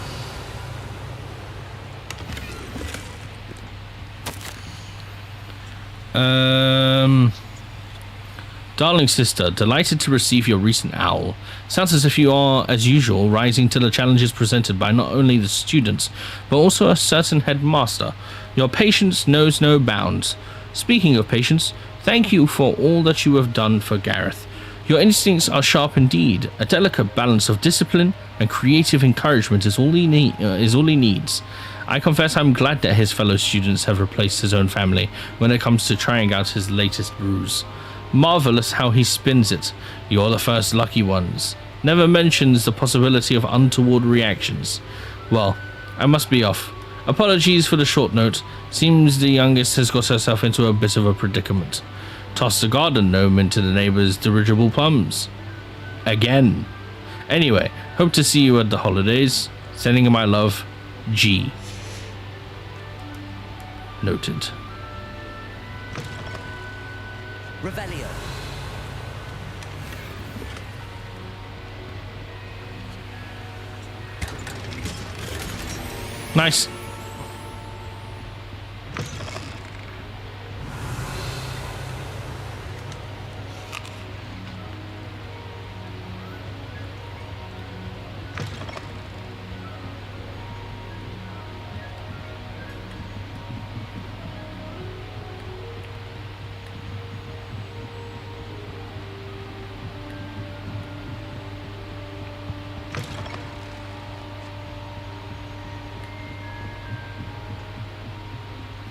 Darling sister, delighted to receive your recent owl. Sounds as if you are, as usual, rising to the challenges presented by not only the students, but also a certain headmaster. Your patience knows no bounds. Speaking of patience, thank you for all that you have done for Gareth. Your instincts are sharp indeed. A delicate balance of discipline and creative encouragement is all he needs. I confess I'm glad that his fellow students have replaced his own family when it comes to trying out his latest ruse. Marvelous how he spins it. You're the first lucky ones. Never mentions the possibility of untoward reactions. Well, I must be off. Apologies for the short note. Seems the youngest has got herself into a bit of a predicament. Tossed a garden gnome into the neighbor's dirigible plums. Again. Anyway, hope to see you at the holidays. Sending my love, G. Noted. Revelio. Nice.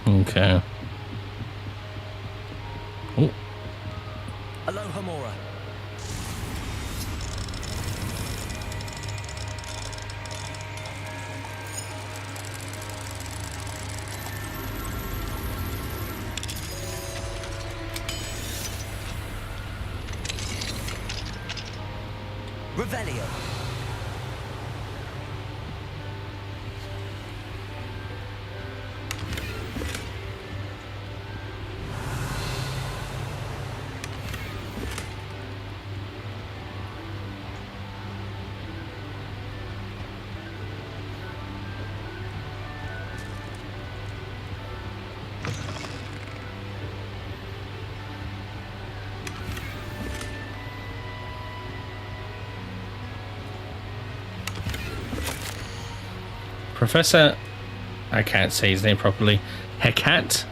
Okay. Oh. Aloha Mora. Revelio. Professor, I can't say his name properly. Hecate?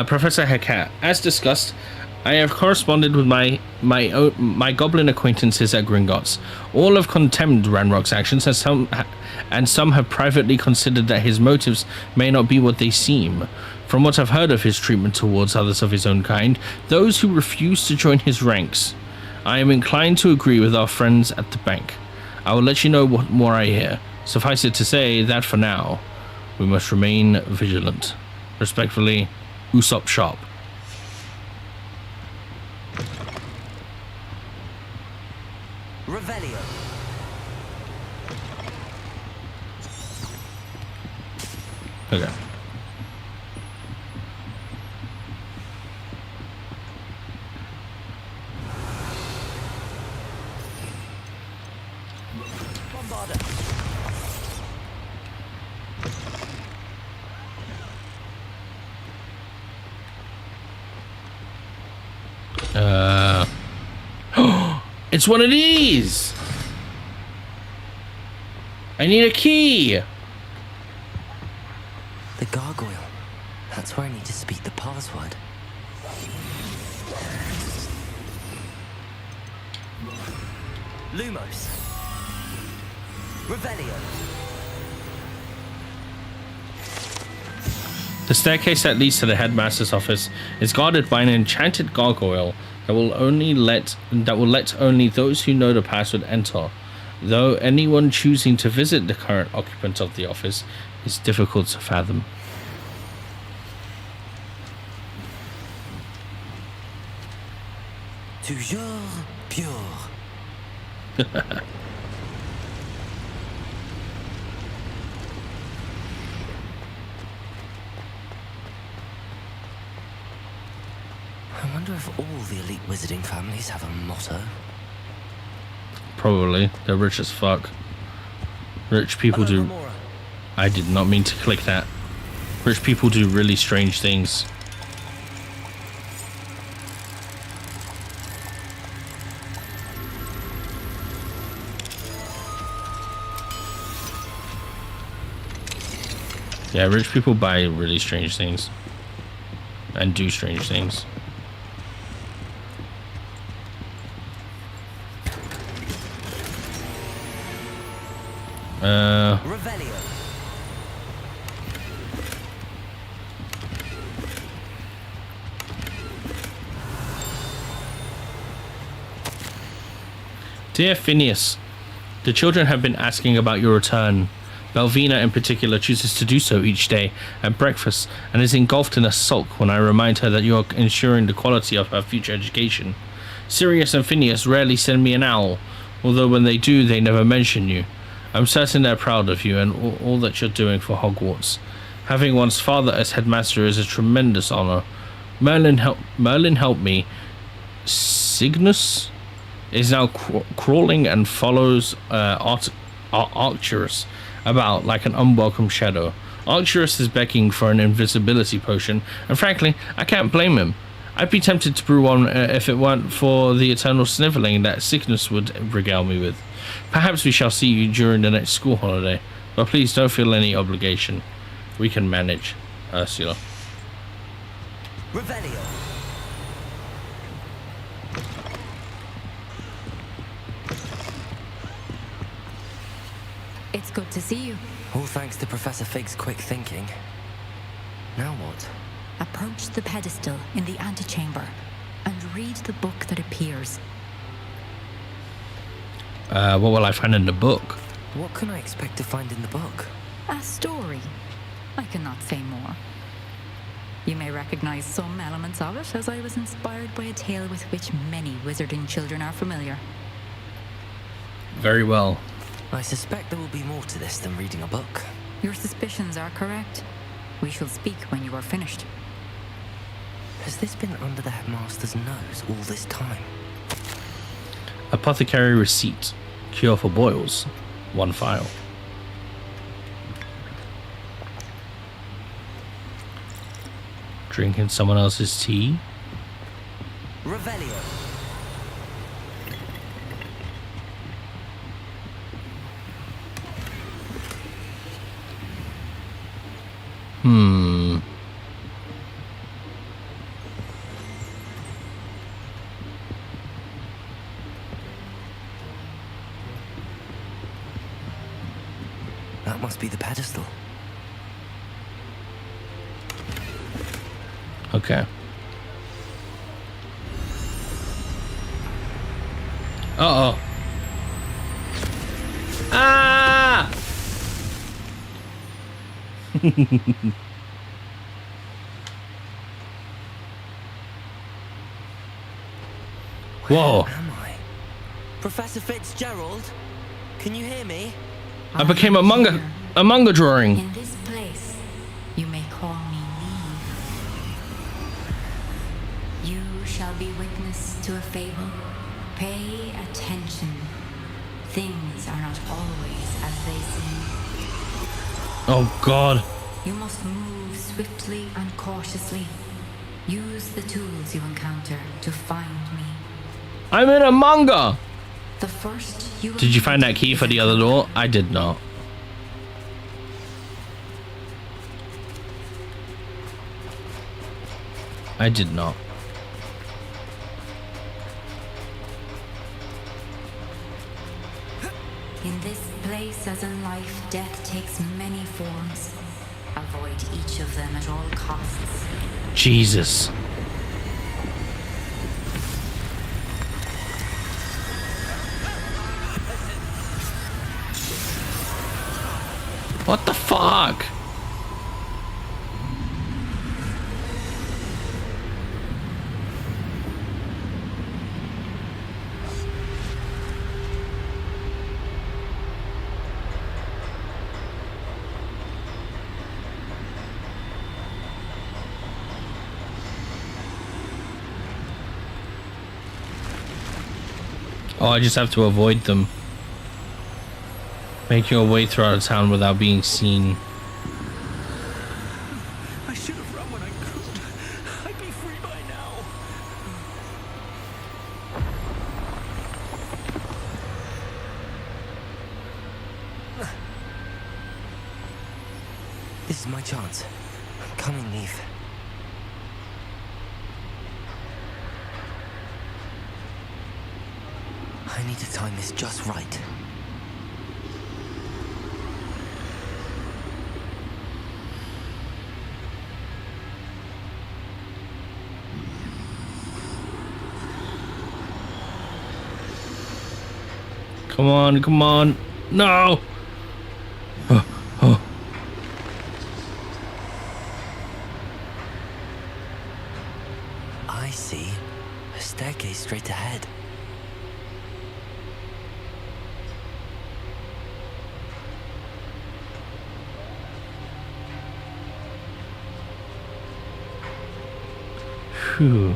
Professor Hecate. As discussed, I have corresponded with my goblin acquaintances at Gringotts. All have condemned Ranrock's actions, and some have privately considered that his motives may not be what they seem. From what I've heard of his treatment towards others of his own kind, those who refuse to join his ranks, I am inclined to agree with our friends at the bank. I will let you know what more I hear. Suffice it to say that for now, we must remain vigilant. Respectfully, Usopp Sharp. Revelio. Okay. It's one of these. I need a key. The gargoyle. That's where I need to speak the password. Lumos. Revelio. The staircase that leads to the headmaster's office is guarded by an enchanted gargoyle that will let only those who know the password enter. Though anyone choosing to visit the current occupant of the office is difficult to fathom. Toujours pure. I wonder if all the elite wizarding families have a motto. Probably. They're rich as fuck. Rich people do... I did not mean to click that. Rich people do really strange things. Yeah, rich people buy really strange things. And do strange things. Revelio. Dear Phineas, the children have been asking about your return. Belvina in particular chooses to do so each day at breakfast and is engulfed in a sulk when I remind her that you are ensuring the quality of her future education. Sirius and Phineas rarely send me an owl, although when they do, they never mention you. I'm certain they're proud of you and all that you're doing for Hogwarts. Having one's father as headmaster is a tremendous honor. Merlin helped me. Cygnus is now crawling and follows Arcturus about like an unwelcome shadow. Arcturus is begging for an invisibility potion, and frankly, I can't blame him. I'd be tempted to brew one if it weren't for the eternal sniveling that Cygnus would regale me with. Perhaps we shall see you during the next school holiday, but please don't feel any obligation. We can manage. Ursula. Revelio. It's good to see you. All thanks to Professor Fig's quick thinking. Now what? Approach the pedestal in the antechamber and read the book that appears. What will I find in the book? What can I expect to find in the book? A story. I cannot say more. You may recognize some elements of it, as I was inspired by a tale with which many wizarding children are familiar. Very well. I suspect there will be more to this than reading a book. Your suspicions are correct. We shall speak when you are finished. Has this been under the headmaster's nose all this time? Apothecary receipt. Cure for boils. 1 file. Drinking someone else's tea. Revelio. That must be the pedestal. Okay. Uh-oh. Ah! Whoa. Where am I? Professor Fitzgerald? Can you hear me? I became a manga drawing. In this place, you may call me Neve. You shall be witness to a fable. Pay attention. Things are not always as they seem. Oh God. You must move swiftly and cautiously. Use the tools you encounter to find me. I'm in a manga. The first you Did you find that key for the other door? I did not. I did not. In this place, as in life, death takes many forms. Avoid each of them at all costs. Jesus. What the fuck? Oh, I just have to avoid them. Make your way throughout a town without being seen. I should have run when I could. I'd be free by now. This is my chance. I'm coming, Neve. I need to time this just right. Come on, come on. No! I see. A staircase straight ahead. Phew.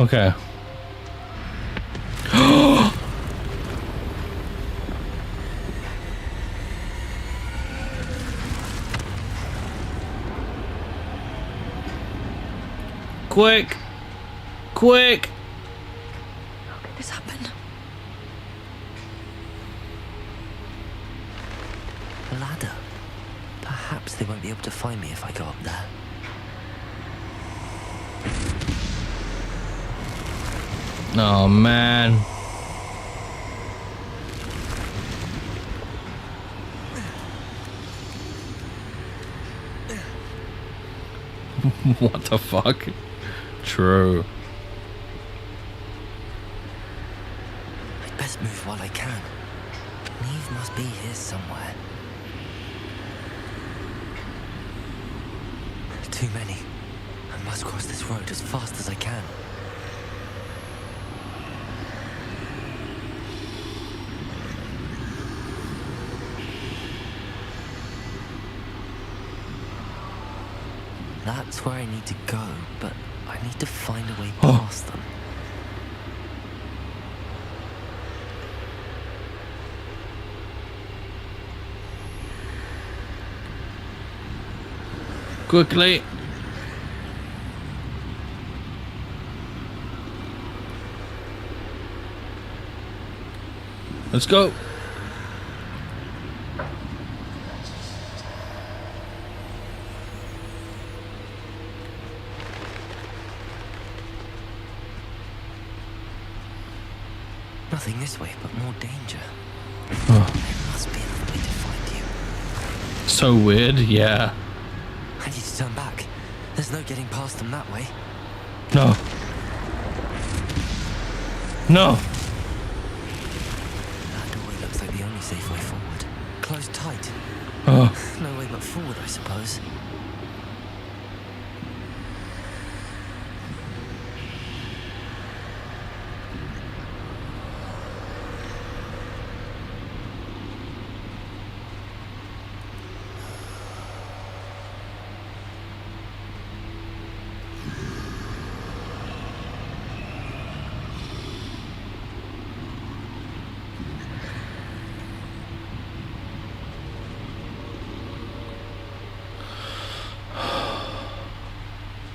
Okay. Quick! Quick! How could this happen? A ladder. Perhaps they won't be able to find me if I go up there. Oh man. What the fuck? True. I'd best move while I can. Neve must be here somewhere. Too many. I must cross this road as fast as I can. That's where I need to go, but I need to find a way past them. Quickly. Let's go. Nothing this way, but more danger. Oh. There must be another way to find you. So weird, yeah. I need to turn back. There's no getting past them that way. No. No. That doorway looks like the only safe way forward. Closed tight. Oh. No way but forward, I suppose.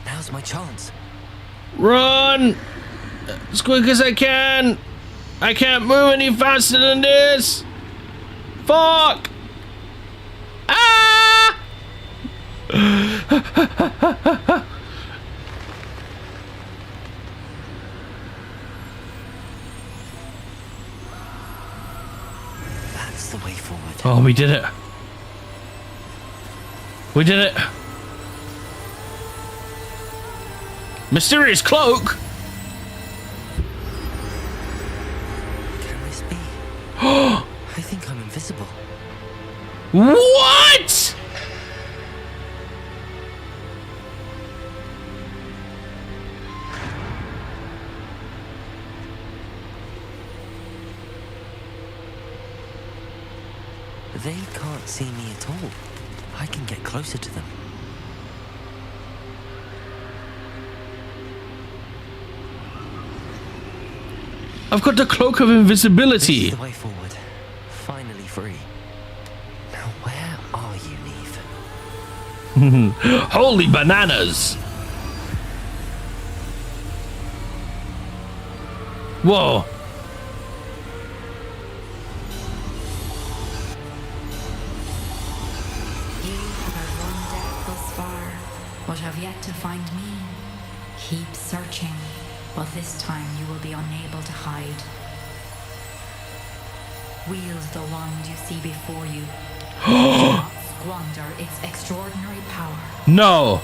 Now's my chance. Run! As quick as I can! I can't move any faster than this! Fuck! Ah! That's the way forward. Oh, we did it. We did it. Mysterious cloak? Can this be? I think I'm invisible. What? They can't see me at all. I can get closer to them. I've got the cloak of invisibility. This is the way forward. Finally free. Now where are you, Neve? Holy bananas. Whoa. You have run death thus far, but have yet to find me. Keep searching, but this time you will be unable to hide. Wield the wand you see before you. Do not squander its extraordinary power. No.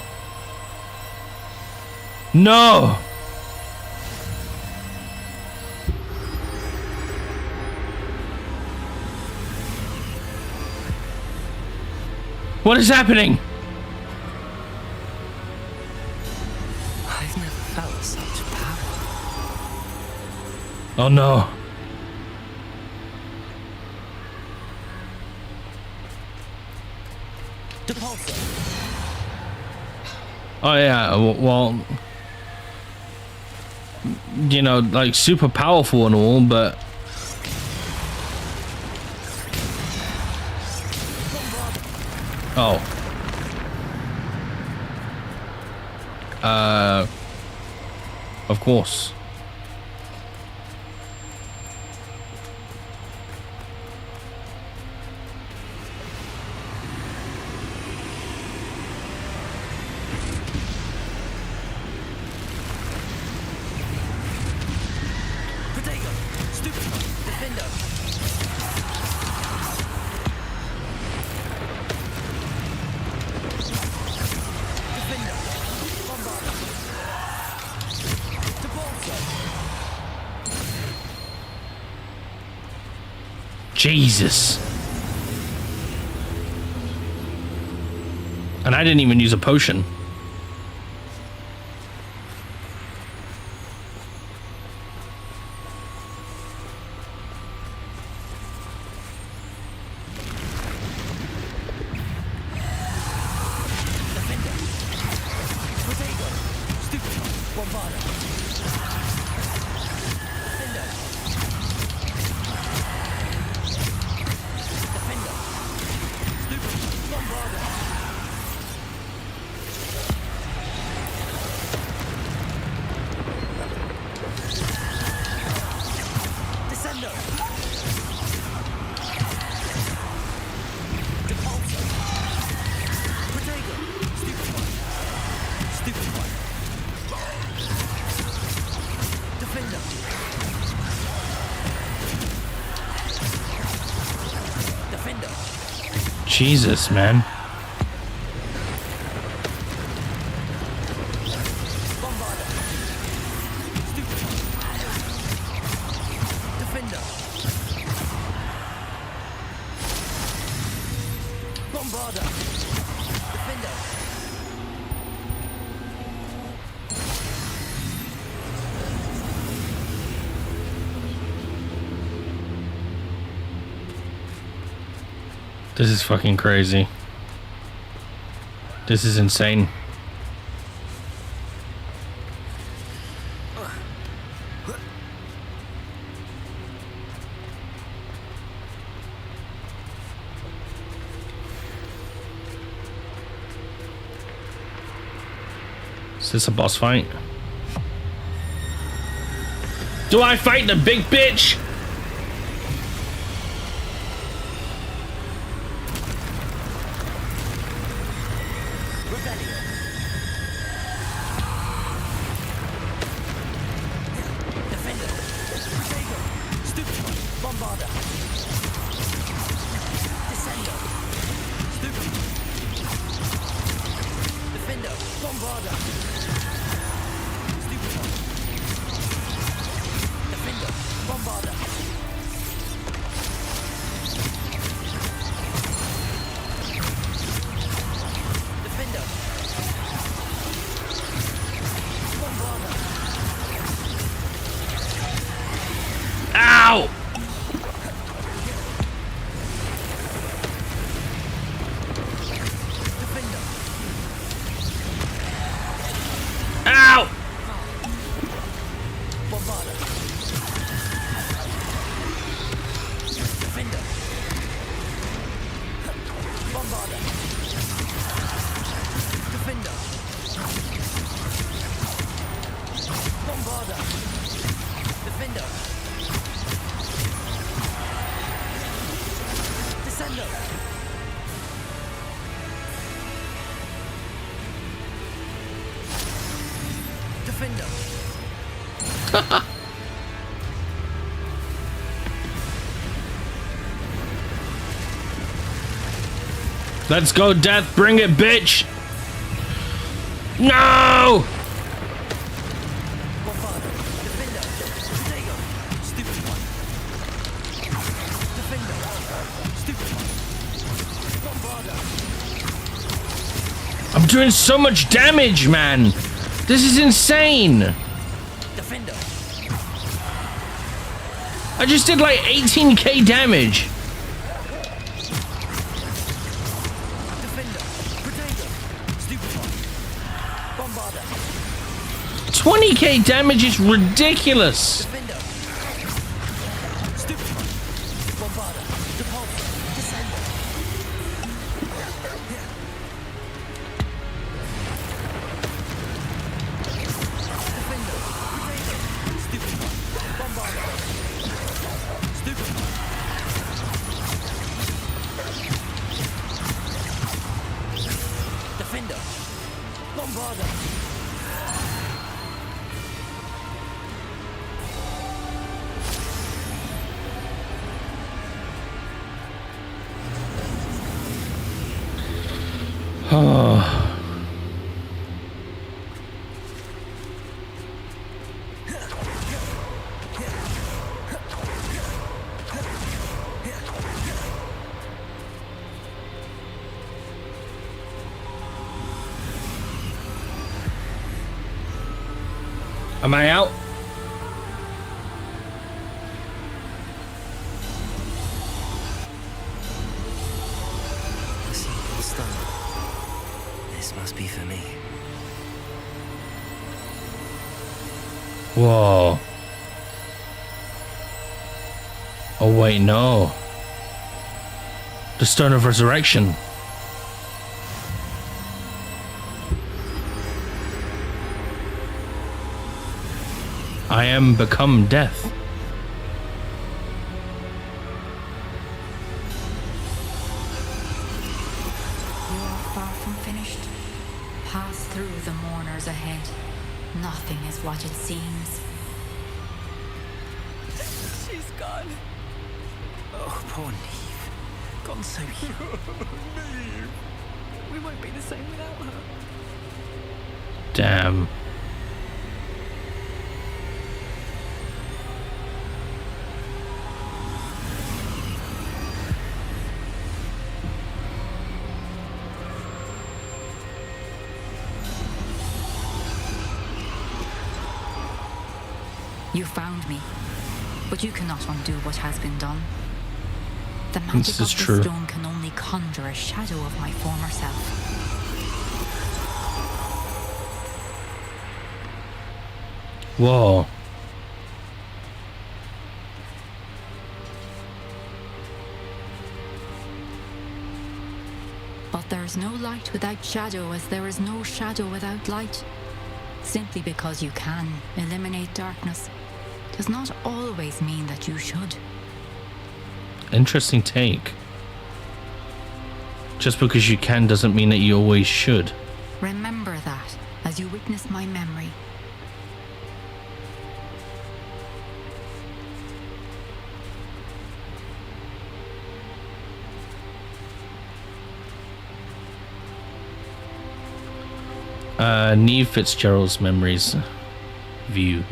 What is happening? I've never felt such power. Oh no. Oh yeah, well, you know, like super powerful and all, but oh, of course. Jesus. And I didn't even use a potion. Jesus, man. This is fucking crazy. This is insane. Is this a boss fight? Do I fight the big bitch? Ow! Ow! Let's go, Death. Bring it, bitch. No! I'm doing so much damage, man. This is insane. Defender. I just did like 18k damage. Defender. Protego. Stupefy. Bombarder. 20k damage is ridiculous. Defender. Stupefy. Bombarder. Depulsor. Descender. Defender. Protego. Stupefy. Bombarder. Stupefy. Defender. Bombarder. Oh. Am I out? The single stone. This must be for me. Whoa. Oh wait, no. The Stone of Resurrection. I am become death. You are far from finished. Pass through the mourners ahead. Nothing is what it seems. She's gone. Oh, poor Neve. Gone so young. Neve. We won't be the same without her. Damn. You found me, but you cannot undo what has been done. The magic This of is the true. stone can only conjure a shadow of my former self. Whoa. But there is no light without shadow, as there is no shadow without light. Simply because you can eliminate darkness does not always mean that you should. Interesting take. Just because you can doesn't mean that you always should. Remember that as you witness my memory. Neve Fitzgerald's memories view.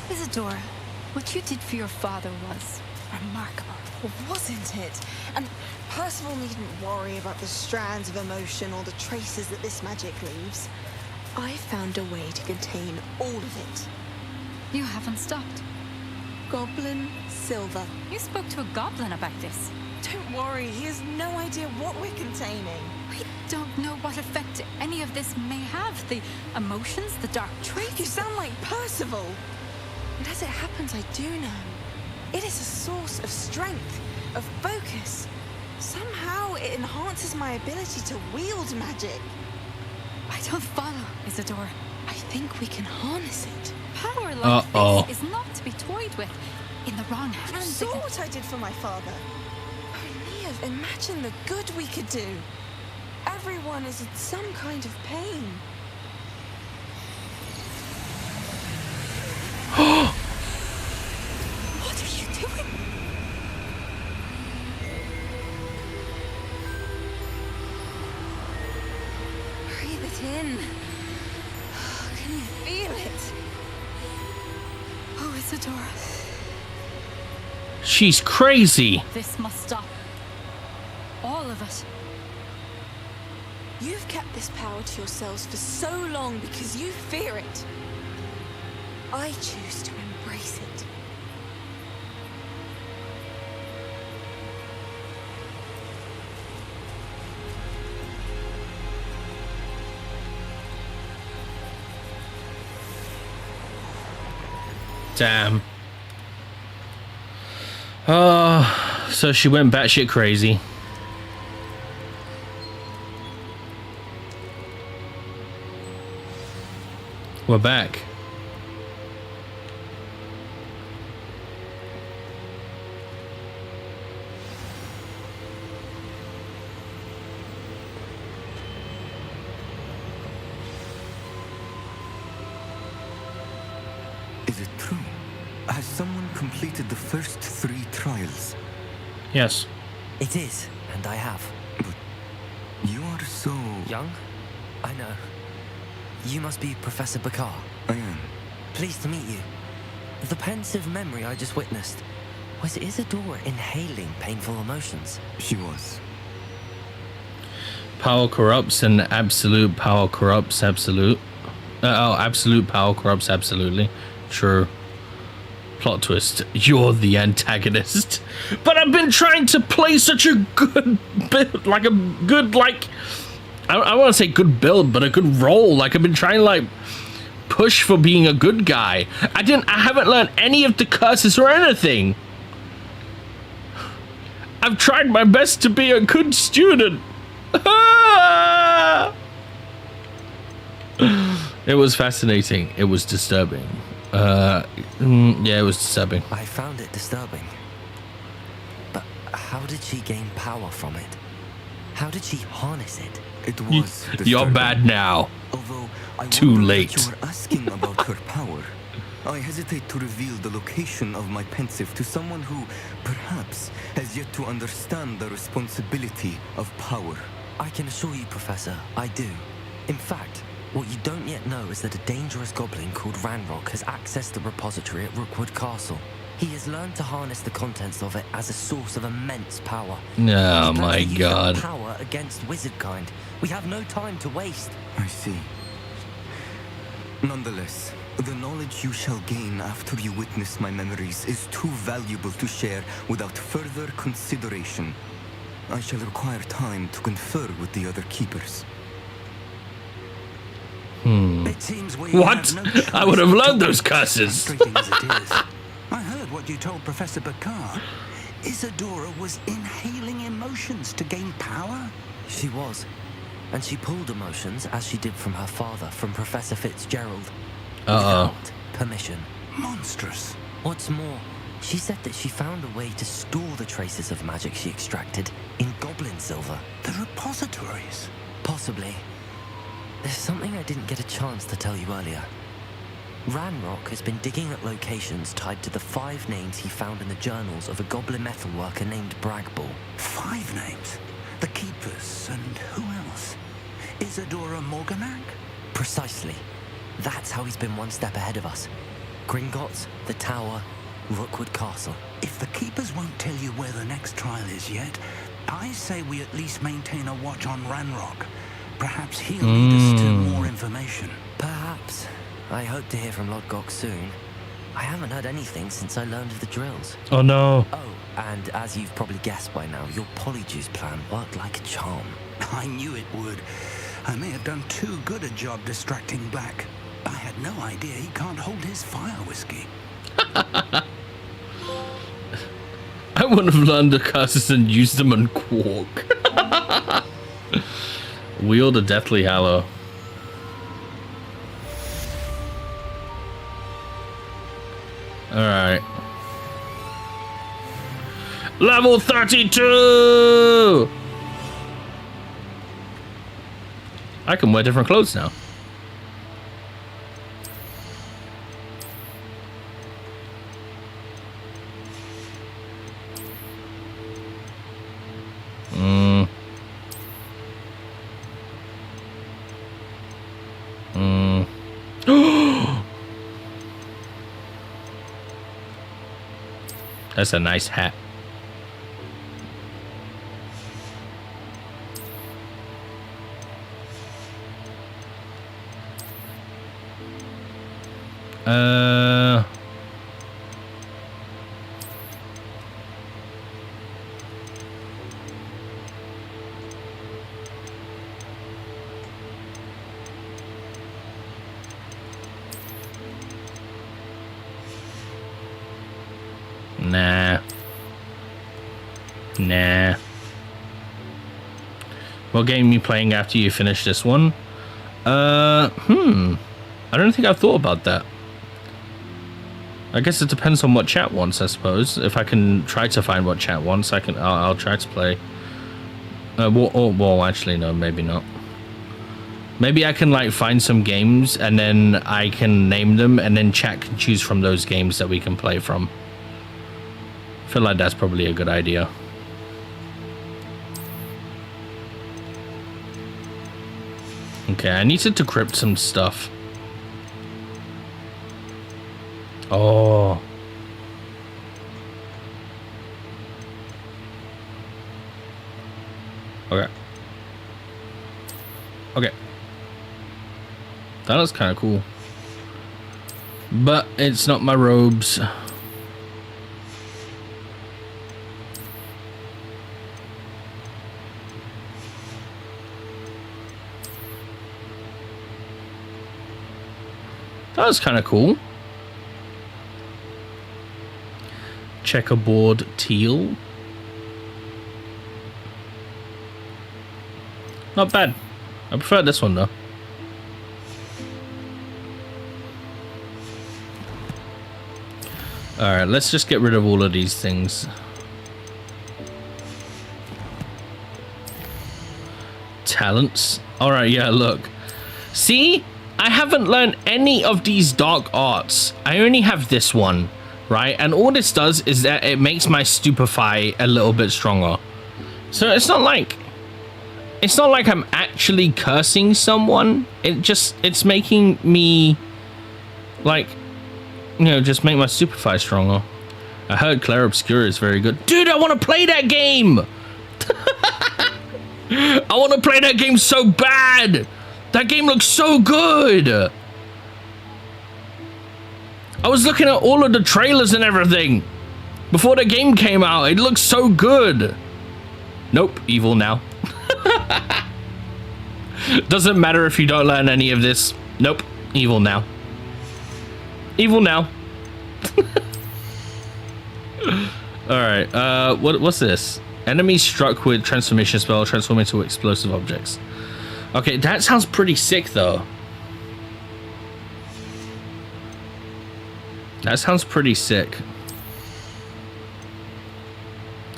Isadora, what you did for your father was remarkable, wasn't it? And Percival needn't worry about the strands of emotion or the traces that this magic leaves. I found a way to contain all of it. You haven't stopped. Goblin Silver. You spoke to a goblin about this. Don't worry, he has no idea what we're containing. We don't know what effect any of this may have. The emotions, the dark traits. You sound like Percival. And as it happens, I do know. It is a source of strength, of focus. Somehow it enhances my ability to wield magic. I don't follow, Isadora. I think we can harness it. Power like this is not to be toyed with. In the wrong You hands. saw what I did for my father. Oh, Neve, imagine the good we could do. Everyone is in some kind of pain. What are you doing? Breathe it in. Can you feel it? Oh, Isadora. She's crazy. This must stop. All of it. You've kept this power to yourselves for so long because you fear it. I choose to embrace it. Damn. Oh, so she went batshit crazy. We're back. Is it true? Has someone completed the first 3 trials? Yes. It is, and I have. But you are so... Young? I know. You must be Professor Bakar. I am. Pleased to meet you. The pensive memory I just witnessed. Was Isadora inhaling painful emotions? She was. Power corrupts and absolute power corrupts absolute. Absolute power corrupts absolutely. True. Plot twist. You're the antagonist. But I've been trying to play such a good bit, like a good, like... I want to say good build, but a good role. Like, I've been trying to, like, push for being a good guy. I haven't learned any of the curses or anything. I've tried my best to be a good student. It was fascinating. It was disturbing. Yeah, it was disturbing. I found it disturbing. But how did she gain power from it? How did she harness it? It was You're bad now. Although I Too wonder late. that you are asking about her power. I hesitate to reveal the location of my pensive to someone who, perhaps, has yet to understand the responsibility of power. I can assure you, Professor, I do. In fact, what you don't yet know is that a dangerous goblin called Ranrock has accessed the repository at Rookwood Castle. He has learned to harness the contents of it as a source of immense power. Oh my Use that god. power against wizard kind. We have no time to waste. I see. Nonetheless, the knowledge you shall gain after you witness my memories is too valuable to share without further consideration. I shall require time to confer with the other keepers. It seems we What? have no choice I would have learned to those wait, curses. frustrating as it is. I heard what you told Professor Bakar. Isadora was inhaling emotions to gain power? She was. And she pulled emotions, as she did from her father, from Professor Fitzgerald. Uh-oh. Without permission. Monstrous. What's more, she said that she found a way to store the traces of magic she extracted in goblin silver. The repositories? Possibly. There's something I didn't get a chance to tell you earlier. Ranrock has been digging at locations tied to the 5 names he found in the journals of a goblin metalworker named Bragball. 5 names? The Keepers, and who else? Isadora Morganac? Precisely. That's how he's been one step ahead of us. Gringotts, the Tower, Rookwood Castle. If the Keepers won't tell you where the next trial is yet, I say we at least maintain a watch on Ranrock. Perhaps he'll lead us to more information. Perhaps. I hope to hear from Lodgok soon. I haven't heard anything since I learned of the drills. Oh no. Oh, and as you've probably guessed by now, your Polyjuice plan worked like a charm. I knew it would. I may have done too good a job distracting Black. I had no idea he can't hold his fire whiskey. I would have learned the curses and used them on Quark. Wield a Deathly Hallow. Alright. Level 32! I can wear different clothes now. That's a nice hat. Nah. What game are you playing after you finish this one? I don't think I've thought about that. I guess it depends on what chat wants, I suppose. If I can try to find what chat wants, I'll try to play. Well, actually, no, maybe not. Maybe I can like find some games and then I can name them and then chat can choose from those games that we can play from. I feel like that's probably a good idea. Okay, I need to decrypt some stuff. Oh. Okay. Okay. That was kind of cool. But it's not my robes. That was kind of cool. Checkerboard teal. Not bad. I prefer this one though. Alright, let's just get rid of all of these things. Talents. Alright, yeah, look. See? I haven't learned any of these dark arts. I only have this one, right? And all this does is that it makes my stupefy a little bit stronger. So it's not like I'm actually cursing someone. It's making me like, you know, just make my stupefy stronger. I heard Claire Obscura is very good. Dude, I want to play that game. I want to play that game so bad. That game looks so good. I was looking at all of the trailers and everything before the game came out. It looks so good. Nope, evil now. Doesn't matter if you don't learn any of this. Nope, evil now. Evil now. Alright, what's this? Enemy struck with transformation spell, transform into explosive objects. Okay, that sounds pretty sick though. That sounds pretty sick.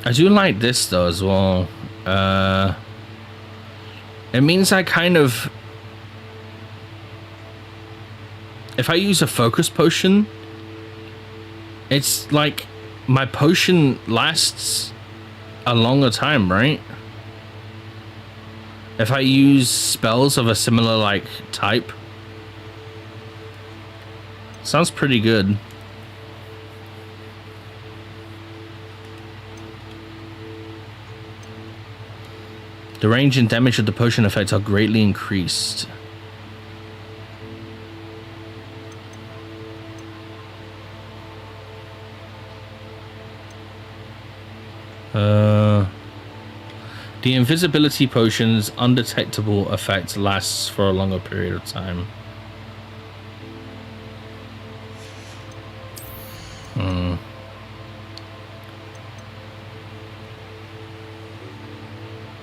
I do like this though as well. It means I kind of... If I use a focus potion, it's like my potion lasts a longer time, right? If I use spells of a similar like type. Sounds pretty good. The range and damage of the potion effects are greatly increased. The invisibility potion's undetectable effect lasts for a longer period of time.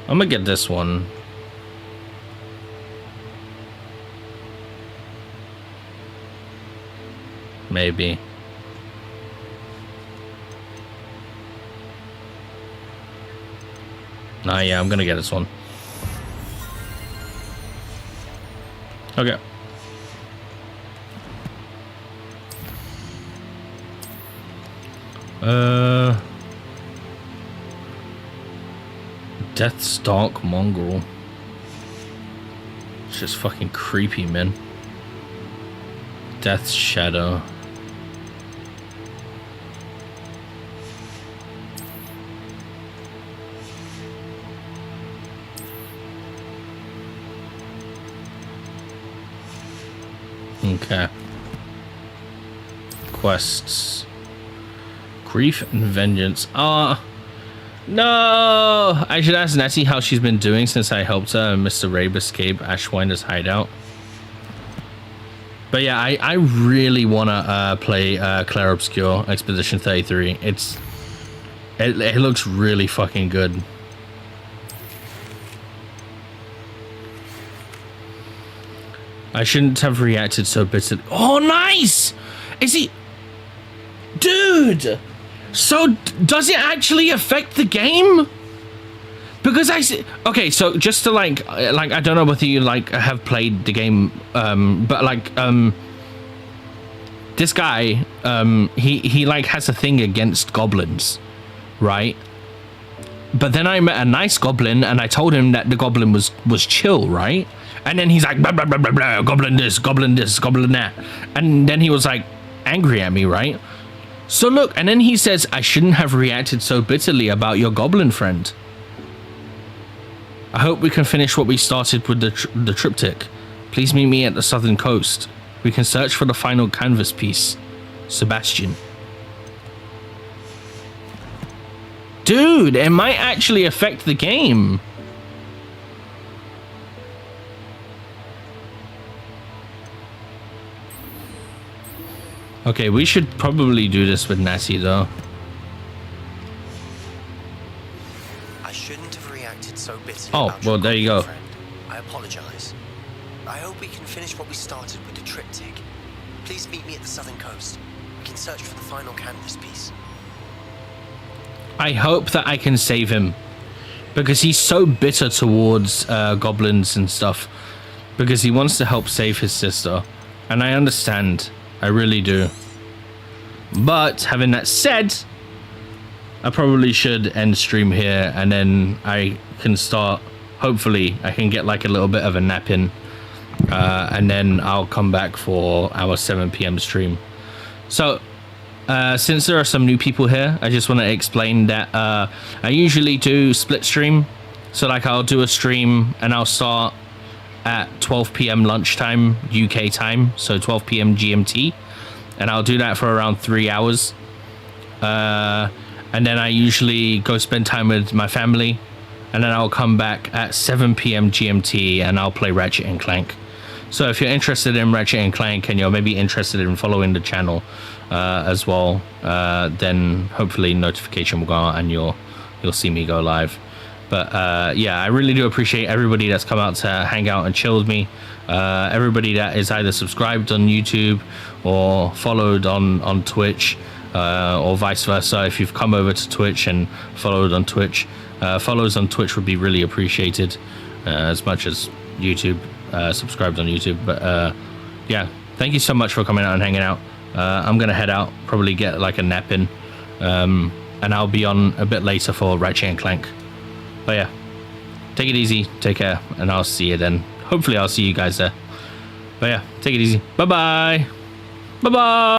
I'm gonna get this one. Maybe. Nah, yeah, I'm gonna get this one. Okay. Deathstalk Mongrel. It's just fucking creepy, man. Death's Shadow. Okay. Quests. Grief and Vengeance. No! I should ask Nettie how she's been doing since I helped her and Mr. Rabe escape Ashwinder's hideout. But yeah, I really want to play Clair Obscure Expedition 33. It looks really fucking good. I shouldn't have reacted so bitterly. Oh, nice! Is he... Dude! So, does it actually affect the game? Because I see... Okay, so just to like, I don't know whether you, like, have played the game, but, like, this guy, he, like, has a thing against goblins, right? But then I met a nice goblin, and I told him that the goblin was chill, right? And then he's like, blah, blah, blah, blah, blah, goblin this, goblin that. And then he was, like, angry at me, right? So look, and then he says, I shouldn't have reacted so bitterly about your goblin friend. I hope we can finish what we started with the triptych. Please meet me at the southern coast. We can search for the final canvas piece. Sebastian. Dude, it might actually affect the game. Okay, we should probably do this with Natty, though. I shouldn't have reacted so bitterly. Oh, well, there you go. Friend. I apologize. I hope we can finish what we started with the triptych. Please meet me at the southern coast. We can search for the final canvas piece. I hope that I can save him. Because he's so bitter towards goblins and stuff. Because he wants to help save his sister. And I understand. I really do. But having that said, I probably should end stream here, and then I can start. Hopefully I can get like a little bit of a nap in, and then I'll come back for our 7 p.m. stream. So since there are some new people here, I just want to explain that I usually do split stream. So like I'll do a stream and I'll start at 12 p.m. lunchtime UK time, so 12 p.m. GMT, and I'll do that for around 3 hours, and then I usually go spend time with my family, and then I'll come back at 7 p.m. GMT and I'll play Ratchet and Clank. So if you're interested in Ratchet and Clank and you're maybe interested in following the channel as well, then hopefully notification will go out and you'll see me go live. But yeah, I really do appreciate everybody that's come out to hang out and chill with me. Everybody that is either subscribed on YouTube or followed on Twitch, or vice versa. If you've come over to Twitch and followed on Twitch, follows on Twitch would be really appreciated, as much as YouTube, subscribed on YouTube. But yeah, thank you so much for coming out and hanging out. I'm gonna head out, probably get like a nap in, and I'll be on a bit later for Ratchet and Clank. But yeah, take it easy, take care, and I'll see you then. Hopefully I'll see you guys there. But yeah, take it easy. Bye-bye. Bye-bye.